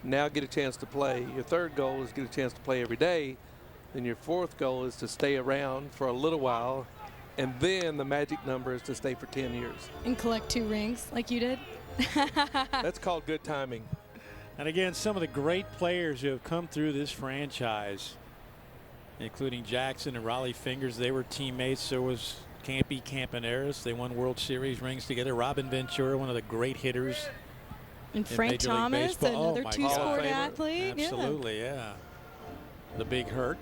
now get a chance to play. Your third goal is get a chance to play every day. Then your fourth goal is to stay around for a little while. And then the magic number is to stay for 10 years. And collect 2 rings like you did. That's called good timing. And again, some of the great players who have come through this franchise, including Jackson and Raleigh Fingers, they were teammates. So was Campy Campaneris. They won World Series rings together. Robin Ventura, one of the great hitters. And Frank Thomas, another two-sport athlete. Absolutely, yeah. The Big Hurt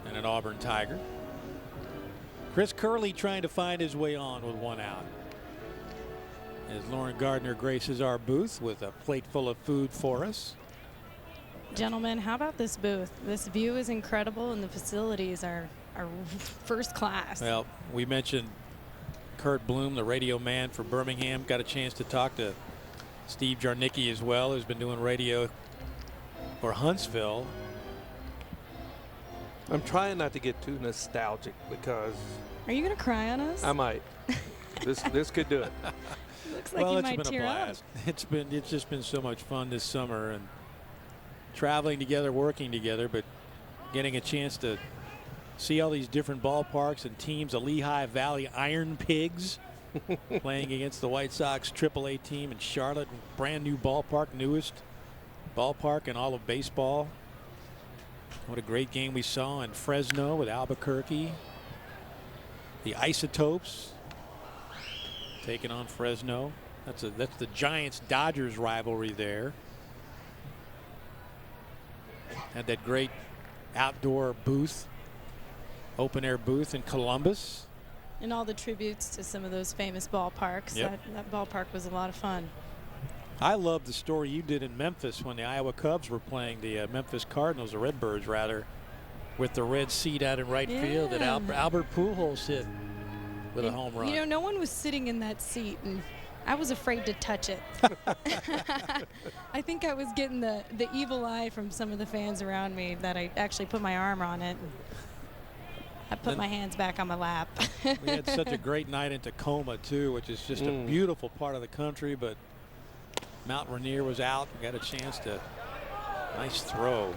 and an Auburn Tiger. Chris Curley trying to find his way on with one out. As Lauren Gardner graces our booth with a plate full of food for us. Gentlemen, how about this booth? This view is incredible, and the facilities are first class. Well, we mentioned Kurt Bloom, the radio man for Birmingham. Got a chance to talk to Steve Jarnicki as well, who's been doing radio for Huntsville. I'm trying not to get too nostalgic because. Are you going to cry on us? I might. This could do it. Looks like you might tear up. It's just been so much fun this summer, and traveling together, working together, but getting a chance to see all these different ballparks and teams. The Lehigh Valley Iron Pigs playing against the White Sox AAA team in Charlotte. Brand new ballpark, newest ballpark in all of baseball. What a great game we saw in Fresno with Albuquerque. The Isotopes taking on Fresno. That's the Giants-Dodgers rivalry there. Had that great outdoor booth, open-air booth in Columbus. And all the tributes to some of those famous ballparks. Yep. That ballpark was a lot of fun. I love the story you did in Memphis when the Iowa Cubs were playing the Memphis Cardinals, the Redbirds rather, with the red seat out in right field that Albert Pujols hit with a home run. You know, no one was sitting in that seat, and I was afraid to touch it. I think I was getting the evil eye from some of the fans around me that I actually put my arm on it. I put my hands back on my lap. We had such a great night in Tacoma, too, which is just a beautiful part of the country, but Mount Rainier was out. We got a chance to nice throw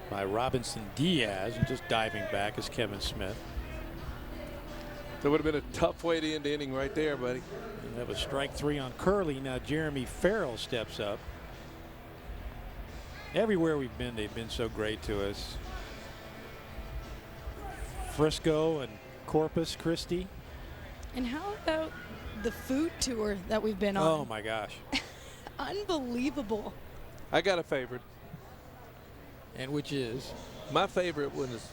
by Robinson Diaz, and just diving back is Kevin Smith. That would have been a tough way to end the inning right there, buddy. And that was strike 3 on Curley. Now Jeremy Farrell steps up. Everywhere we've been, they've been so great to us. Frisco and Corpus Christi. And how about the food tour that we've been on? Oh my gosh. Unbelievable. I got a favorite. And which is? My favorite one is,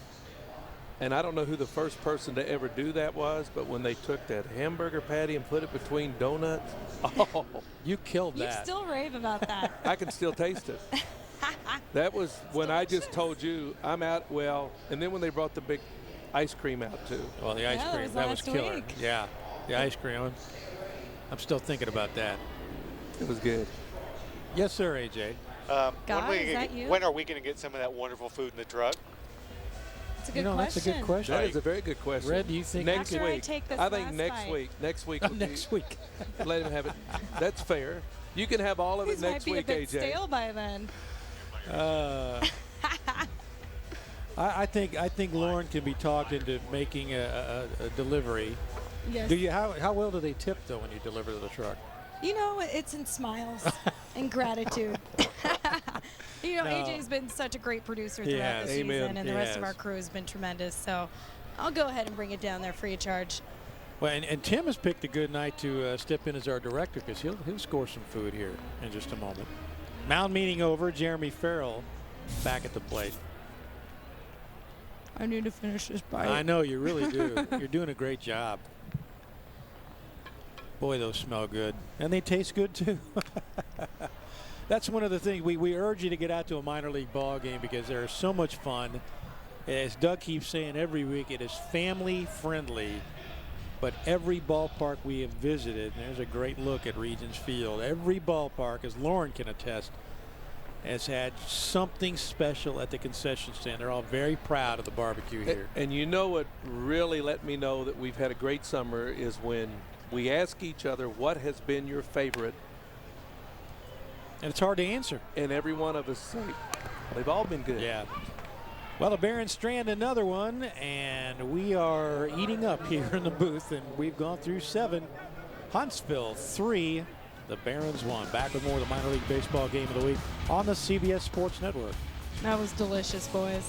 and I don't know who the first person to ever do that was, but when they took that hamburger patty and put it between donuts. Oh, you killed that. You still rave about that. I can still taste it. That was when I just told you I'm out. Well, and then when they brought the big ice cream out too. Well, the ice cream, that was killer. Week. Yeah, the ice cream. I'm still thinking about that. It was good. Yes, sir, AJ. When are we going to get some of that wonderful food in the truck? That's a good question. That's a good question. That is a very good question. Red, do you think next week? I think next week. Next week. Next week. Let him have it. That's fair. You can have all of it next week, AJ. These might be a bit stale by then. I think Lauren can be talked into making a delivery. Yes. Do you? How well do they tip though when you deliver to the truck? You know, it's in smiles and gratitude. You know, AJ's been such a great producer throughout the season, and the rest of our crew has been tremendous. So I'll go ahead and bring it down there free of charge. Well, and Tim has picked a good night to step in as our director, because he'll score some food here in just a moment. Mound meeting over. Jeremy Farrell back at the plate. I need to finish this bite. I know you really do. You're doing a great job. Boy, those smell good. And they taste good, too. That's one of the things. We urge you to get out to a minor league ball game because they're so much fun. As Doug keeps saying every week, it is family friendly. But every ballpark we have visited, and there's a great look at Regions Field, every ballpark, as Lauren can attest, has had something special at the concession stand. They're all very proud of the barbecue here. And you know what really let me know that we've had a great summer is when we ask each other what has been your favorite. And it's hard to answer. And every one of us say, they've all been good. Yeah. Well, the Barons strand another one, and we are eating up here in the booth, and we've gone through 7. Huntsville 3. The Barons 1. Back with more of the minor league baseball game of the week on the CBS Sports Network. That was delicious, boys.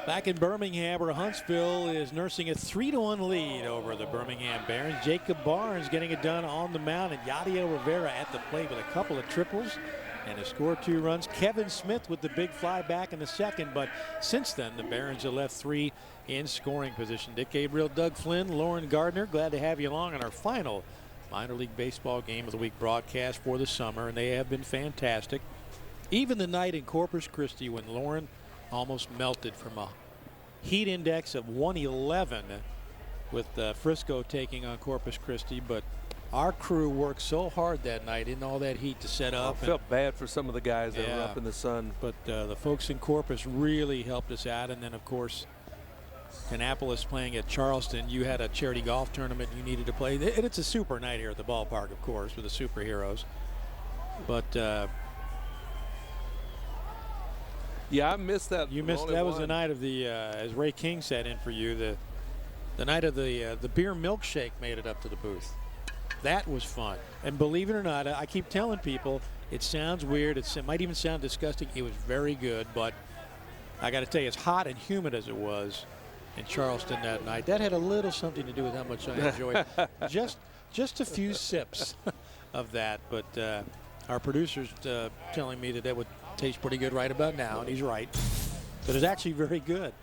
Back in Birmingham, where Huntsville is nursing a 3-1 lead over the Birmingham Barons. Jacob Barnes getting it done on the mound, and Yadiel Rivera at the plate with a couple of triples and to score 2 runs. Kevin Smith with the big fly back in the second, but since then the Barons have left 3 in scoring position. Dick Gabriel, Doug Flynn, Lauren Gardner, glad to have you along on our final minor league baseball game of the week broadcast for the summer, and they have been fantastic. Even the night in Corpus Christi when Lauren almost melted from a heat index of 111 with Frisco taking on Corpus Christi, but our crew worked so hard that night in all that heat to set up. I felt bad for some of the guys that were up in the sun. But the folks in Corpus really helped us out. And then, of course, Annapolis playing at Charleston. You had a charity golf tournament you needed to play. And it's a super night here at the ballpark, of course, with the superheroes. But yeah, I missed that. You missed that. Was the night of the, as Ray King said in for you, the night of the beer milkshake made it up to the booth. That was fun. And believe it or not, I keep telling people, it sounds weird. It might even sound disgusting. It was very good, but I got to tell you, as hot and humid as it was in Charleston that night, that had a little something to do with how much I enjoyed just a few sips of that. But our producer's telling me that would taste pretty good right about now, and he's right. But it's actually very good.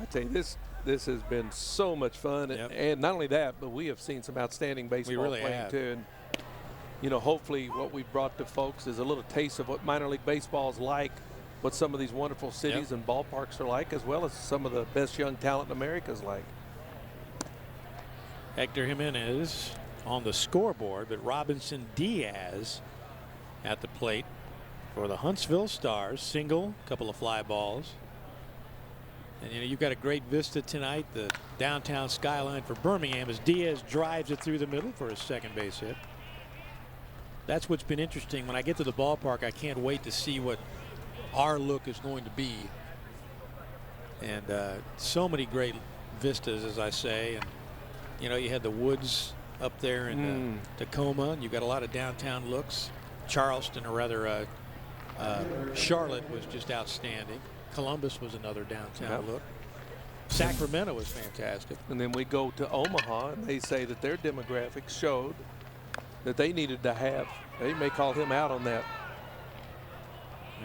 I tell you, this has been so much fun, and not only that, but we have seen some outstanding baseball playing too. And you know, hopefully, what we brought to folks is a little taste of what minor league baseball is like, what some of these wonderful cities and ballparks are like, as well as some of the best young talent in America is like. Hector Jimenez on the scoreboard, but Robinson Diaz at the plate for the Huntsville Stars. Single, couple of fly balls. And you know, you've got a great vista tonight, the downtown skyline for Birmingham, as Diaz drives it through the middle for his second base hit. That's what's been interesting. When I get to the ballpark, I can't wait to see what our look is going to be. And so many great vistas, as I say. And you know, you had the woods up there in Tacoma, and you've got a lot of downtown looks. Charleston, or rather Charlotte, was just outstanding. Columbus was another downtown look. Sacramento was fantastic. And then we go to Omaha, and they say that their demographics showed that they needed to have, they may call him out on that.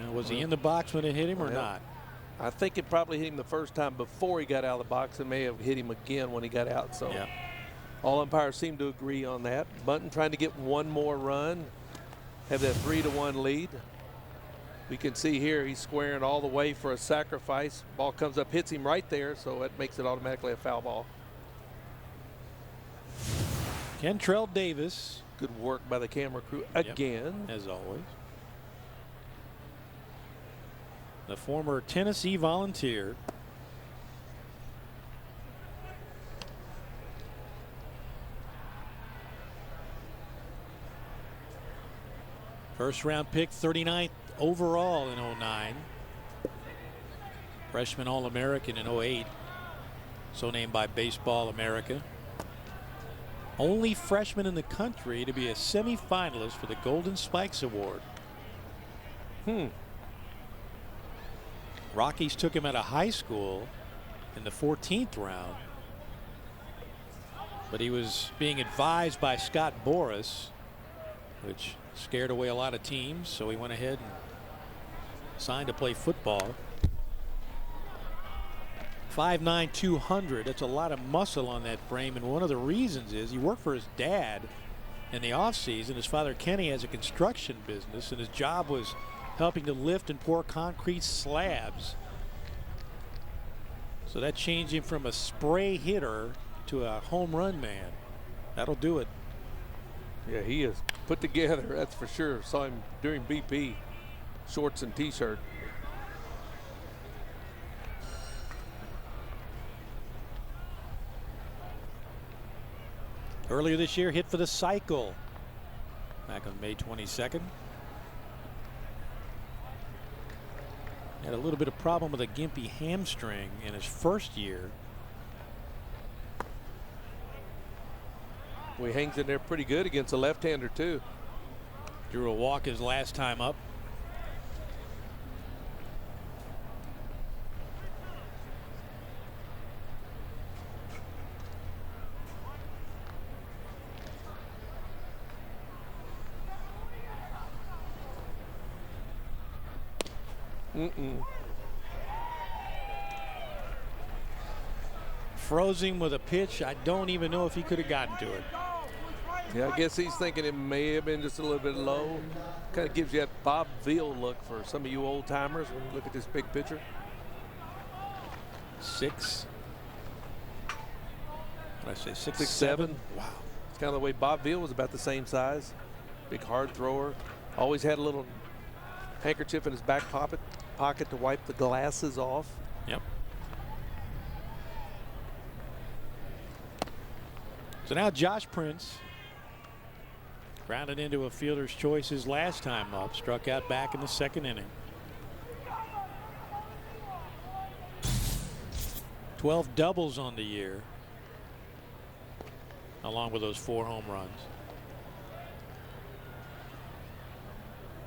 Now, was he in the box when it hit him or not? I think it probably hit him the first time before he got out of the box. It may have hit him again when he got out. So all umpires seem to agree on that. Bunton trying to get one more run, have that 3-1 lead. We can see here he's squaring all the way for a sacrifice. Ball comes up, hits him right there, so that makes it automatically a foul ball. Kentrell Davis. Good work by the camera crew again. As always. The former Tennessee Volunteer. First round pick, 39th overall in 09. Freshman All-American in 08. So named by Baseball America. Only freshman in the country to be a semifinalist for the Golden Spikes Award. Rockies took him out of high school in the 14th round. But he was being advised by Scott Boras, which scared away a lot of teams, so he went ahead and signed to play football. 5'9", 200. That's a lot of muscle on that frame, and one of the reasons is he worked for his dad in the offseason. His father Kenny has a construction business, and his job was helping to lift and pour concrete slabs. So that changed him from a spray hitter to a home run man. That'll do it. Yeah, he is put together, that's for sure. Saw him during BP, shorts and t-shirt. Earlier this year, hit for the cycle back on May 22nd. Had a little bit of problem with a gimpy hamstring in his first year. Well, he hangs in there pretty good against a left-hander too. Drew a walk his last time up. Froze him with a pitch. I don't even know if he could have gotten to it. Yeah, I guess he's thinking it may have been just a little bit low. Kind of gives you that Bob Veal look for some of you old timers when you look at this big picture. 6. What did I say? 6'7". Wow. It's kind of the way Bob Veal was, about the same size. Big hard thrower. Always had a little handkerchief in his back pocket to wipe the glasses off. Yep. So now Josh Prince grounded into a fielder's choice his last time up, struck out back in the 2nd inning. 12 doubles on the year, along with those 4 home runs.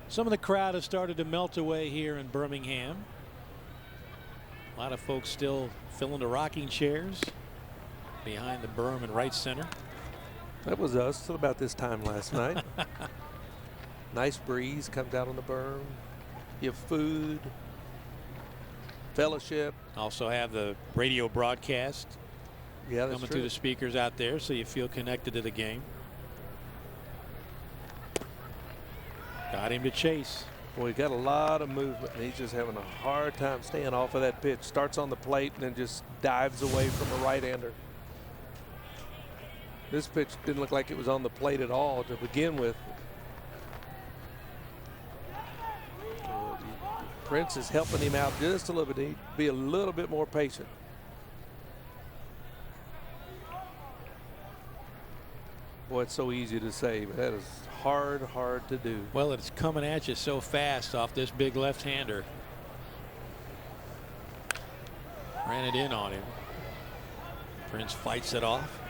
Some of the crowd has started to melt away here in Birmingham. A lot of folks still filling the rocking chairs behind the berm in right center. That was us about this time last night. Nice breeze comes out on the berm. You have food, fellowship. Also have the radio broadcast coming through the speakers out there, so you feel connected to the game. Got him to chase. Well, he got a lot of movement, and he's just having a hard time staying off of that pitch. Starts on the plate and then just dives away from a right-hander. This pitch didn't look like it was on the plate at all to begin with. Prince is helping him out just a little bit. He'd be a little bit more patient. Boy, it's so easy to say, but that is hard to do. Well, it's coming at you so fast off this big left-hander. Ran it in on him. Prince fights it off.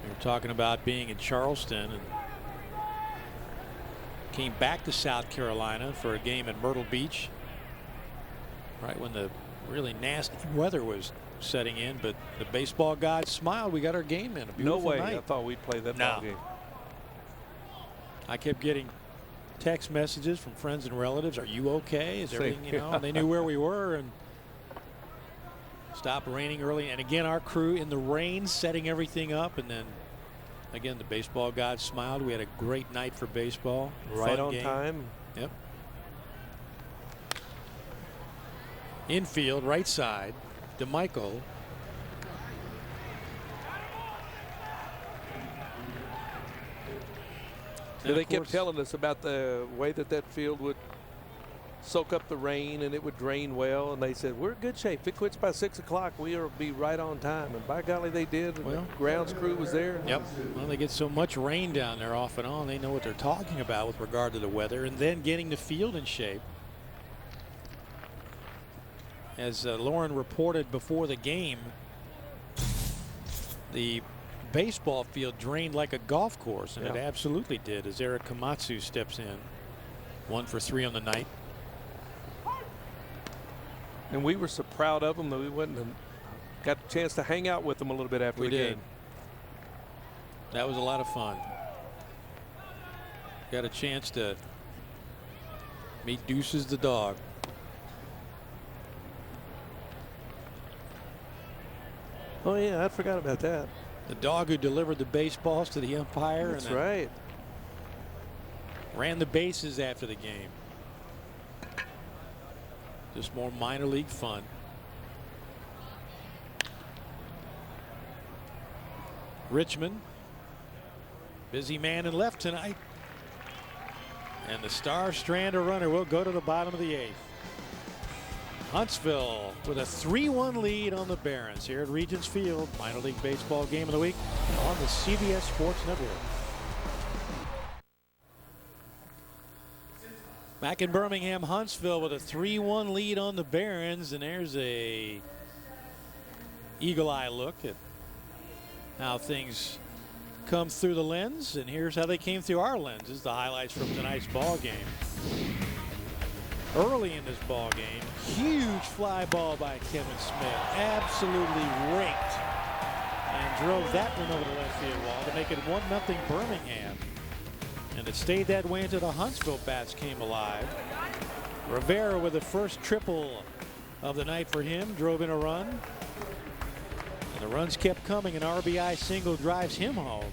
We were talking about being in Charleston and came back to South Carolina for a game in Myrtle Beach right when the really nasty weather was setting in, but the baseball gods smiled. We got our game in. A beautiful no way night. I thought we'd play that ball game. I kept getting text messages from friends and relatives. Are you okay? Is everything, you know? And they knew where we were, and stopped raining early. And again, our crew in the rain setting everything up, and then again the baseball gods smiled. We had a great night for baseball. Right on time. Yep. Infield, right side, DeMichael. They kept telling us about the way that field would soak up the rain and it would drain well, and they said we're in good shape. If it quits by 6 o'clock, we'll be right on time. And by golly, they did. Well, the grounds crew was there. Yep. Well, they get so much rain down there off and on. They know what they're talking about with regard to the weather, and then getting the field in shape. As Lauren reported before the game, the baseball field drained like a golf course, and it absolutely did, as Eric Komatsu steps in. 1 for 3 on the night. And we were so proud of them that we went and got a chance to hang out with them a little bit after the game. That was a lot of fun. Got a chance to meet Deuces the dog. Oh yeah, I forgot about that. The dog who delivered the baseballs to the umpire. That's right. Ran the bases after the game. Just more minor league fun. Richmond, busy man in left tonight. And the Stars strand a runner. Will go to the bottom of the 8th. Huntsville with a 3-1 lead on the Barons here at Regents Field. Minor league baseball game of the week on the CBS Sports Network. Back in Birmingham, Huntsville with a 3-1 lead on the Barons, and there's a eagle-eye look at how things come through the lens, and here's how they came through our lenses. The highlights from tonight's ball game. Early in this ball game, huge fly ball by Kevin Smith, absolutely raked and drove that one over the left field wall to make it 1-0 Birmingham. And it stayed that way until the Huntsville bats came alive. Rivera with the first triple of the night for him, drove in a run. And the runs kept coming. An RBI single drives him home.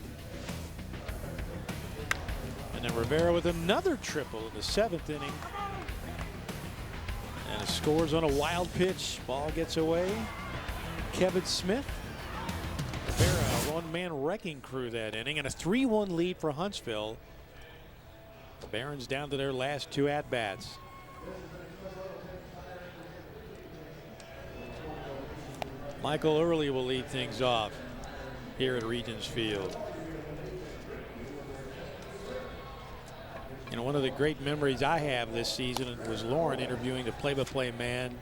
And then Rivera with another triple in the 7th inning. And it scores on a wild pitch. Ball gets away. Kevin Smith. Rivera, a one-man wrecking crew that inning, and a 3-1 lead for Huntsville. The Barons down to their last 2 at-bats. Michael Early will lead things off here at Regions Field. You know, one of the great memories I have this season was Lauren interviewing the play-by-play man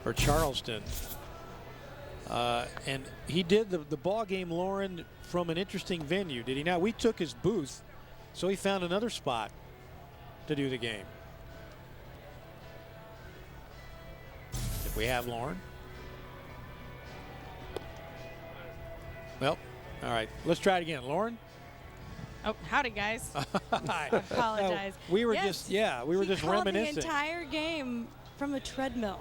for Charleston. And he did the ball game, Lauren, from an interesting venue, did he not? We took his booth, so he found another spot to do the game. If we have Lauren. Well, all right, let's try it again. Lauren? Oh, howdy, guys. I apologize. We were yes, we were just reminiscing. The entire game from a treadmill.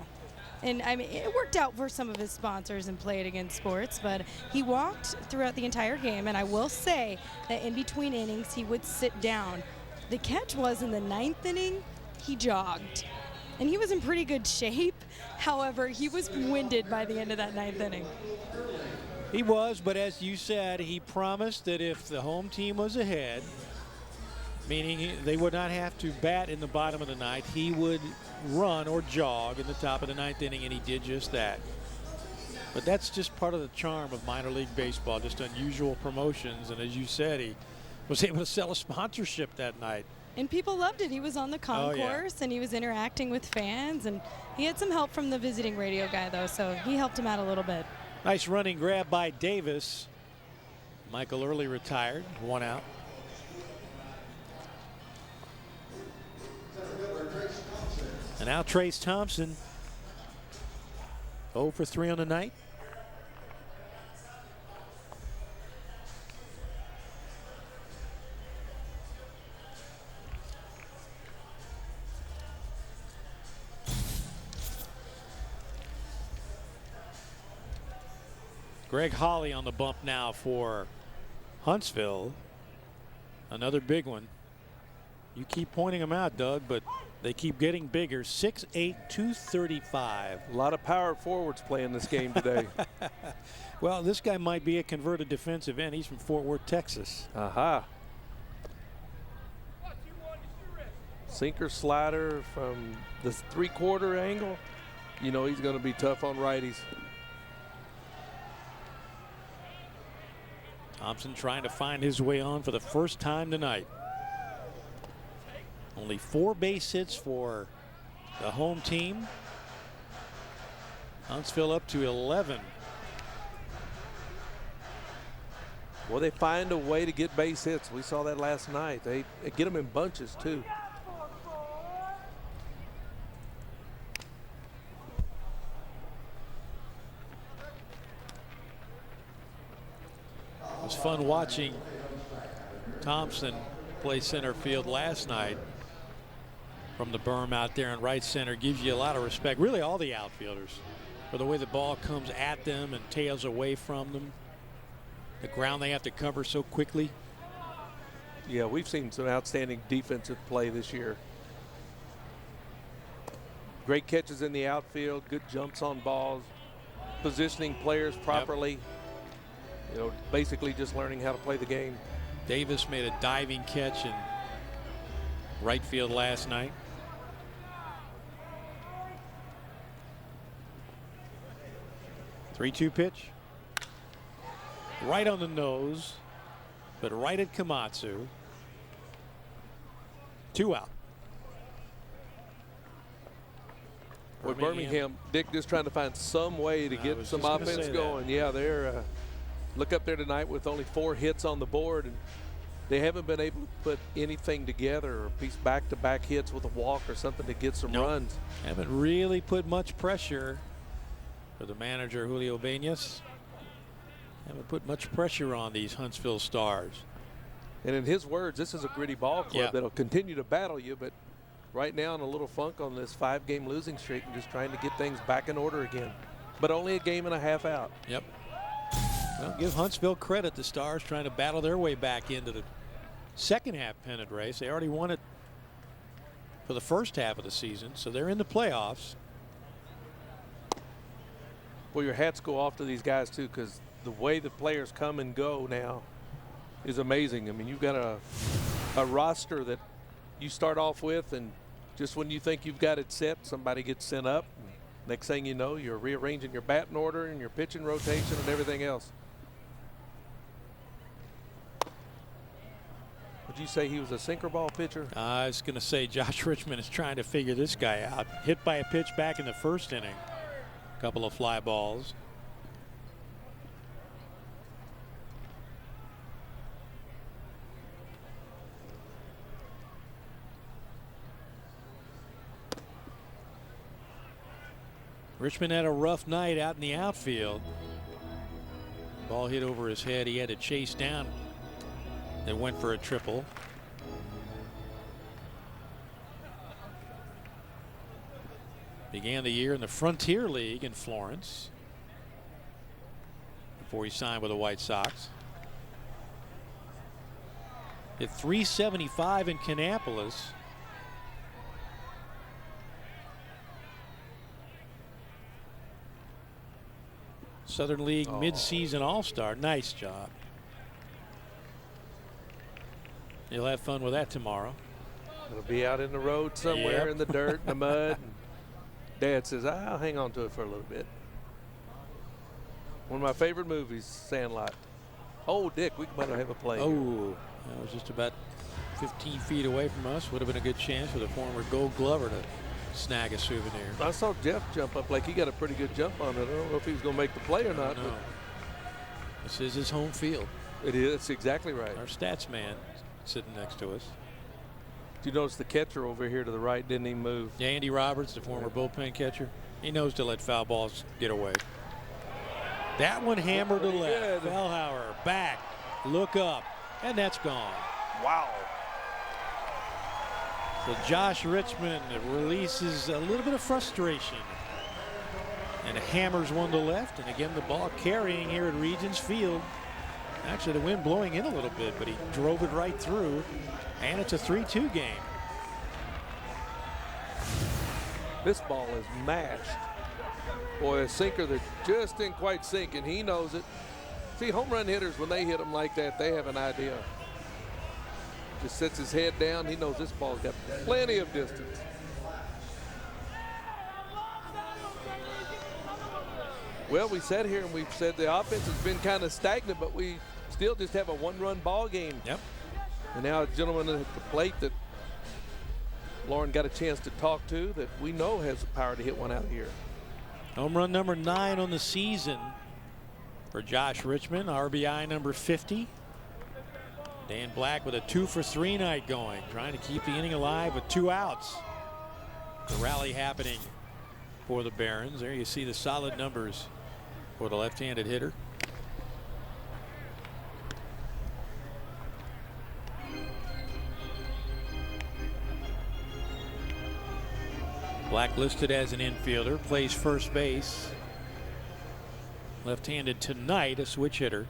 And I mean, it worked out for some of his sponsors and Play It Again Sports, but he walked throughout the entire game. And I will say that in between innings, he would sit down. The catch was in the 9th inning, he jogged. And he was in pretty good shape. However, he was winded by the end of that 9th inning. He was, but as you said, he promised that if the home team was ahead, meaning they would not have to bat in the bottom of the 9th, he would run or jog in the top of the 9th inning, and he did just that. But that's just part of the charm of minor league baseball, just unusual promotions. And as you said, he was able to sell a sponsorship that night. And people loved it. He was on the concourse, and he was interacting with fans, and he had some help from the visiting radio guy, though, so he helped him out a little bit. Nice running grab by Davis. Michael Early retired, 1 out. And now Trace Thompson, 0 for 3 on the night. Greg Holly on the bump now for Huntsville. Another big one. You keep pointing them out, Doug, but they keep getting bigger. 6'8", 235. A lot of power forwards playing this game today. Well, this guy might be a converted defensive end. He's from Fort Worth, Texas. Aha. Sinker slider from the 3/4 angle. You know he's going to be tough on righties. Thompson trying to find his way on for the first time tonight. Only 4 base hits for the home team. Huntsville up to 11. Well, they find a way to get base hits. We saw that last night. They get them in bunches, too. It was fun watching Thompson play center field last night from the berm out there in right center. Gives you a lot of respect, really all the outfielders, for the way the ball comes at them and tails away from them. The ground they have to cover so quickly. Yeah, we've seen some outstanding defensive play this year. Great catches in the outfield, good jumps on balls, positioning players properly. Yep. You know, basically just learning how to play the game. Davis made a diving catch in right field last night. Three-two pitch. Right on the nose, but right at Komatsu. 2 out. With Birmingham, Dick just trying to find some way to get some offense going. Yeah, they're look up there tonight with only 4 hits on the board, and they haven't been able to put anything together or piece back-to-back hits with a walk or something to get some runs. Haven't really put much pressure for the manager, Julio Beñas. Haven't put much pressure on these Huntsville Stars. And in his words, this is a gritty ball club that'll continue to battle you, but right now in a little funk on this 5-game losing streak and just trying to get things back in order again. But only a game and a half out. Yep. Well, give Huntsville credit. The Stars trying to battle their way back into the second half pennant race. They already won it for the first half of the season, so they're in the playoffs. Well, your hats go off to these guys too, because the way the players come and go now is amazing. I mean, you've got a roster that you start off with, and just when you think you've got it set, somebody gets sent up. Next thing you know, you're rearranging your batting order and your pitching rotation and everything else. Would you say he was a sinker ball pitcher? I was going to say Josh Richmond is trying to figure this guy out. Hit by a pitch back in the first inning. A couple of fly balls. Richmond had a rough night out in the outfield. Ball hit over his head. He had to chase down. They went for a triple. Began the year in the Frontier League in Florence before he signed with the White Sox. Hit .375 in Kannapolis. Southern League midseason All-Star. Nice job. You'll have fun with that tomorrow. It'll be out in the road somewhere in the dirt, in the mud. And Dad says, I'll hang on to it for a little bit. One of my favorite movies, Sandlot. Oh, Dick, we might have a play. Oh, that was just about 15 feet away from us. Would have been a good chance for the former Gold Glover to snag a souvenir. I saw Jeff jump up like he got a pretty good jump on it. I don't know if he was going to make the play or not. No. This is his home field. It is. It's exactly right. Our stats man sitting next to us. Did you notice the catcher over here to the right didn't even move? Yeah, Andy Roberts, the former bullpen catcher. He knows to let foul balls get away. That one hammered to left. Fellhauer back, look up, and that's gone. Wow. So Josh Richmond releases a little bit of frustration and hammers one to left. And again, the ball carrying here at Regions Field. Actually, the wind blowing in a little bit, but he drove it right through. And it's a 3-2 game. This ball is mashed. Boy, a sinker that just didn't quite sink, and he knows it. See, home run hitters, when they hit them like that, they have an idea. Just sets his head down. He knows this ball's got plenty of distance. Well, we sat here and we've said the offense has been kind of stagnant, but we still just have a one-run ball game. Yep. And now a gentleman at the plate that Lauren got a chance to talk to that we know has the power to hit one out of here. Home run number 9 on the season for Josh Richmond. RBI number 50. Dan Black with a 2-for-3 night going, trying to keep the inning alive with 2 outs. The rally happening for the Barons. There you see the solid numbers for the left-handed hitter. Black listed as an infielder, plays first base. Left-handed tonight, a switch hitter.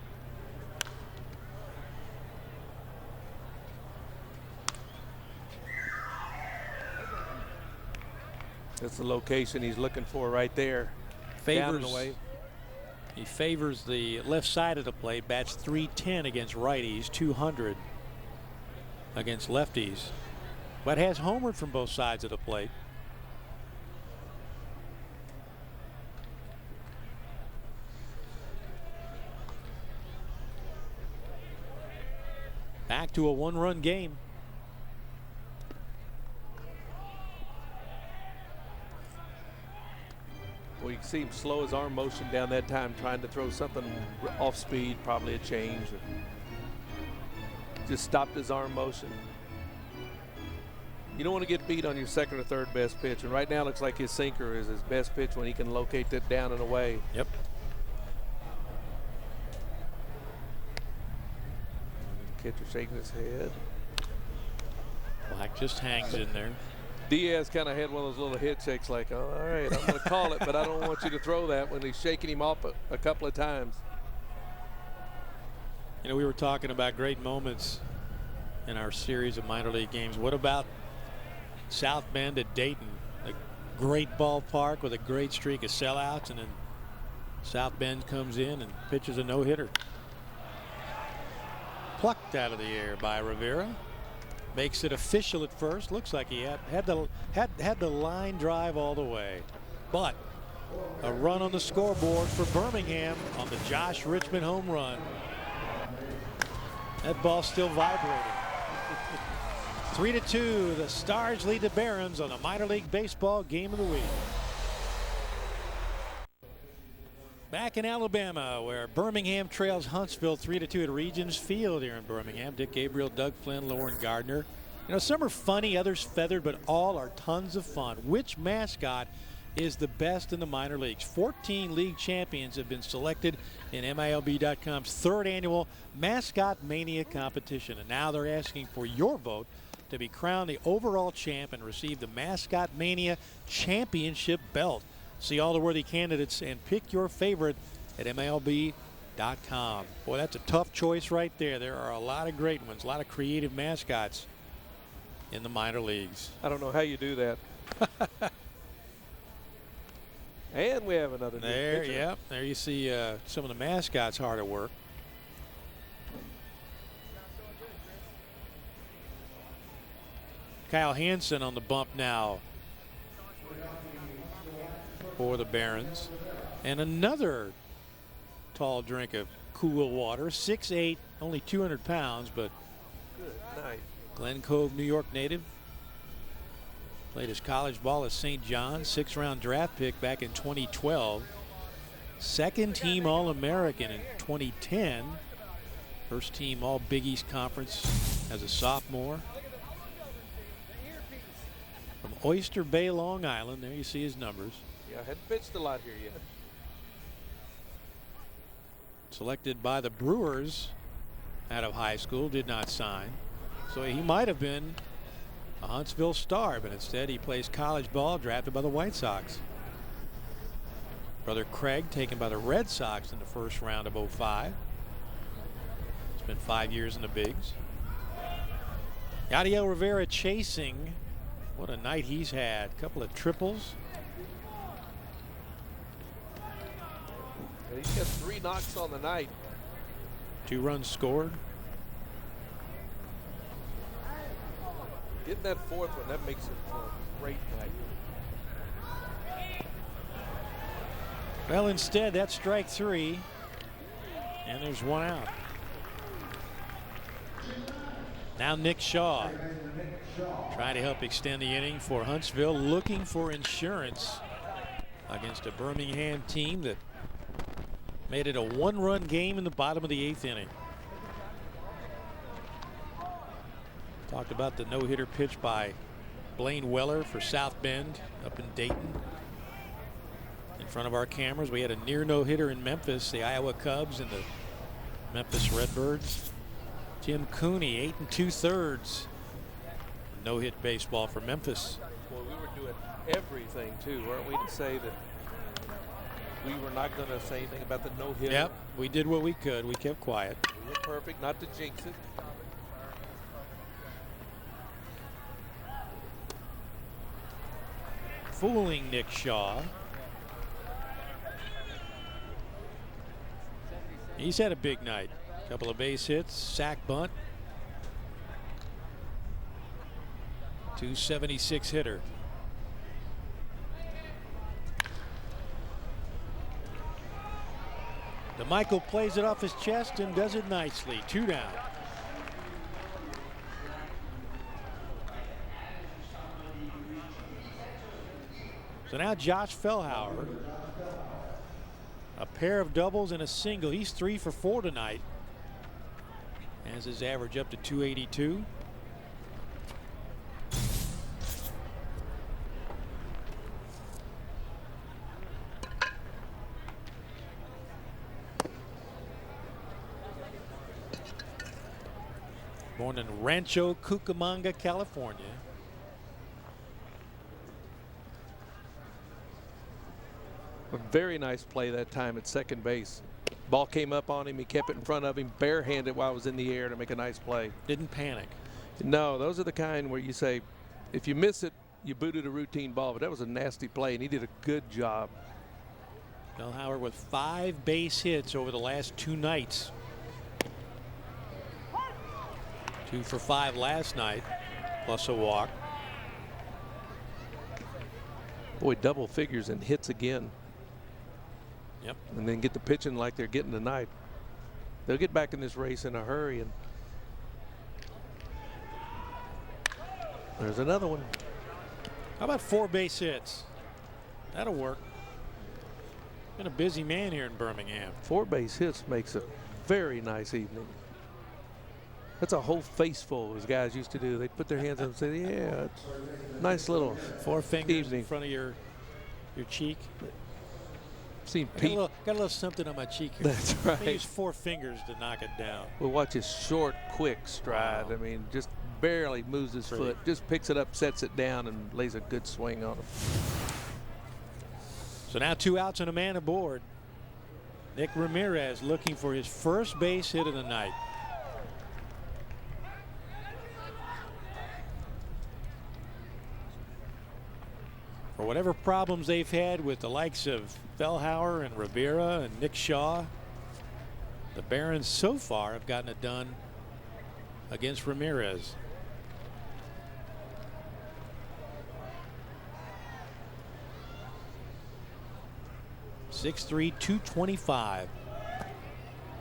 That's the location he's looking for right there. Down and away. He favors the left side of the plate, bats .310 against righties, .200 against lefties, but has homered from both sides of the plate. Back to a one-run game. Well, you can see him slow his arm motion down that time, trying to throw something off speed, probably a change. Just stopped his arm motion. You don't want to get beat on your second or third best pitch, and right now it looks like his sinker is his best pitch when he can locate that down and away. Yep. Catcher shaking his head. Black just hangs in there. Diaz kind of had one of those little head shakes like, oh, all right, I'm going to call it, but I don't want you to throw that, when he's shaking him off a couple of times. You know, we were talking about great moments in our series of minor league games. What about South Bend at Dayton? A great ballpark with a great streak of sellouts, and then South Bend comes in and pitches a no-hitter. Plucked out of the air by Rivera. Makes it official at first. Looks like he had the line drive all the way. But a run on the scoreboard for Birmingham on the Josh Richmond home run. That ball's still vibrating. 3-2. The Stars lead the Barons on the minor league baseball game of the week. Back in Alabama, where Birmingham trails Huntsville 3-2 at Regions Field here in Birmingham. Dick Gabriel, Doug Flynn, Lauren Gardner. You know, some are funny, others feathered, but all are tons of fun. Which mascot is the best in the minor leagues? 14 league champions have been selected in MILB.com's third annual Mascot Mania competition. And now they're asking for your vote to be crowned the overall champ and receive the Mascot Mania Championship belt. See all the worthy candidates and pick your favorite at MILB.com. Boy, that's a tough choice right there. There are a lot of great ones, a lot of creative mascots in the minor leagues. I don't know how you do that. And we have another there. Yep, there you see some of the mascots hard at work. Kyle Hansen on the bump now for the Barons. And another tall drink of cool water. 6'8", only 200 pounds, but good night. Glen Cove, New York native. Played his college ball at St. John's, 6th-round draft pick back in 2012. Second team All-American in 2010. First team All Big East Conference as a sophomore. From Oyster Bay, Long Island. There you see his numbers. Yeah, hadn't pitched a lot here yet. Selected by the Brewers out of high school, did not sign. So he might have been a Huntsville Star, but instead he plays college ball, drafted by the White Sox. Brother Craig taken by the Red Sox in the first round of '05. Spent 5 years in the bigs. Yadiel Rivera chasing. What a night he's had. A couple of triples. He's got 3 knocks on the night. 2 runs scored. Getting that 4th one, that makes it a great night. Well, instead, that's strike 3. And there's 1 out. Now Nick Shaw trying to help extend the inning for Huntsville, looking for insurance against a Birmingham team that made it a 1-run game in the bottom of the 8th inning. Talked about the no-hitter pitch by Blaine Weller for South Bend up in Dayton. In front of our cameras, we had a near no-hitter in Memphis, the Iowa Cubs and the Memphis Redbirds. Jim Cooney, 8 2/3. No-hit baseball for Memphis. Well, we were doing everything too, weren't we, to say that we were not going to say anything about the no-hitter? Yep, we did what we could. We kept quiet. We were perfect, not to jinx it. Fooling Nick Shaw. He's had a big night. Couple of base hits, sack bunt. 276 hitter. DeMichael plays it off his chest and does it nicely. 2 down. So now Josh Fellhauer, a pair of doubles and a single. He's 3 for 4 tonight. Has his average up to 282. Born in Rancho Cucamonga, California. A very nice play that time at second base. Ball came up on him. He kept it in front of him, barehanded while it was in the air to make a nice play. Didn't panic. No, those are the kind where you say, if you miss it, you booted a routine ball. But that was a nasty play, and he did a good job. Bellhauer with 5 base hits over the last 2 nights. 2 for 5 last night, plus a walk. Boy, double figures and hits again. Yep. And then get the pitching like they're getting tonight. They'll get back in this race in a hurry. And there's another one. How about 4 base hits? That'll work. Been a busy man here in Birmingham. 4 base hits makes a very nice evening. That's a whole face full, as guys used to do. They'd put their hands up and say, yeah, it's a nice little 4 fingers evening. in front of your cheek. Seen Got Pete. a little something on my cheek here. That's right. I use 4 fingers to knock it down. We'll watch his short, quick stride. Wow. I mean, just barely moves his foot. Just picks it up, sets it down, and lays a good swing on him. So now 2 outs and a man aboard. Nick Ramirez looking for his first base hit of the night. For whatever problems they've had with the likes of Bellhauer and Rivera and Nick Shaw, the Barons so far have gotten it done against Ramirez. .6'3", 225.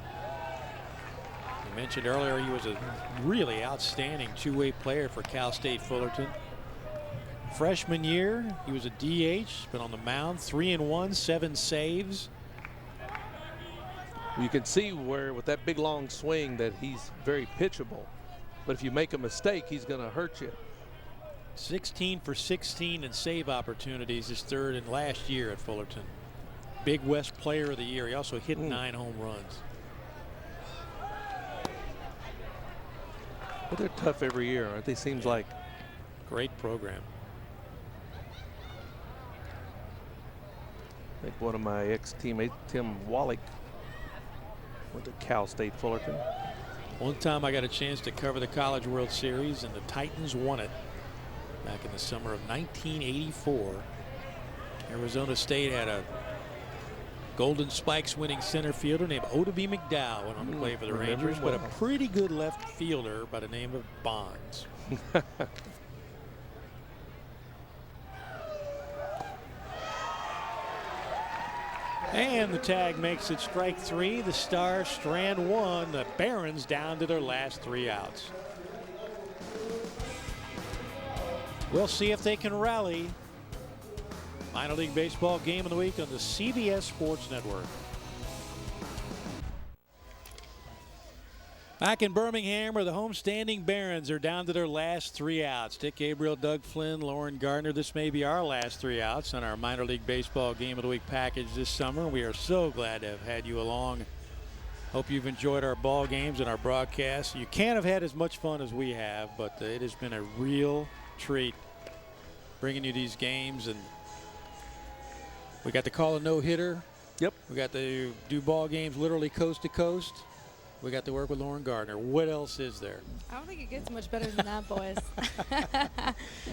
I mentioned earlier he was a really outstanding 2-way player for Cal State Fullerton. Freshman year, he was a DH, been on the mound, 3-1, 7 saves. You can see where, with that big long swing, that he's very pitchable. But if you make a mistake, he's going to hurt you. 16 for 16 in save opportunities, his 3rd in last year at Fullerton. Big West Player of the Year. He also hit 9 home runs. But they're tough every year, aren't they? Seems like. Great program. I think one of my ex-teammates, Tim Wallach, went to Cal State Fullerton. One time I got a chance to cover the College World Series, and the Titans won it back in the summer of 1984. Arizona State had a Golden Spikes winning center fielder named Odeby McDowell went on to play for the Rangers, but a pretty good left fielder by the name of Bonds. And the tag makes it strike 3. The Stars strand 1. The Barons down to their last 3 outs. We'll see if they can rally. Minor League Baseball game of the week on the CBS Sports Network. Back in Birmingham, where the homestanding Barons are down to their last 3 outs. Dick Gabriel, Doug Flynn, Lauren Gardner. This may be our last 3 outs on our Minor League Baseball game of the week package this summer. We are so glad to have had you along. Hope you've enjoyed our ball games and our broadcasts. You can't have had as much fun as we have, but it has been a real treat bringing you these games. And we got to call a no-hitter. Yep. We got to do ball games literally coast to coast. We got to work with Lauren Gardner. What else is there? I don't think it gets much better than that, boys.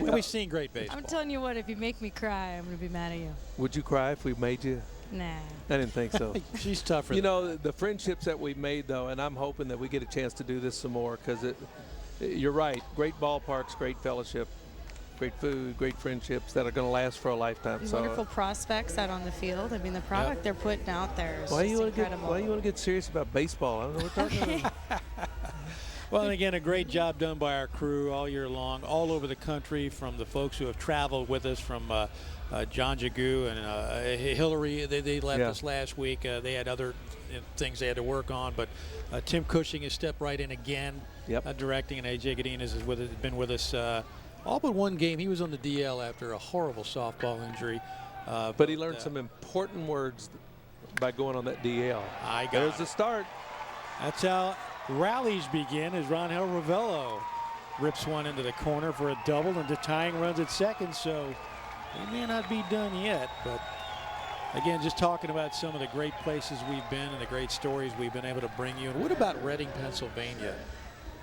Well, we've seen great baseball. I'm telling you what, if you make me cry, I'm going to be mad at you. Would you cry if we made you? Nah. I didn't think so. She's tougher. You know, the friendships that we've made, though, and I'm hoping that we get a chance to do this some more, because you're right. Great ballparks, great fellowship, great food, great friendships that are going to last for a lifetime. Wonderful prospects out on the field. I mean, the product they're putting out there is just incredible. Why do you want to get serious about baseball? I don't know what we're talking about. Well, and again, a great job done by our crew all year long, all over the country, from the folks who have traveled with us, from John Jagu and Hillary. They left us last week. They had other things they had to work on, but Tim Cushing has stepped right in again, directing, and A.J. Godinez has been with us all but one game. He was on the DL after a horrible softball injury. But he learned some important words by going on that DL. I got There's the start. That's how rallies begin as Ronhel Ravello rips one into the corner for a double, and the tying runs at second, so they may not be done yet. But again, just talking about some of the great places we've been and the great stories we've been able to bring you. And what about Reading, Pennsylvania?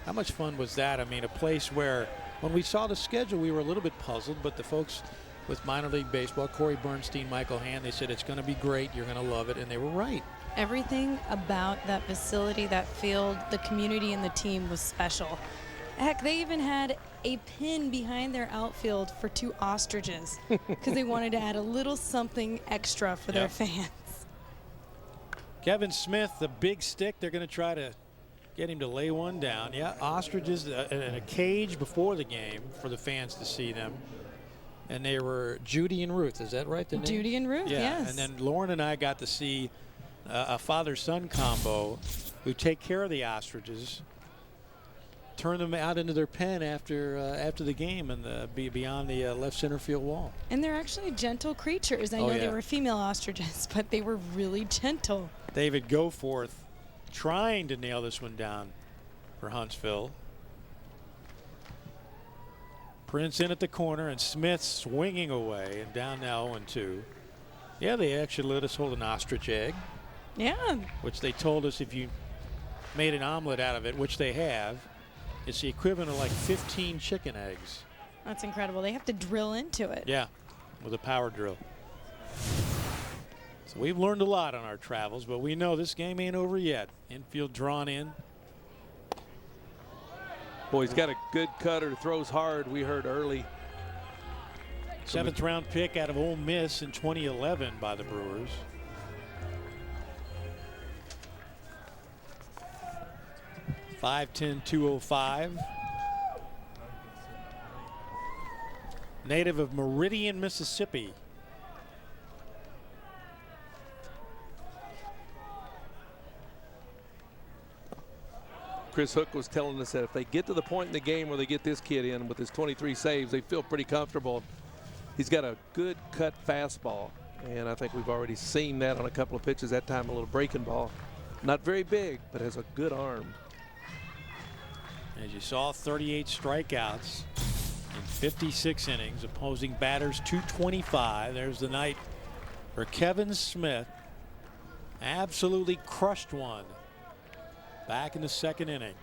How much fun was that? I mean, a place where when we saw the schedule, we were a little bit puzzled, but the folks with minor league baseball, Corey Bernstein, Michael Hand, they said it's going to be great, you're going to love it, and they were right. Everything about that facility, that field, the community, and the team was special. Heck, they even had a pin behind their outfield for 2 ostriches because they wanted to add a little something extra for their fans. Kevin Smith, the big stick, they're going to try to get him to lay one down. Yeah, ostriches in a cage before the game for the fans to see them. And they were Judy and Ruth. Is that right? The name? Judy and Ruth, yes. And then Lauren and I got to see a father-son combo who take care of the ostriches, turn them out into their pen after the game and beyond the left center field wall. And they're actually gentle creatures. I know they were female ostriches, but they were really gentle. David Goforth trying to nail this one down for Huntsville. Prince in at the corner, and Smith swinging away, and down now 0-2. Yeah, they actually let us hold an ostrich egg. Yeah. Which they told us if you made an omelet out of it, which they have, it's the equivalent of like 15 chicken eggs. That's incredible. They have to drill into it. Yeah, with a power drill. So we've learned a lot on our travels, but we know this game ain't over yet. Infield drawn in. Boy, he's got a good cutter, throws hard, we heard early. 7th round pick out of Ole Miss in 2011 by the Brewers. .510 205. Native of Meridian, Mississippi. Chris Hook was telling us that if they get to the point in the game where they get this kid in with his 23 saves, they feel pretty comfortable. He's got a good cut fastball, and I think we've already seen that on a couple of pitches. That time a little breaking ball. Not very big, but has a good arm. As you saw, 38 strikeouts in 56 innings, opposing batters 225. There's the night for Kevin Smith. Absolutely crushed one back in the 2nd inning.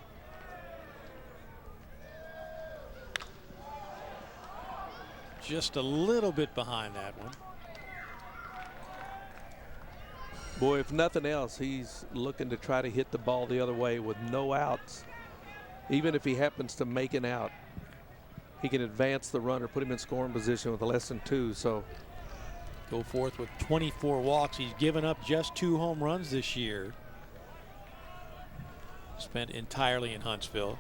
Just a little bit behind that one. Boy, if nothing else, he's looking to try to hit the ball the other way with no outs. Even if he happens to make an out, he can advance the runner, put him in scoring position with less than 2. So Goforth with 24 walks. He's given up just 2 home runs this year. Spent entirely in Huntsville.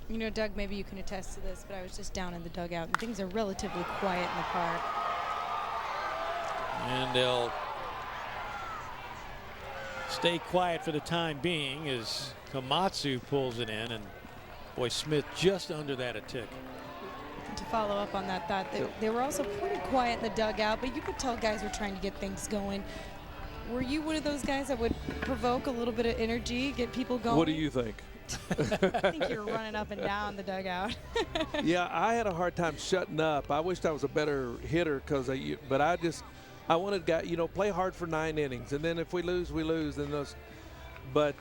You know, Doug, maybe you can attest to this, but I was just down in the dugout, and things are relatively quiet in the park. And they'll stay quiet for the time being as Komatsu pulls it in, and boy, Smith just under that a tick. To follow up on that thought, they were also pretty quiet in the dugout, but you could tell guys were trying to get things going. Were you one of those guys that would provoke a little bit of energy, get people going? What do you think? I think you're running up and down the dugout. Yeah, I had a hard time shutting up. I wished I was a better hitter, but I wanted guys, play hard for 9 innings, and then if we lose, we lose. But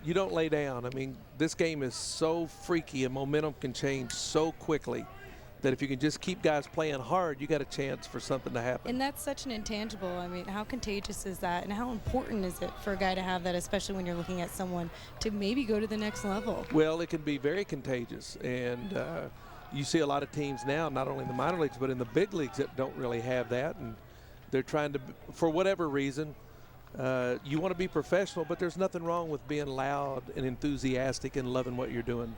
you don't lay down. I mean, this game is so freaky, and momentum can change so quickly that if you can just keep guys playing hard, you got a chance for something to happen. And that's such an intangible. I mean, how contagious is that, and how important is it for a guy to have that, especially when you're looking at someone to maybe go to the next level? Well, it can be very contagious, and you see a lot of teams now, not only in the minor leagues, but in the big leagues that don't really have that, and they're trying to, for whatever reason, you want to be professional, but there's nothing wrong with being loud and enthusiastic and loving what you're doing.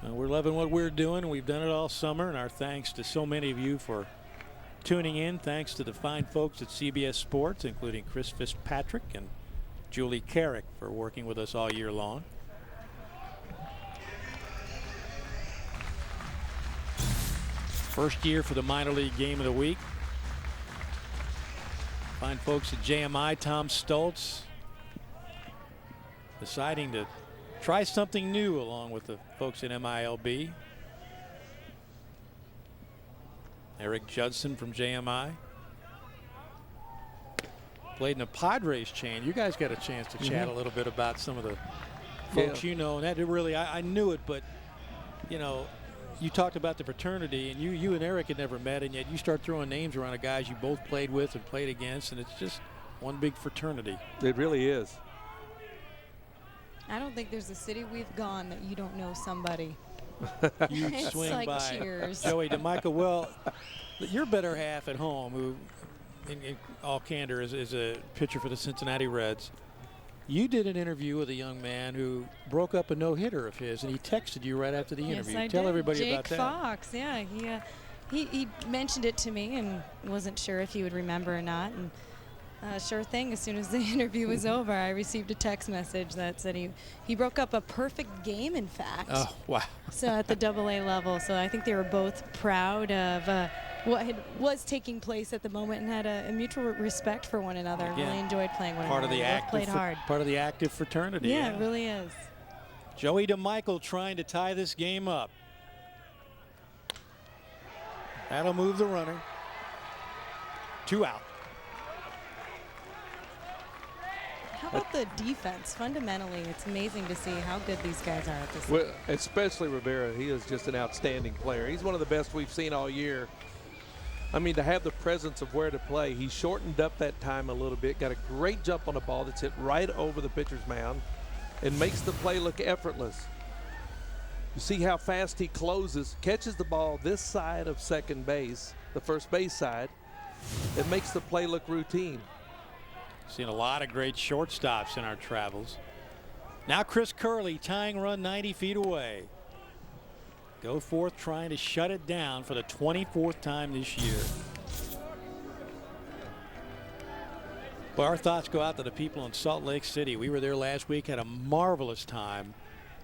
We're loving what we're doing. We've done it all summer, and our thanks to so many of you for tuning in. Thanks to the fine folks at CBS Sports, including Chris Fitzpatrick and Julie Carrick, for working with us all year long. First year for the minor league game of the week. Fine folks at JMI, Tom Stoltz, deciding to try something new along with the folks at MILB. Eric Judson from JMI. Played in the Padres chain. You guys got a chance to chat a little bit about some of the folks you know, and that really, I knew it, but you know, you talked about the fraternity, and you and Eric had never met, and yet you start throwing names around of guys you both played with and played against, and it's just one big fraternity. It really is. I don't think there's a city we've gone that you don't know somebody. You It's swing like by cheers. Joey DeMichael. Well, your better half at home, who in all candor is a pitcher for the Cincinnati Reds. You did an interview with a young man who broke up a no-hitter of his, and he texted you right after the interview. Yes, I Tell did. everybody Jake about that. Fox, yeah, he mentioned it to me and wasn't sure if he would remember or not. And sure thing, as soon as the interview was over, I received a text message that said he broke up a perfect game, in fact. Oh, wow. So at the AA level. So I think they were both proud of what was taking place at the moment and had a mutual respect for one another. Again, really enjoyed playing one part another. of the They both played hard. Part of the active fraternity. Yeah, it really is. Joey DeMichael trying to tie this game up. That'll move the runner. 2 out. How about the defense? Fundamentally, it's amazing to see how good these guys are at this. Well, especially Rivera. He is just an outstanding player. He's one of the best we've seen all year. I mean, to have the presence of where to play, he shortened up that time a little bit, got a great jump on the ball that's hit right over the pitcher's mound and makes the play look effortless. You see how fast he closes, catches the ball this side of second base, the first base side. It makes the play look routine. Seen a lot of great shortstops in our travels. Now Chris Curley, tying run 90 feet away. Go forth trying to shut it down for the 24th time this year. Well, our thoughts go out to the people in Salt Lake City. We were there last week, had a marvelous time.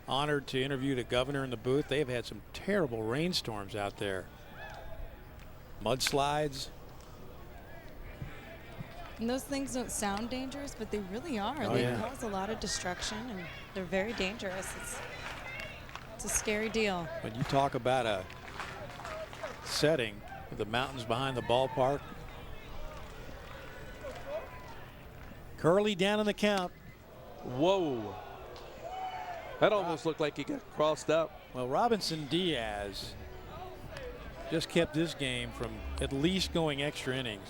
Honored to interview the governor in the booth. They've had some terrible rainstorms out there. Mudslides. And those things don't sound dangerous, but they really are. Oh, They yeah. cause a lot of destruction, and they're very dangerous. It's a scary deal. When you talk about a setting with the mountains behind the ballpark. Curley down in the count. Whoa. That almost looked like he got crossed up. Well, Robinson Diaz just kept this game from at least going extra innings.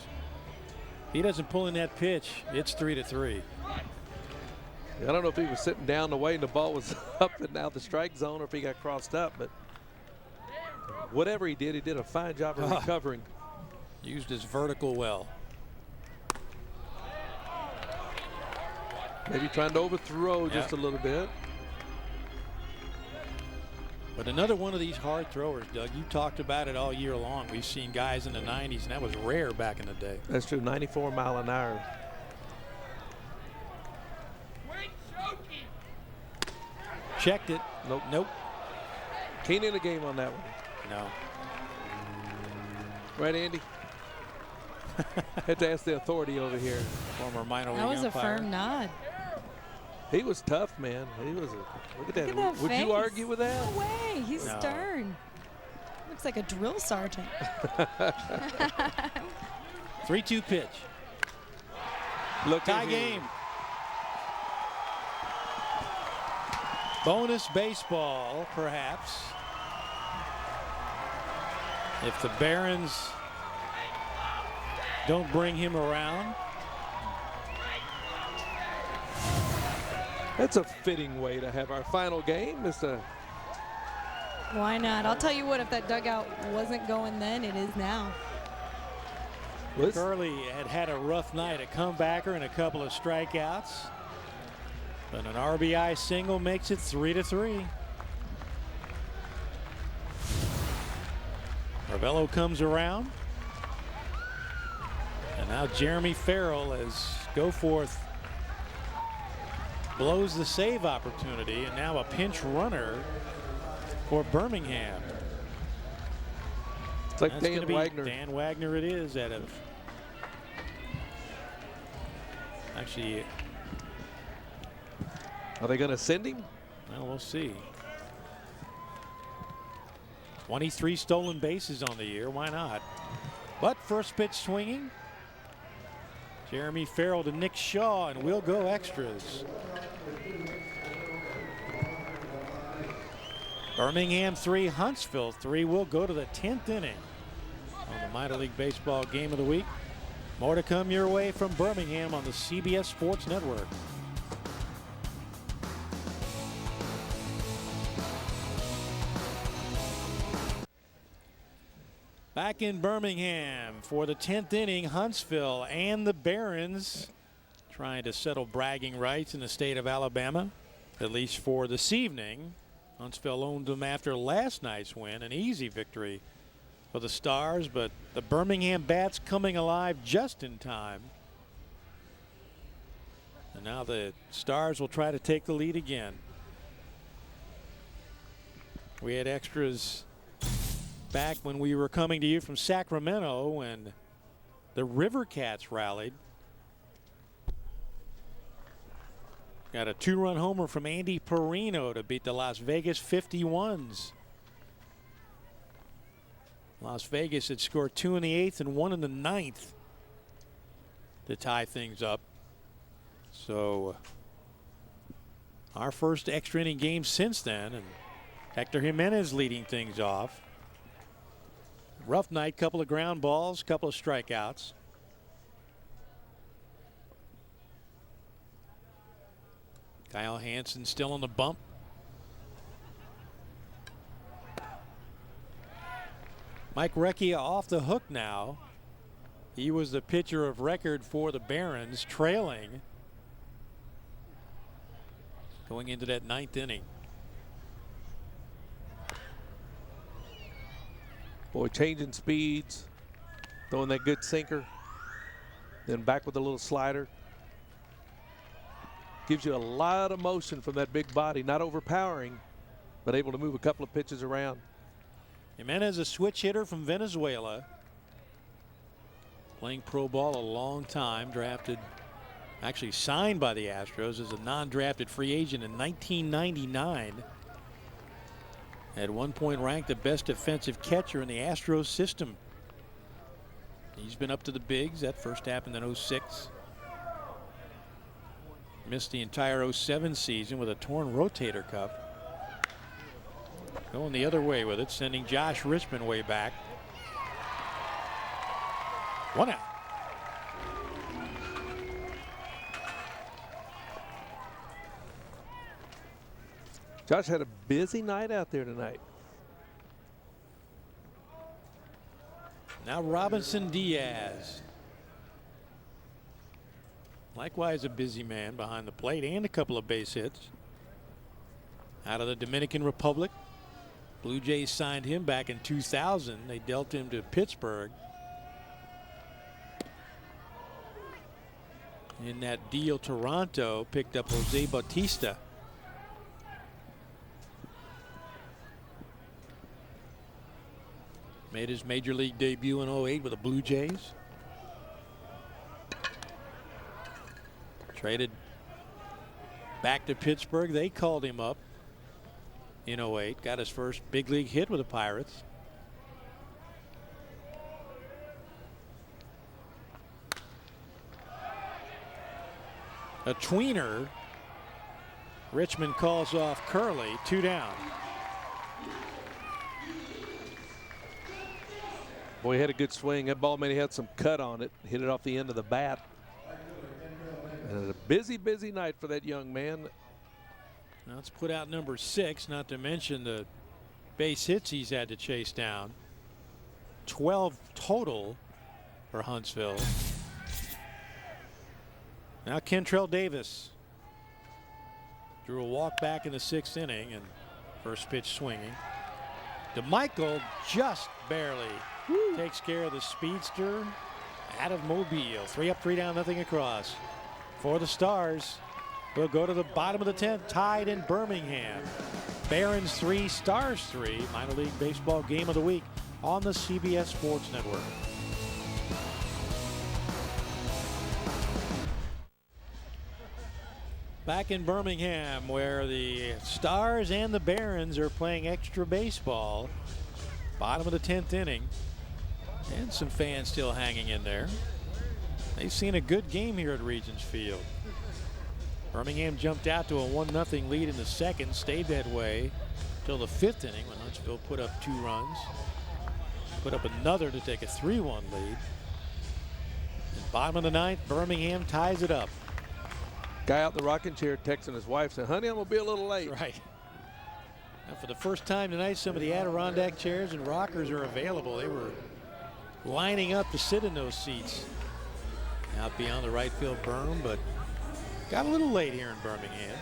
He doesn't pull in that pitch, it's 3-3. I don't know if he was sitting down the way and the ball was up and out the strike zone, or if he got crossed up, but whatever he did a fine job of recovering. Used his vertical well. Maybe trying to overthrow just a little bit. But another one of these hard throwers, Doug. You talked about it all year long. We've seen guys in the 90s, and that was rare back in the day. That's true, 94 mile an hour. Checked it. Nope. Can't end the game on that one. No. Right, Andy? Had to ask the authority over here. Former minor league That was umpire. a firm nod. He was tough, man. He was a, look at that. Look at that Would face. you argue with that? No way. He's No. stern. Looks like a drill sergeant. 3-2 pitch. Look Tie at game. Bonus baseball, perhaps. If the Barons don't bring him around. That's a fitting way to have our final game. Mr. Why not? I'll tell you what, if that dugout wasn't going then, it is now. Curley had a rough night, a comebacker and a couple of strikeouts. But an RBI single makes it 3-3. Ravello comes around. And now Jeremy Farrell as Goforth blows the save opportunity, and now a pinch runner for Birmingham. It's like That's Dan gonna be Wagner. Dan Wagner it is out of Actually, are they going to send him? Well, we'll see. 23 stolen bases on the year. Why not? But first pitch swinging. Jeremy Farrell to Nick Shaw, and we'll go extras. Birmingham 3, Huntsville 3. We'll go to the 10th inning on the Minor League Baseball Game of the Week. More to come your way from Birmingham on the CBS Sports Network. Back in Birmingham for the 10th inning, Huntsville and the Barons trying to settle bragging rights in the state of Alabama, at least for this evening. Huntsville owned them after last night's win, an easy victory for the Stars, but the Birmingham bats coming alive just in time. And now the Stars will try to take the lead again. We had extras back when we were coming to you from Sacramento when the River Cats rallied. Got a 2-run homer from Andy Perino to beat the Las Vegas 51s. Las Vegas had scored 2 in the 8th and 1 in the 9th to tie things up. So our first extra inning game since then, and Hector Jimenez leading things off. Rough night, couple of ground balls, couple of strikeouts. Kyle Hansen still on the bump. Mike Recchia off the hook now. He was the pitcher of record for the Barons, trailing going into that 9th inning. Boy, changing speeds, throwing that good sinker, then back with a little slider. Gives you a lot of motion from that big body, not overpowering, but able to move a couple of pitches around. Jimenez, a switch hitter from Venezuela. Playing pro ball a long time, drafted, actually signed by the Astros as a non-drafted free agent in 1999. At one point ranked the best defensive catcher in the Astros system. He's been up to the bigs. That first happened in 06. Missed the entire 07 season with a torn rotator cuff. Going the other way with it, sending Josh Richmond way back. 1 out. Josh had a busy night out there tonight. Now Robinson Diaz. Likewise a busy man behind the plate and a couple of base hits. Out of the Dominican Republic. Blue Jays signed him back in 2000. They dealt him to Pittsburgh. In that deal, Toronto picked up Jose Bautista. Made his major league debut in 08 with the Blue Jays. Traded back to Pittsburgh. They called him up in 08. Got his first big league hit with the Pirates. A tweener. Richmond calls off Curley. 2 down. Boy, he had a good swing. That ball maybe had some cut on it. Hit it off the end of the bat. And a busy, busy night for that young man. Now let's put out number 6, not to mention the base hits he's had to chase down. 12 total for Huntsville. Now Kentrell Davis drew a walk back in the 6th inning, and first pitch swinging. DeMichael just barely takes care of the speedster out of Mobile. 3 up, 3 down, nothing across. For the Stars, we'll go to the bottom of the 10th, tied in Birmingham. Barons 3, Stars 3, minor league baseball game of the week on the CBS Sports Network. Back in Birmingham, where the Stars and the Barons are playing extra baseball. Bottom of the 10th inning. And some fans still hanging in there. They've seen a good game here at Regents Field. Birmingham jumped out to a 1-0 lead in the second, stayed that way till the 5th inning when Huntsville put up 2 runs. Put up another to take a 3-1 lead. And bottom of the 9th, Birmingham ties it up. Guy out in the rocking chair texting his wife saying, honey, I'm going to be a little late. Right. Now for the first time tonight, some of the Adirondack chairs and rockers are available. They were lining up to sit in those seats out beyond the right field berm, but got a little late here in Birmingham.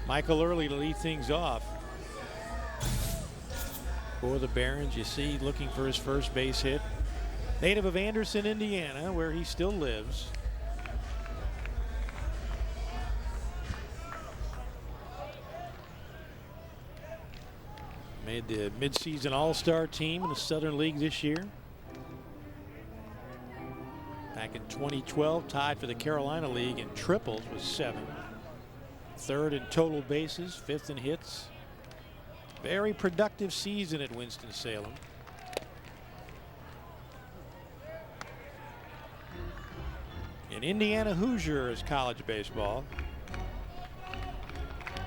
Michael Early to lead things off. For the Barons, you see, looking for his first base hit. Native of Anderson, Indiana, where he still lives. Made the midseason All-Star team in the Southern League this year. Back in 2012, tied for the Carolina League in triples with 7. 3rd in total bases, 5th in hits. Very productive season at Winston-Salem. In Indiana Hoosiers college baseball.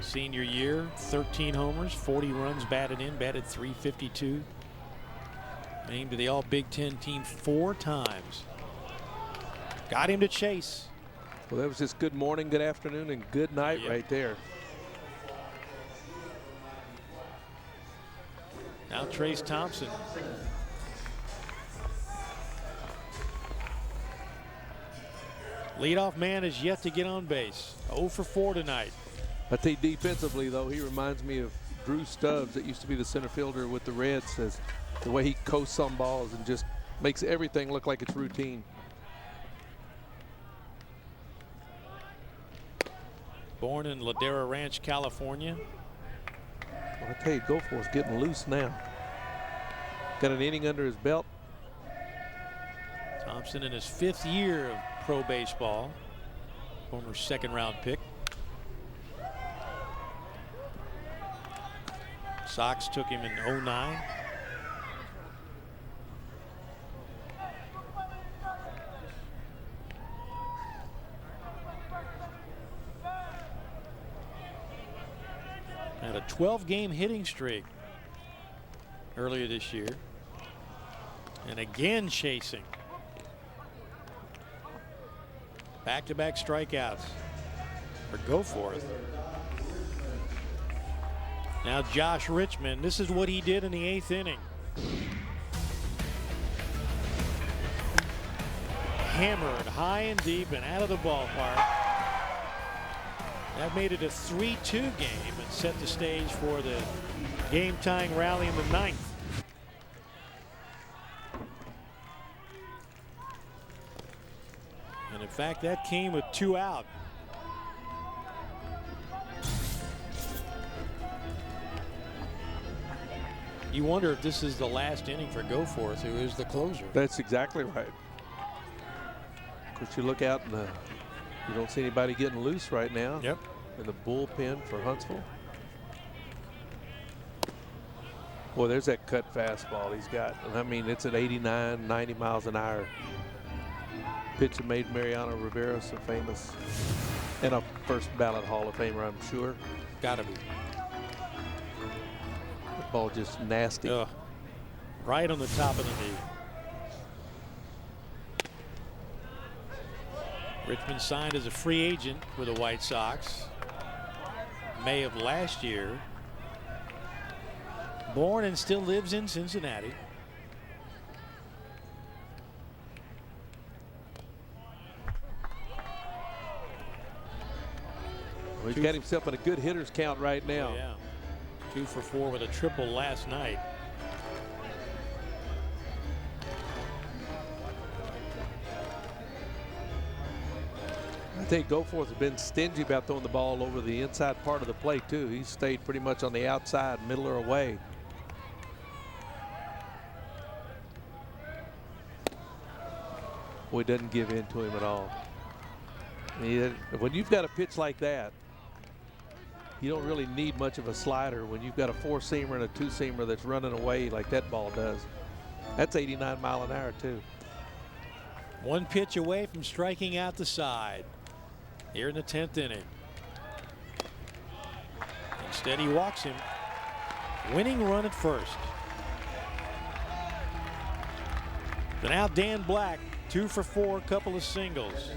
Senior year, 13 homers, 40 runs batted in, batted .352. Named to the All Big Ten team 4 times. Got him to chase. Well, that was just good morning, good afternoon, and good night right there. Now Trace Thompson. Leadoff man is yet to get on base. 0 for 4 tonight. I think defensively, though, he reminds me of Drew Stubbs that used to be the center fielder with the Reds. As the way he coasts on balls and just makes everything look like it's routine. Born in Ladera Ranch, California. Well, I tell you, Goforth's getting loose now. Got an inning under his belt. Thompson in his 5th year of pro baseball. Former 2nd-round pick. Sox took him in 09. Had a 12-game hitting streak earlier this year. And again chasing. Back-to-back strikeouts for Goforth. Now Josh Richmond, this is what he did in the 8th inning. Hammered high and deep and out of the ballpark. That made it a 3-2 game and set the stage for the game-tying rally in the 9th. And in fact, that came with 2 out. You wonder if this is the last inning for Goforth, who is the closer. That's exactly right. Of course, you look out and you don't see anybody getting loose right now. Yep. In the bullpen for Huntsville. Boy, there's that cut fastball he's got. And I mean, it's at 89, 90 miles an hour. Pitch that made Mariano Rivera so famous. And a first ballot Hall of Famer, I'm sure. Gotta be. The ball just nasty. Right on the top of the knee. Richmond signed as a free agent with the White Sox May of last year. Born and still lives in Cincinnati. Well, he's got himself in a good hitter's count right now. Oh, yeah. 2 for 4 with a triple last night. I think Goforth has been stingy about throwing the ball over the inside part of the plate too. He's stayed pretty much on the outside, middle or away. Boy, doesn't give in to him at all. When you've got a pitch like that, you don't really need much of a slider when you've got a 4-seamer and a 2-seamer that's running away like that ball does. That's 89 mile an hour too. One pitch away from striking out the side here in the 10th inning. Instead, he walks him. Winning run at first. So now Dan Black, 2 for 4, couple of singles.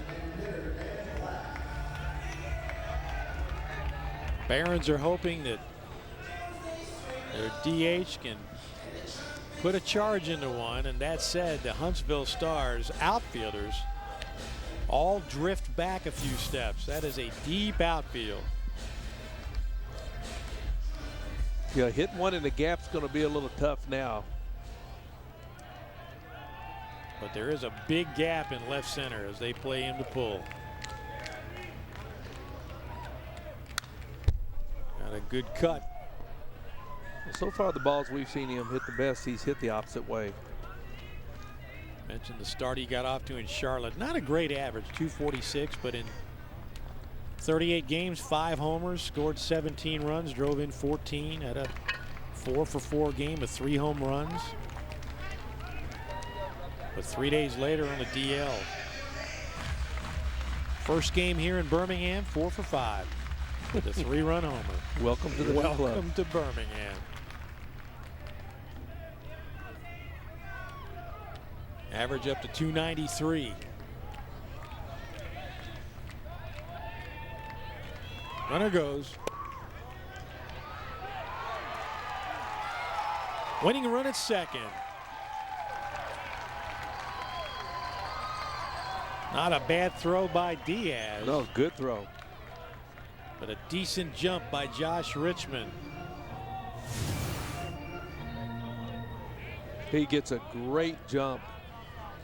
Barons are hoping that their DH can put a charge into one, and that said, the Huntsville Stars outfielders all drift back a few steps. That is a deep outfield. Yeah, hitting one in the gap's going to be a little tough now. But there is a big gap in left center as they play him to pull. Got a good cut. So far, the balls we've seen him hit the best, he's hit the opposite way. Mentioned the start he got off to in Charlotte. Not a great average, 246, but in 38 games, 5 homers, scored 17 runs, drove in 14, had a 4 for 4 game with 3 home runs. But 3 days later on the DL. First game here in Birmingham, 4 for 5 with a 3-run homer. Welcome to the club. Welcome to Birmingham. Average up to 293. Runner goes. Winning run at second. Not a bad throw by Diaz. No, good throw. But a decent jump by Josh Richmond. He gets a great jump.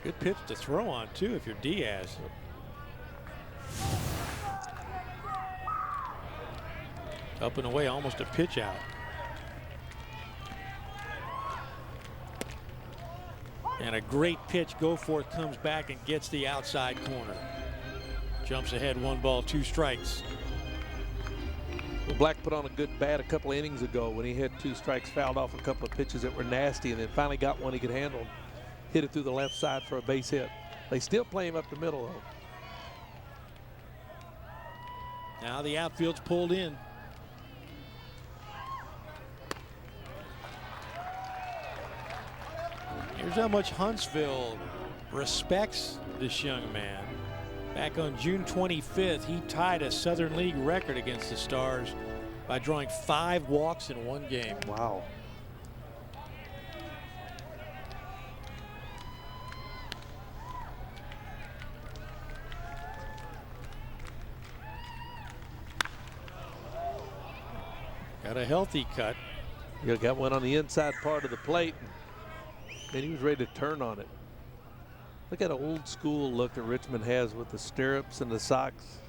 Good pitch to throw on too if you're Diaz. Up and away, almost a pitch out. And a great pitch. Goforth comes back and gets the outside corner. Jumps ahead, 1 ball, 2 strikes. Well, Black put on a good bat a couple of innings ago when he had 2 strikes, fouled off a couple of pitches that were nasty, and then finally got one he could handle. Hit it through the left side for a base hit. They still play him up the middle though. Now the outfield's pulled in. Here's how much Huntsville respects this young man. Back on June 25th, he tied a Southern League record against the Stars by drawing 5 walks in 1 game. Wow. Got a healthy cut. You got one on the inside part of the plate, and he was ready to turn on it. Look at an old school look that Richmond has with the stirrups and the socks.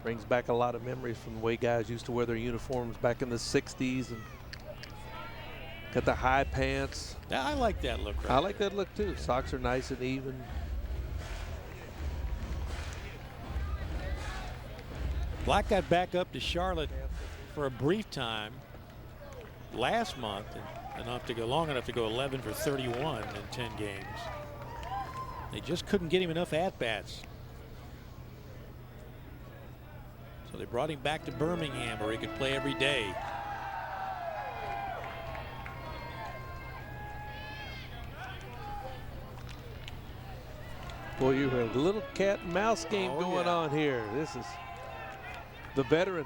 Brings back a lot of memories from the way guys used to wear their uniforms back in the 60s. And got the high pants. Yeah, I like that look. Right I like that look too. Socks are nice and even. Black got back up to Charlotte for a brief time last month, and enough to go long enough to go 11 for 31 in 10 games. They just couldn't get him enough at-bats. So they brought him back to Birmingham where he could play every day. Boy, you have a little cat and mouse game going on here. This is the veteran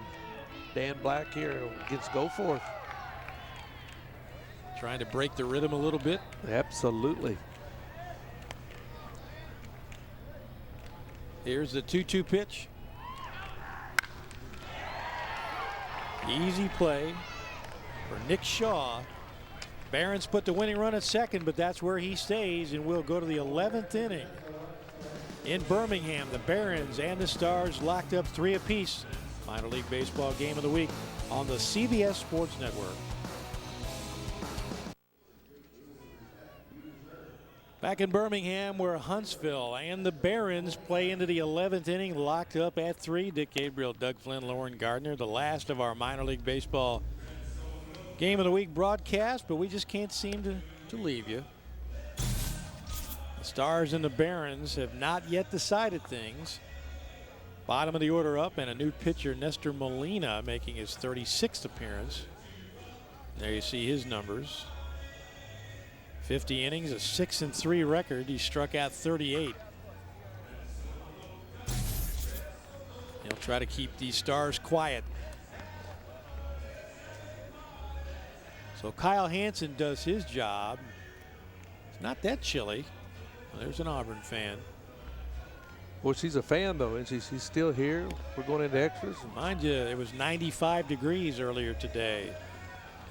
Dan Black here against Goforth. Trying to break the rhythm a little bit. Absolutely. Here's the 2-2 pitch. Easy play for Nick Shaw. Barons put the winning run at second, but that's where he stays, and we'll go to the 11th inning. In Birmingham, the Barons and the Stars locked up 3 apiece. Minor League Baseball game of the week on the CBS Sports Network. Back in Birmingham, where Huntsville and the Barons play into the 11th inning, locked up at 3. Dick Gabriel, Doug Flynn, Lauren Gardner, the last of our minor league baseball game of the week broadcast, but we just can't seem to leave you. The Stars and the Barons have not yet decided things. Bottom of the order up, and a new pitcher, Nestor Molina, making his 36th appearance. There you see his numbers. 50 innings, a 6-3 record. He struck out 38. He'll try to keep these Stars quiet. So Kyle Hansen does his job. It's not that chilly. Well, there's an Auburn fan. Well, she's a fan, though, isn't she? She's still here. We're going into extras. Mind you, it was 95 degrees earlier today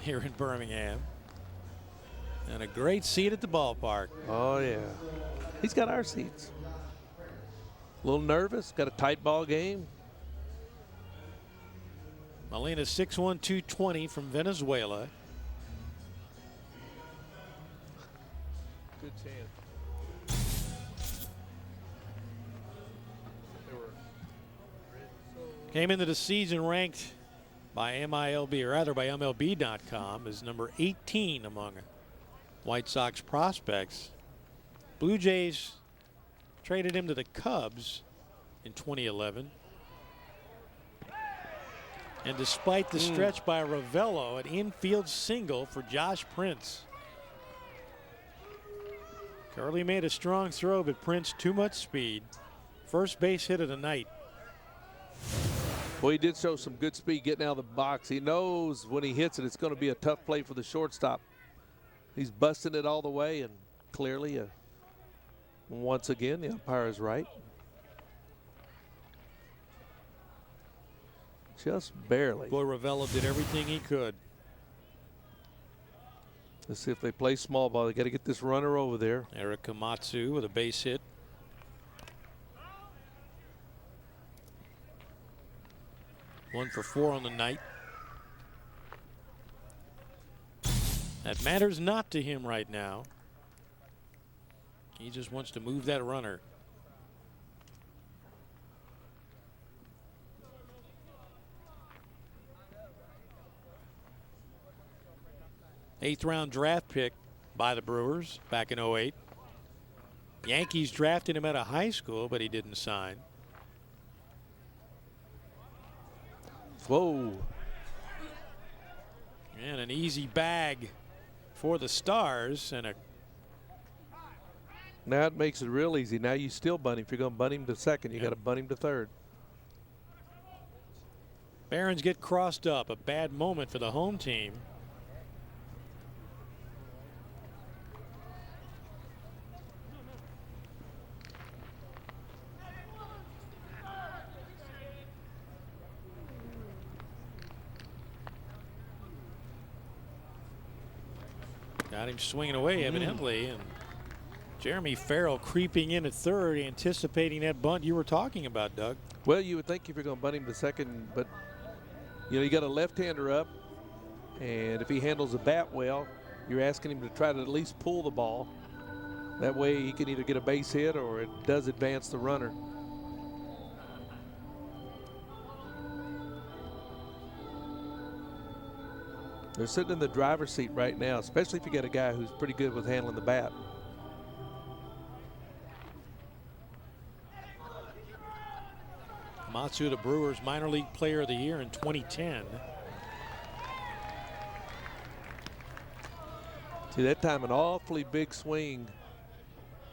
here in Birmingham. And a great seat at the ballpark. Oh, yeah. He's got our seats. A little nervous. Got a tight ball game. Molina 6'1", 220 from Venezuela. Good chance. Came into the season ranked by MILB, or rather by MLB.com, as number 18 among White Sox prospects. Blue Jays traded him to the Cubs in 2011. And despite the stretch by Ravello, an infield single for Josh Prince. Curley made a strong throw, but Prince too much speed. First base hit of the night. Well, he did show some good speed getting out of the box. He knows when he hits it, it's going to be a tough play for the shortstop. He's busting it all the way, and clearly, once again, the umpire is right. Just barely. Boy, Ravello did everything he could. Let's see if they play small ball. They got to get this runner over there. Eric Komatsu with a base hit. One for 4 on the night. That matters not to him right now. He just wants to move that runner. Eighth-round draft pick by the Brewers back in 08. Yankees drafted him out of high school, but he didn't sign. Whoa. And an easy bag for the Stars. And now it makes it real easy. Now you still bunt him. If you're going to bunt him to second, you got to bunt him to third. Barons get crossed up. A bad moment for the home team. Got him swinging away, evidently, and Jeremy Farrell creeping in at third, anticipating that bunt you were talking about, Doug. Well, you would think if you're going to bunt him to second, but you got a left-hander up, and if he handles the bat well, you're asking him to try to at least pull the ball. That way he can either get a base hit or it does advance the runner. They're sitting in the driver's seat right now, especially if you got a guy who's pretty good with handling the bat. Matsu, the Brewers minor league player of the year in 2010. See, that time an awfully big swing.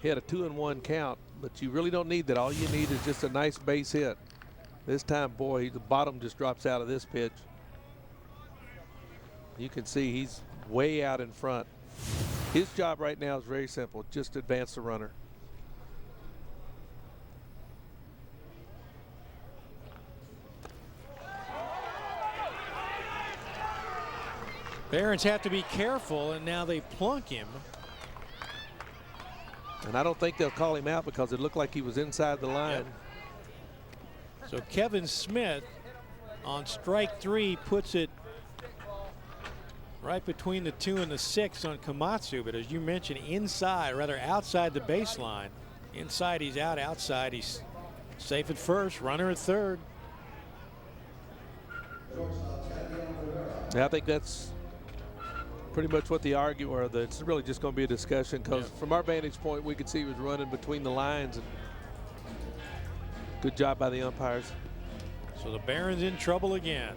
He had a 2-1 count, but you really don't need that. All you need is just a nice base hit. This time, boy, the bottom just drops out of this pitch. You can see he's way out in front. His job right now is very simple, just advance the runner. Barons have to be careful, and now they plunk him. And I don't think they'll call him out because it looked like he was inside the line. Yep. So Kevin Smith on strike 3 puts it Right between the 2 and the 6 on Komatsu, but as you mentioned, inside, rather outside the baseline. Inside he's out, outside he's safe at first, runner at third. Yeah, I think that's pretty much what the argument, or it's really just going to be a discussion, because from our vantage point, we could see he was running between the lines. And good job by the umpires. So the Barons in trouble again.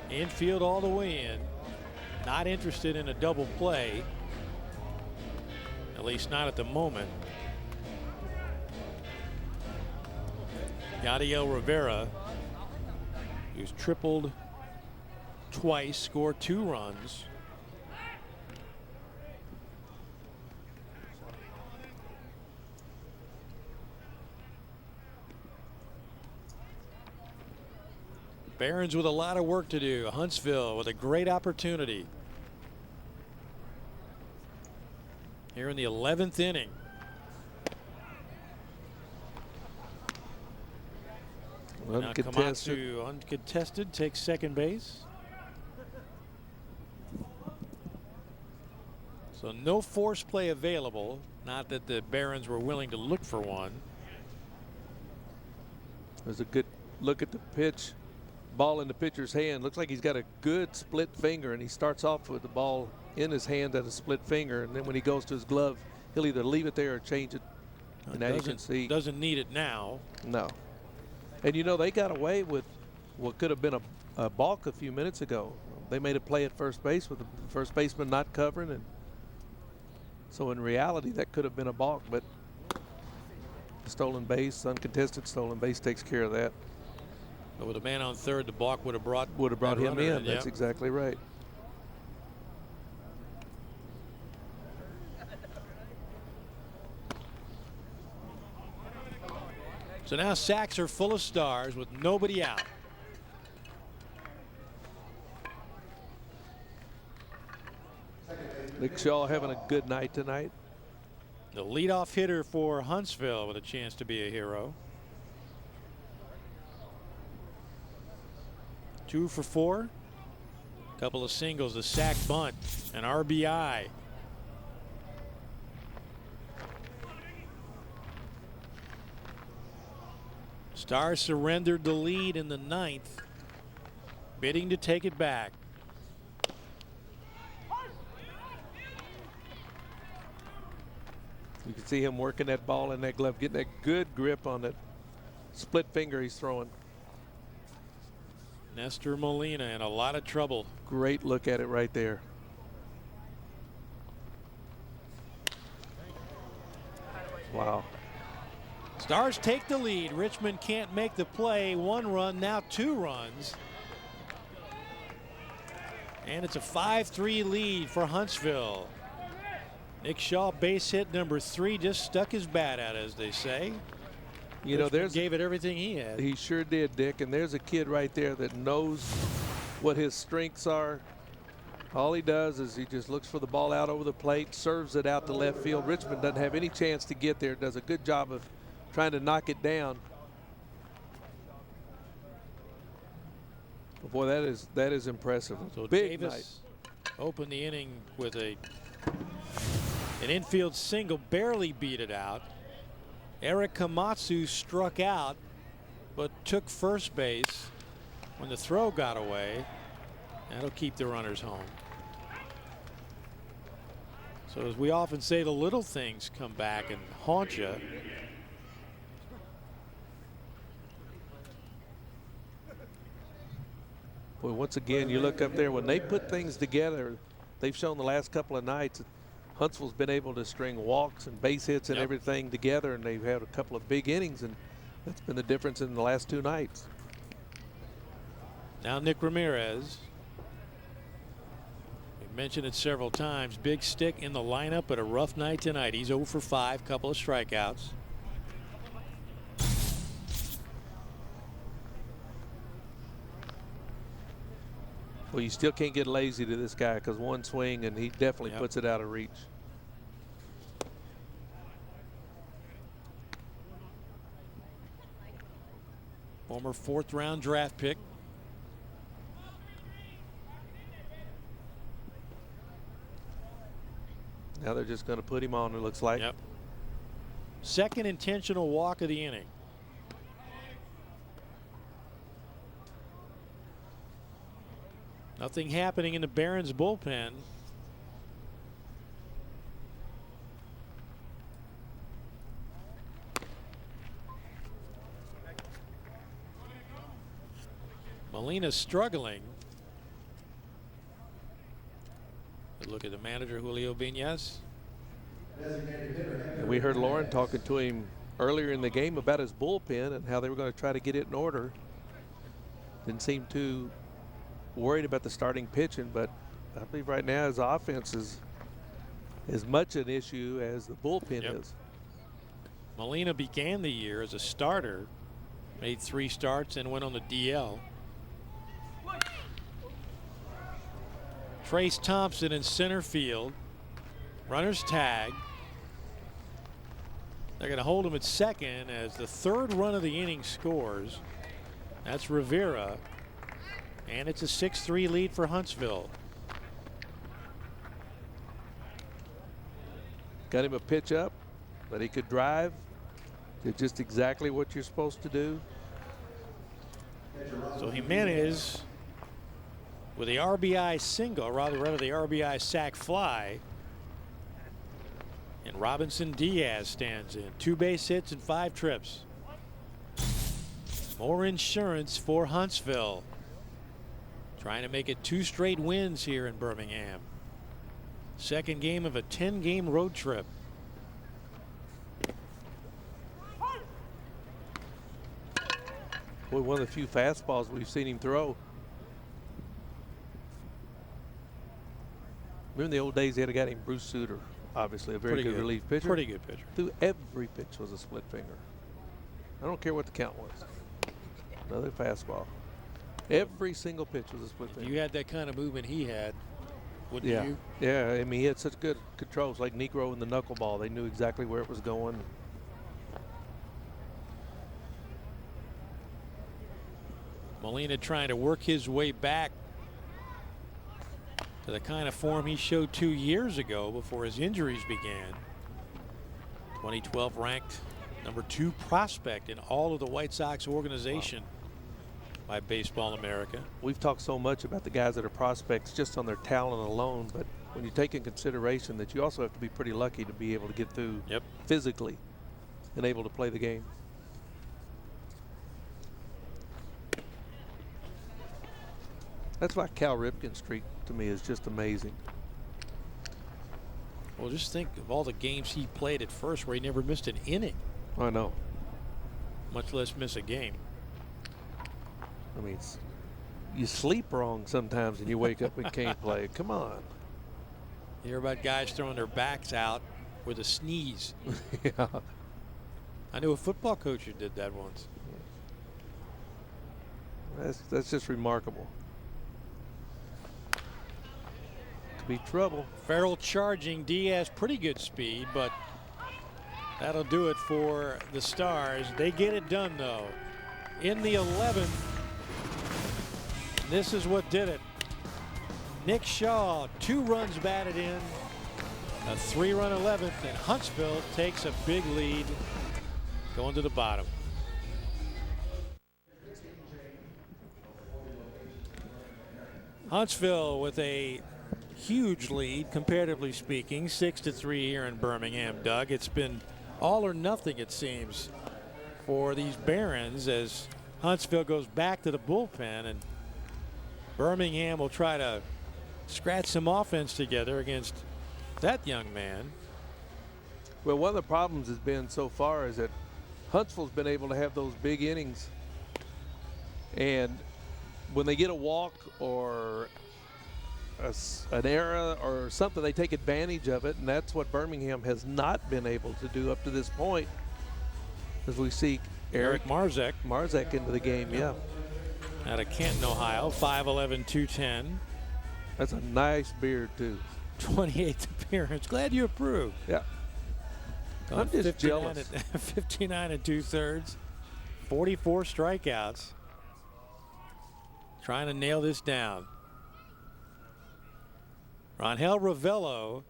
Infield all the way in. Not interested in a double play, at least not at the moment. Yadiel Rivera, who's tripled twice, scored 2 runs. Barons with a lot of work to do. Huntsville with a great opportunity. Here in the 11th inning. Now Komatsu, uncontested, takes second base. So no force play available. Not that the Barons were willing to look for one. There's a good look at the pitch. Ball in the pitcher's hand. Looks like he's got a good split finger, and he starts off with the ball in his hand at a split finger, and then when he goes to his glove, he'll either leave it there or change it. And now you can see doesn't need it now. No. And you know, they got away with what could have been a balk a few minutes ago. They made a play at first base with the first baseman not covering, and so in reality that could have been a balk, but stolen base, uncontested stolen base takes care of that. But with a man on third, the balk would have brought him in. That's exactly right. So now sacks are full of Stars with nobody out. Nick Shaw having a good night tonight. The leadoff hitter for Huntsville with a chance to be a hero. 2 for 4. Couple of singles, a sac bunt, an RBI. Stars surrendered the lead in the 9th, bidding to take it back. You can see him working that ball in that glove, getting that good grip on that split finger he's throwing. Nestor Molina in a lot of trouble. Great look at it right there. Wow. Stars take the lead. Richmond can't make the play. 1 run, now 2 runs. And it's a 5-3 lead for Huntsville. Nick Shaw, base hit number 3, just stuck his bat out, as they say. You know, gave it everything he had. He sure did, Dick. And there's a kid right there that knows what his strengths are. All he does is he just looks for the ball out over the plate, serves it out to left field. Richmond doesn't have any chance to get there. Does a good job of trying to knock it down. But boy, that is impressive. So big Davis night. Opened the inning with an infield single, barely beat it out. Eric Komatsu struck out, but took first base when the throw got away. That'll keep the runners home. So as we often say, the little things come back and haunt you. Well, once again, you look up there, when they put things together, they've shown the last couple of nights, Huntsville's been able to string walks and base hits and everything together, and they've had a couple of big innings, and that's been the difference in the last 2 nights. Now Nick Ramirez. We mentioned it several times. Big stick in the lineup, but a rough night tonight. He's 0 for 5, couple of strikeouts. Well, you still can't get lazy to this guy, because one swing and he definitely puts it out of reach. Former 4th round draft pick. Now they're just going to put him on, it looks like. Yep. Second intentional walk of the inning. Nothing happening in the Barons bullpen. Molina struggling. Good look at the manager, Julio Viñas. And we heard Lauren talking to him earlier in the game about his bullpen and how they were going to try to get it in order. Didn't seem too worried about the starting pitching, but I believe right now his offense is as much an issue as the bullpen is. Molina began the year as a starter, made 3 starts and went on the DL. Trace Thompson in center field. Runners tag. They're going to hold him at second as the 3rd run of the inning scores. That's Rivera. And it's a 6-3 lead for Huntsville. Got him a pitch up that he could drive. Did just exactly what you're supposed to do. So Jimenez with the RBI single, rather the RBI sac fly. And Robinson Diaz stands in. 2 base hits and 5 trips. More insurance for Huntsville. Trying to make it 2 straight wins here in Birmingham. Second game of a 10-game road trip. Boy, one of the few fastballs we've seen him throw. Remember in the old days, he had a guy named Bruce Suter, obviously a very good relief pitcher. Pretty good pitcher. Through every pitch was a split finger. I don't care what the count was. Another fastball. Every single pitch was a split finger. You had that kind of movement he had, wouldn't you? Yeah, I mean, he had such good controls, like Negro in the knuckleball. They knew exactly where it was going. Molina trying to work his way back to the kind of form he showed 2 years ago before his injuries began. 2012 ranked #2 prospect in all of the White Sox organization by Baseball America. We've talked so much about the guys that are prospects just on their talent alone, but when you take in consideration that you also have to be pretty lucky to be able to get through physically and able to play the game. That's why Cal Ripken's streak to me is just amazing. Well, just think of all the games he played at first where he never missed an inning. I know. Much less miss a game. I mean, you sleep wrong sometimes and you wake up and can't play. Come on. You hear about guys throwing their backs out with a sneeze. Yeah. I knew a football coach who did that once. That's just remarkable. Could be trouble. Farrell charging. Diaz pretty good speed, but that'll do it for the Stars. They get it done though. In the 11th, this is what did it. Nick Shaw, 2 runs batted in, a 3-run 11th, and Huntsville takes a big lead going to the bottom. Huntsville with a huge lead, comparatively speaking, 6-3 here in Birmingham. Doug, it's been all or nothing, it seems, for these Barons as Huntsville goes back to the bullpen, and Birmingham will try to scratch some offense together against that young man. Well, one of the problems has been so far is that Huntsville's been able to have those big innings, and when they get a walk or an error or something, they take advantage of it, and that's what Birmingham has not been able to do up to this point, as we see Eric Marzek into the game. Yeah, out of Canton, Ohio, 5'11", 210. That's a nice beard too. 28th appearance. Glad you approve. Yeah. I'm just jealous. 59 2/3, 44 strikeouts. Trying to nail this down. Ronhel Ravello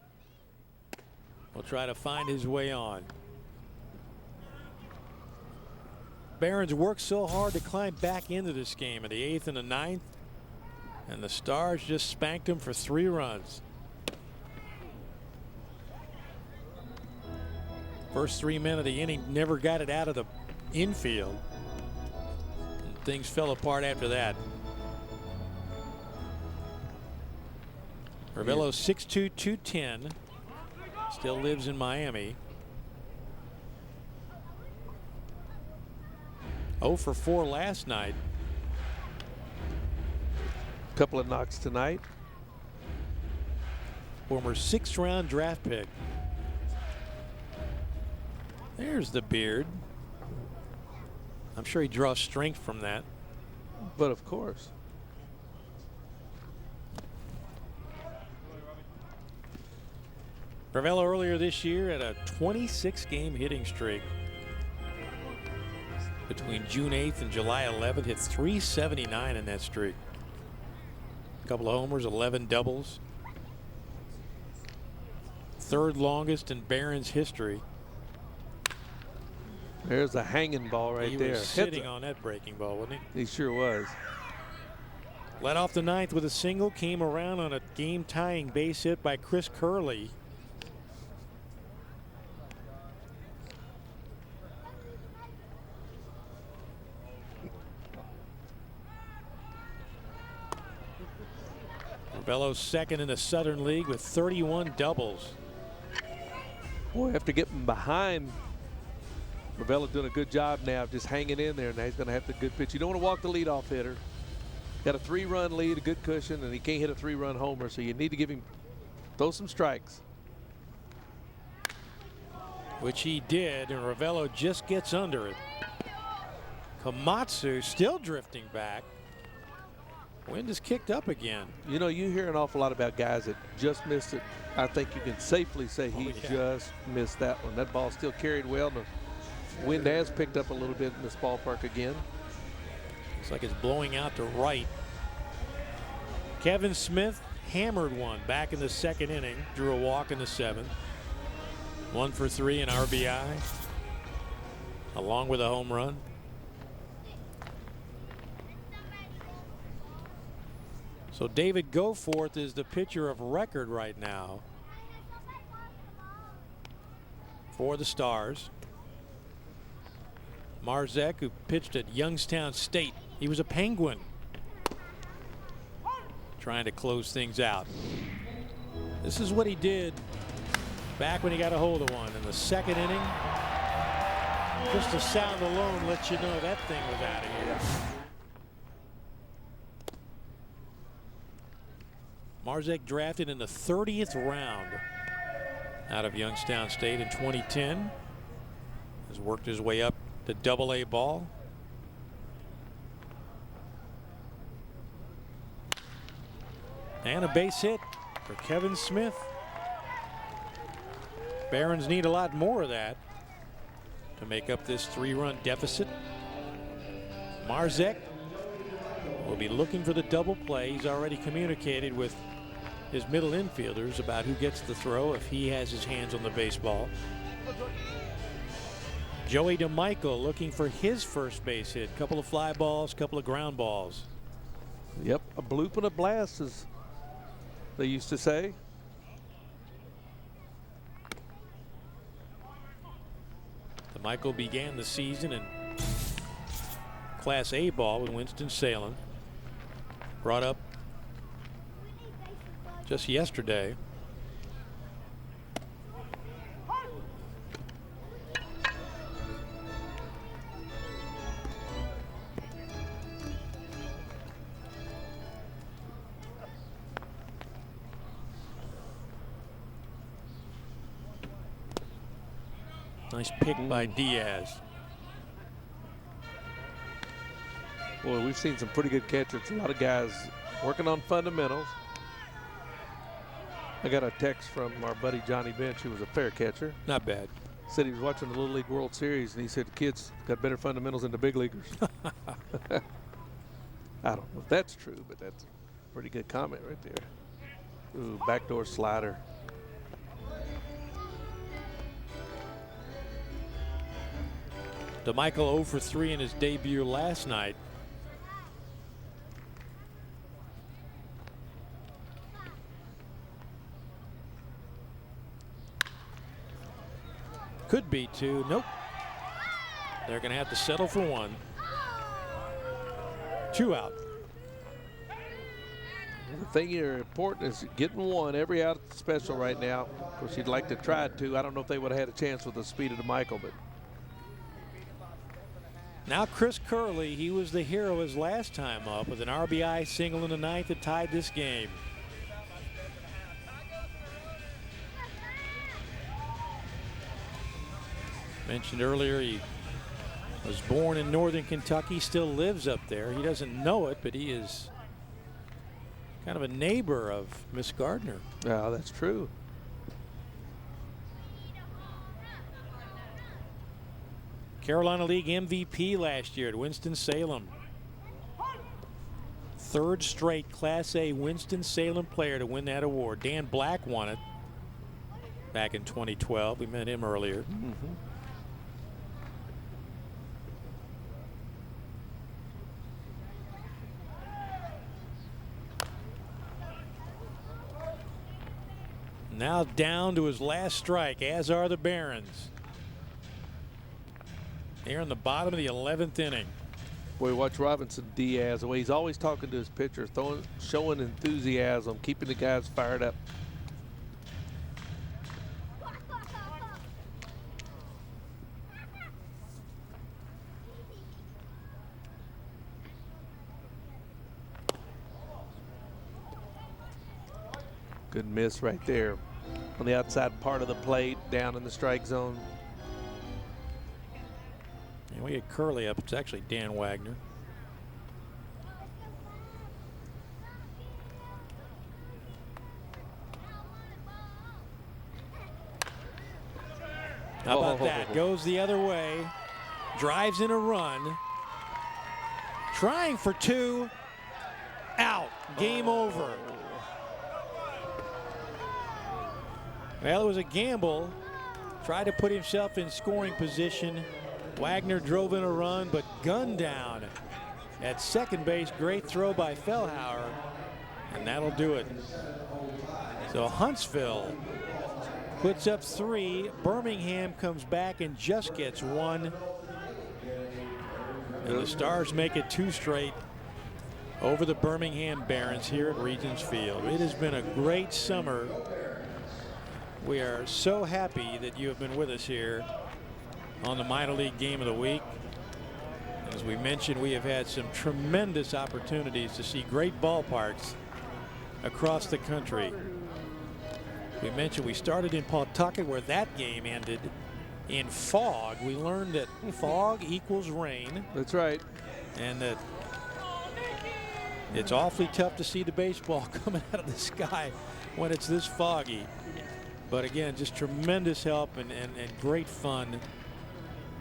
will try to find his way on. Barons worked so hard to climb back into this game in the 8th and the 9th, and the Stars just spanked him for 3 runs. First 3 men of the inning never got it out of the infield. And things fell apart after that. Ravello 6'2", 210. Still lives in Miami. 0 for 4 last night. Couple of knocks tonight. Former 6th round draft pick. There's the beard. I'm sure he draws strength from that. But of course. Ravello earlier this year had a 26-game hitting streak. Between June 8th and July 11th, hit .379 in that streak. A couple of homers, 11 doubles. 3rd longest in Barons history. There's a hanging ball right there. He was sitting on that breaking ball, wasn't he? He sure was. Led off the 9th with a single, came around on a game-tying base hit by Chris Curley. Ravello's 2nd in the Southern League with 31 doubles. Boy, after getting behind, Ravello doing a good job now of just hanging in there. Now he's going to have the good pitch. You don't want to walk the leadoff hitter. Got a 3-run lead, a good cushion, and he can't hit a 3-run homer, so you need to give him, throw some strikes. Which he did, and Ravello just gets under it. Komatsu still drifting back. Wind is kicked up again. You know, you hear an awful lot about guys that just missed it. I think you can safely say he just missed that one. That ball still carried well. The wind has picked up a little bit in this ballpark again. Looks like it's blowing out to right. Kevin Smith hammered one back in the 2nd inning. Drew a walk in the 7th. 1 for 3 in RBI, along with a home run. So David Goforth is the pitcher of record right now for the Stars. Marzek, who pitched at Youngstown State, he was a Penguin, trying to close things out. This is what he did back when he got a hold of one in the 2nd inning. Just the sound alone lets you know that thing was out of here. Marzek drafted in the 30th round out of Youngstown State in 2010. Has worked his way up to Double-A ball. And a base hit for Kevin Smith. Barons need a lot more of that to make up this 3-run deficit. Marzek will be looking for the double play. He's already communicated with his middle infielders about who gets the throw if he has his hands on the baseball. Joey DeMichael looking for his first base hit. Couple of fly balls, couple of ground balls. Yep, a bloop and a blast, as they used to say. DeMichael began the season in Class A ball with Winston-Salem. Brought up just yesterday. Nice pick by Diaz. Boy, we've seen some pretty good catchers. A lot of guys working on fundamentals. I got a text from our buddy Johnny Bench, who was a fair catcher. Not bad. Said he was watching the Little League World Series, and he said the kids got better fundamentals than the big leaguers. I don't know if that's true, but that's a pretty good comment right there. Ooh, backdoor slider. DeMichael 0 for 3 in his debut last night. Could be 2. Nope. They're going to have to settle for 1. 2 out. The thing here important is getting 1 every out special right now. Of course, you'd like to try 2. I don't know if they would have had a chance with the speed of DeMichael, but. Now Chris Curley, he was the hero his last time up with an RBI single in the 9th that tied this game. Mentioned earlier, he was born in northern Kentucky, still lives up there. He doesn't know it, but he is kind of a neighbor of Miss Gardner. Yeah, that's true. Carolina League MVP last year at Winston-Salem. 3rd straight Class A Winston-Salem player to win that award. Dan Black won it back in 2012. We met him earlier. Now down to his last strike, as are the Barons. Here in the bottom of the 11th inning. Boy, watch Robinson Diaz, the way he's always talking to his pitcher, showing enthusiasm, keeping the guys fired up. Good miss right there on the outside part of the plate, down in the strike zone. And we get Curley up. It's actually Dan Wagner. How about that? Goes the other way. Drives in a run. Trying for 2. Out. Game over. Well, it was a gamble. Tried to put himself in scoring position. Wagner drove in a run, but gunned down at second base. Great throw by Fellhauer, and that'll do it. So Huntsville puts up 3. Birmingham comes back and just gets 1. And the Stars make it 2 straight over the Birmingham Barons here at Regions Field. It has been a great summer. We are so happy that you have been with us here on the minor league game of the week. As we mentioned, we have had some tremendous opportunities to see great ballparks across the country. We mentioned we started in Pawtucket, where that game ended in fog. We learned that fog equals rain. That's right. And that it's awfully tough to see the baseball coming out of the sky when it's this foggy. But again, just tremendous help and great fun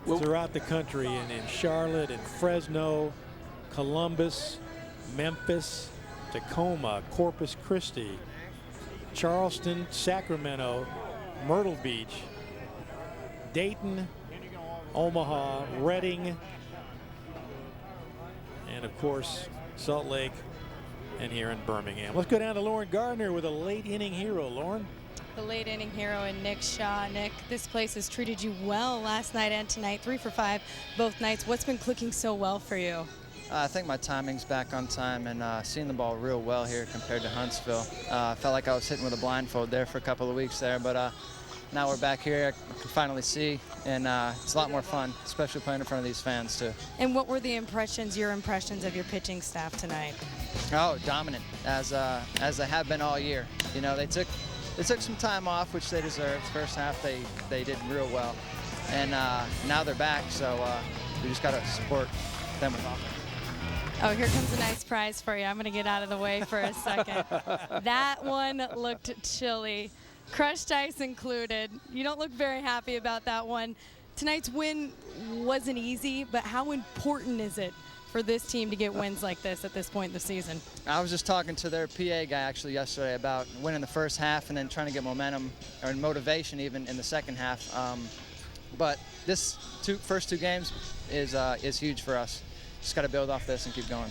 throughout the country, and in Charlotte and Fresno, Columbus, Memphis, Tacoma, Corpus Christi, Charleston, Sacramento, Myrtle Beach, Dayton, Omaha, Reading, and of course Salt Lake, and here in Birmingham. Let's go down to Lauren Gardner with a late inning hero. Lauren. The late inning hero in Nick Shaw. Nick, this place has treated you well last night and tonight. 3 for 5 both nights. What's been clicking so well for you? I think my timing's back on time, and seeing the ball real well here compared to Huntsville. I felt like I was hitting with a blindfold there for a couple of weeks there, but now we're back here. I can finally see, and it's a lot more fun, especially playing in front of these fans too. And what were the impressions, your impressions of your pitching staff tonight? Oh, dominant, as they have been all year. You know, they took some time off, which they deserved. First half they did real well, and now they're back, so we just got to support them with offense. Oh, here comes a nice prize for you. I'm going to get out of the way for a second. That one looked chilly, crushed ice included. You don't look very happy about that one. Tonight's win wasn't easy, but how important is it for this team to get wins like this at this point in the season? I was just talking to their PA guy actually yesterday about winning the first half and then trying to get momentum or motivation even in the second half. but this first two games is huge for us. Just got to build off this and keep going.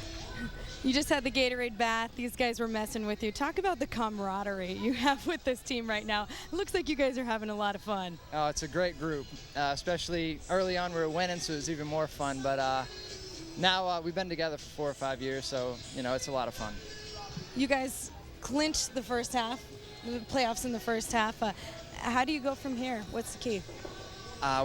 You just had the Gatorade bath. These guys were messing with you. Talk about the camaraderie you have with this team right now. It looks like you guys are having a lot of fun. Oh, it's a great group, especially early on we were winning, so it was even more fun. But now we've been together for 4 or 5 years, so, you know, it's a lot of fun. You guys clinched the first half, the playoffs in the first half. How do you go from here? What's the key?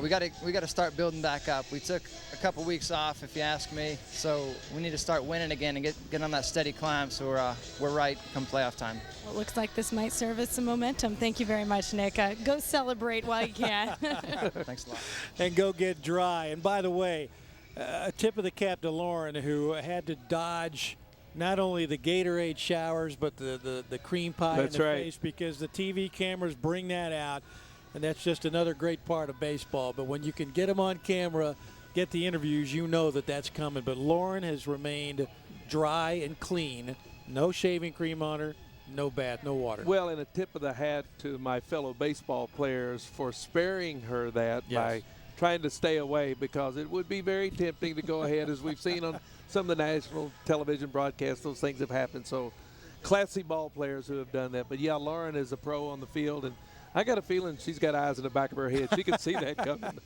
We got to start building back up. We took a couple weeks off, if you ask me, so we need to start winning again and get on that steady climb so we're right come playoff time. Well, it looks like this might serve as some momentum. Thank you very much, Nick. Go celebrate while you can. Thanks a lot. And go get dry. And by the way, a tip of the cap to Lauren, who had to dodge not only the Gatorade showers but the cream pie in the face, because the TV cameras bring that out. And that's just another great part of baseball. But when you can get them on camera, get the interviews, you know that that's coming. But Lauren has remained dry and clean. No shaving cream on her, no bath, no water. Well, and a tip of the hat to my fellow baseball players for sparing her that by trying to stay away, because it would be very tempting to go ahead, as we've seen on some of the national television broadcasts. Those things have happened. So classy ball players who have done that. But, yeah, Lauren is a pro on the field, and I got a feeling she's got eyes in the back of her head. She can see that coming.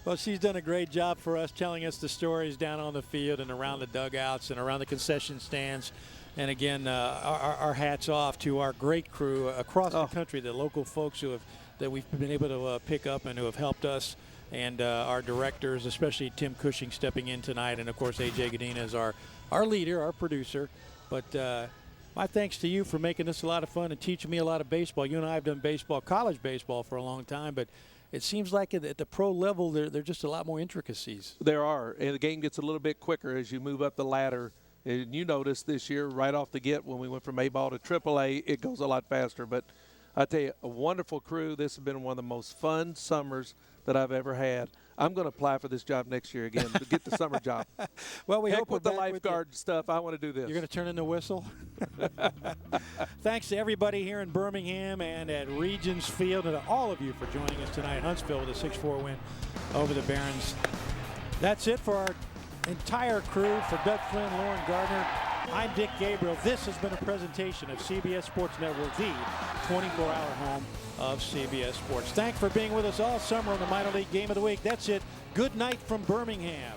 Well, she's done a great job for us, telling us the stories down on the field and around the dugouts and around the concession stands. And again, our hats off to our great crew across the country, the local folks that we've been able to pick up and who have helped us, and our directors, especially Tim Cushing stepping in tonight, and of course AJ Godina is our leader, our producer. But my thanks to you for making this a lot of fun and teaching me a lot of baseball. You and I have done baseball, college baseball, for a long time, but it seems like at the pro level there are just a lot more intricacies. There are, and the game gets a little bit quicker as you move up the ladder. And you noticed this year, right off the get, when we went from A-ball to AAA, it goes a lot faster. But I tell you, a wonderful crew. This has been one of the most fun summers that I've ever had. I'm going to apply for this job next year again to get the summer job. Well, we hope with the lifeguard stuff. I want to do this. You're going to turn in the whistle? Thanks to everybody here in Birmingham and at Regions Field, and to all of you for joining us tonight. Huntsville with a 6-4 win over the Barons. That's it for our entire crew. For Doug Flynn, Lauren Gardner, I'm Dick Gabriel. This has been a presentation of CBS Sports Network, the 24-hour home of CBS Sports. Thanks for being with us all summer on the Minor League Game of the Week. That's it. Good night from Birmingham.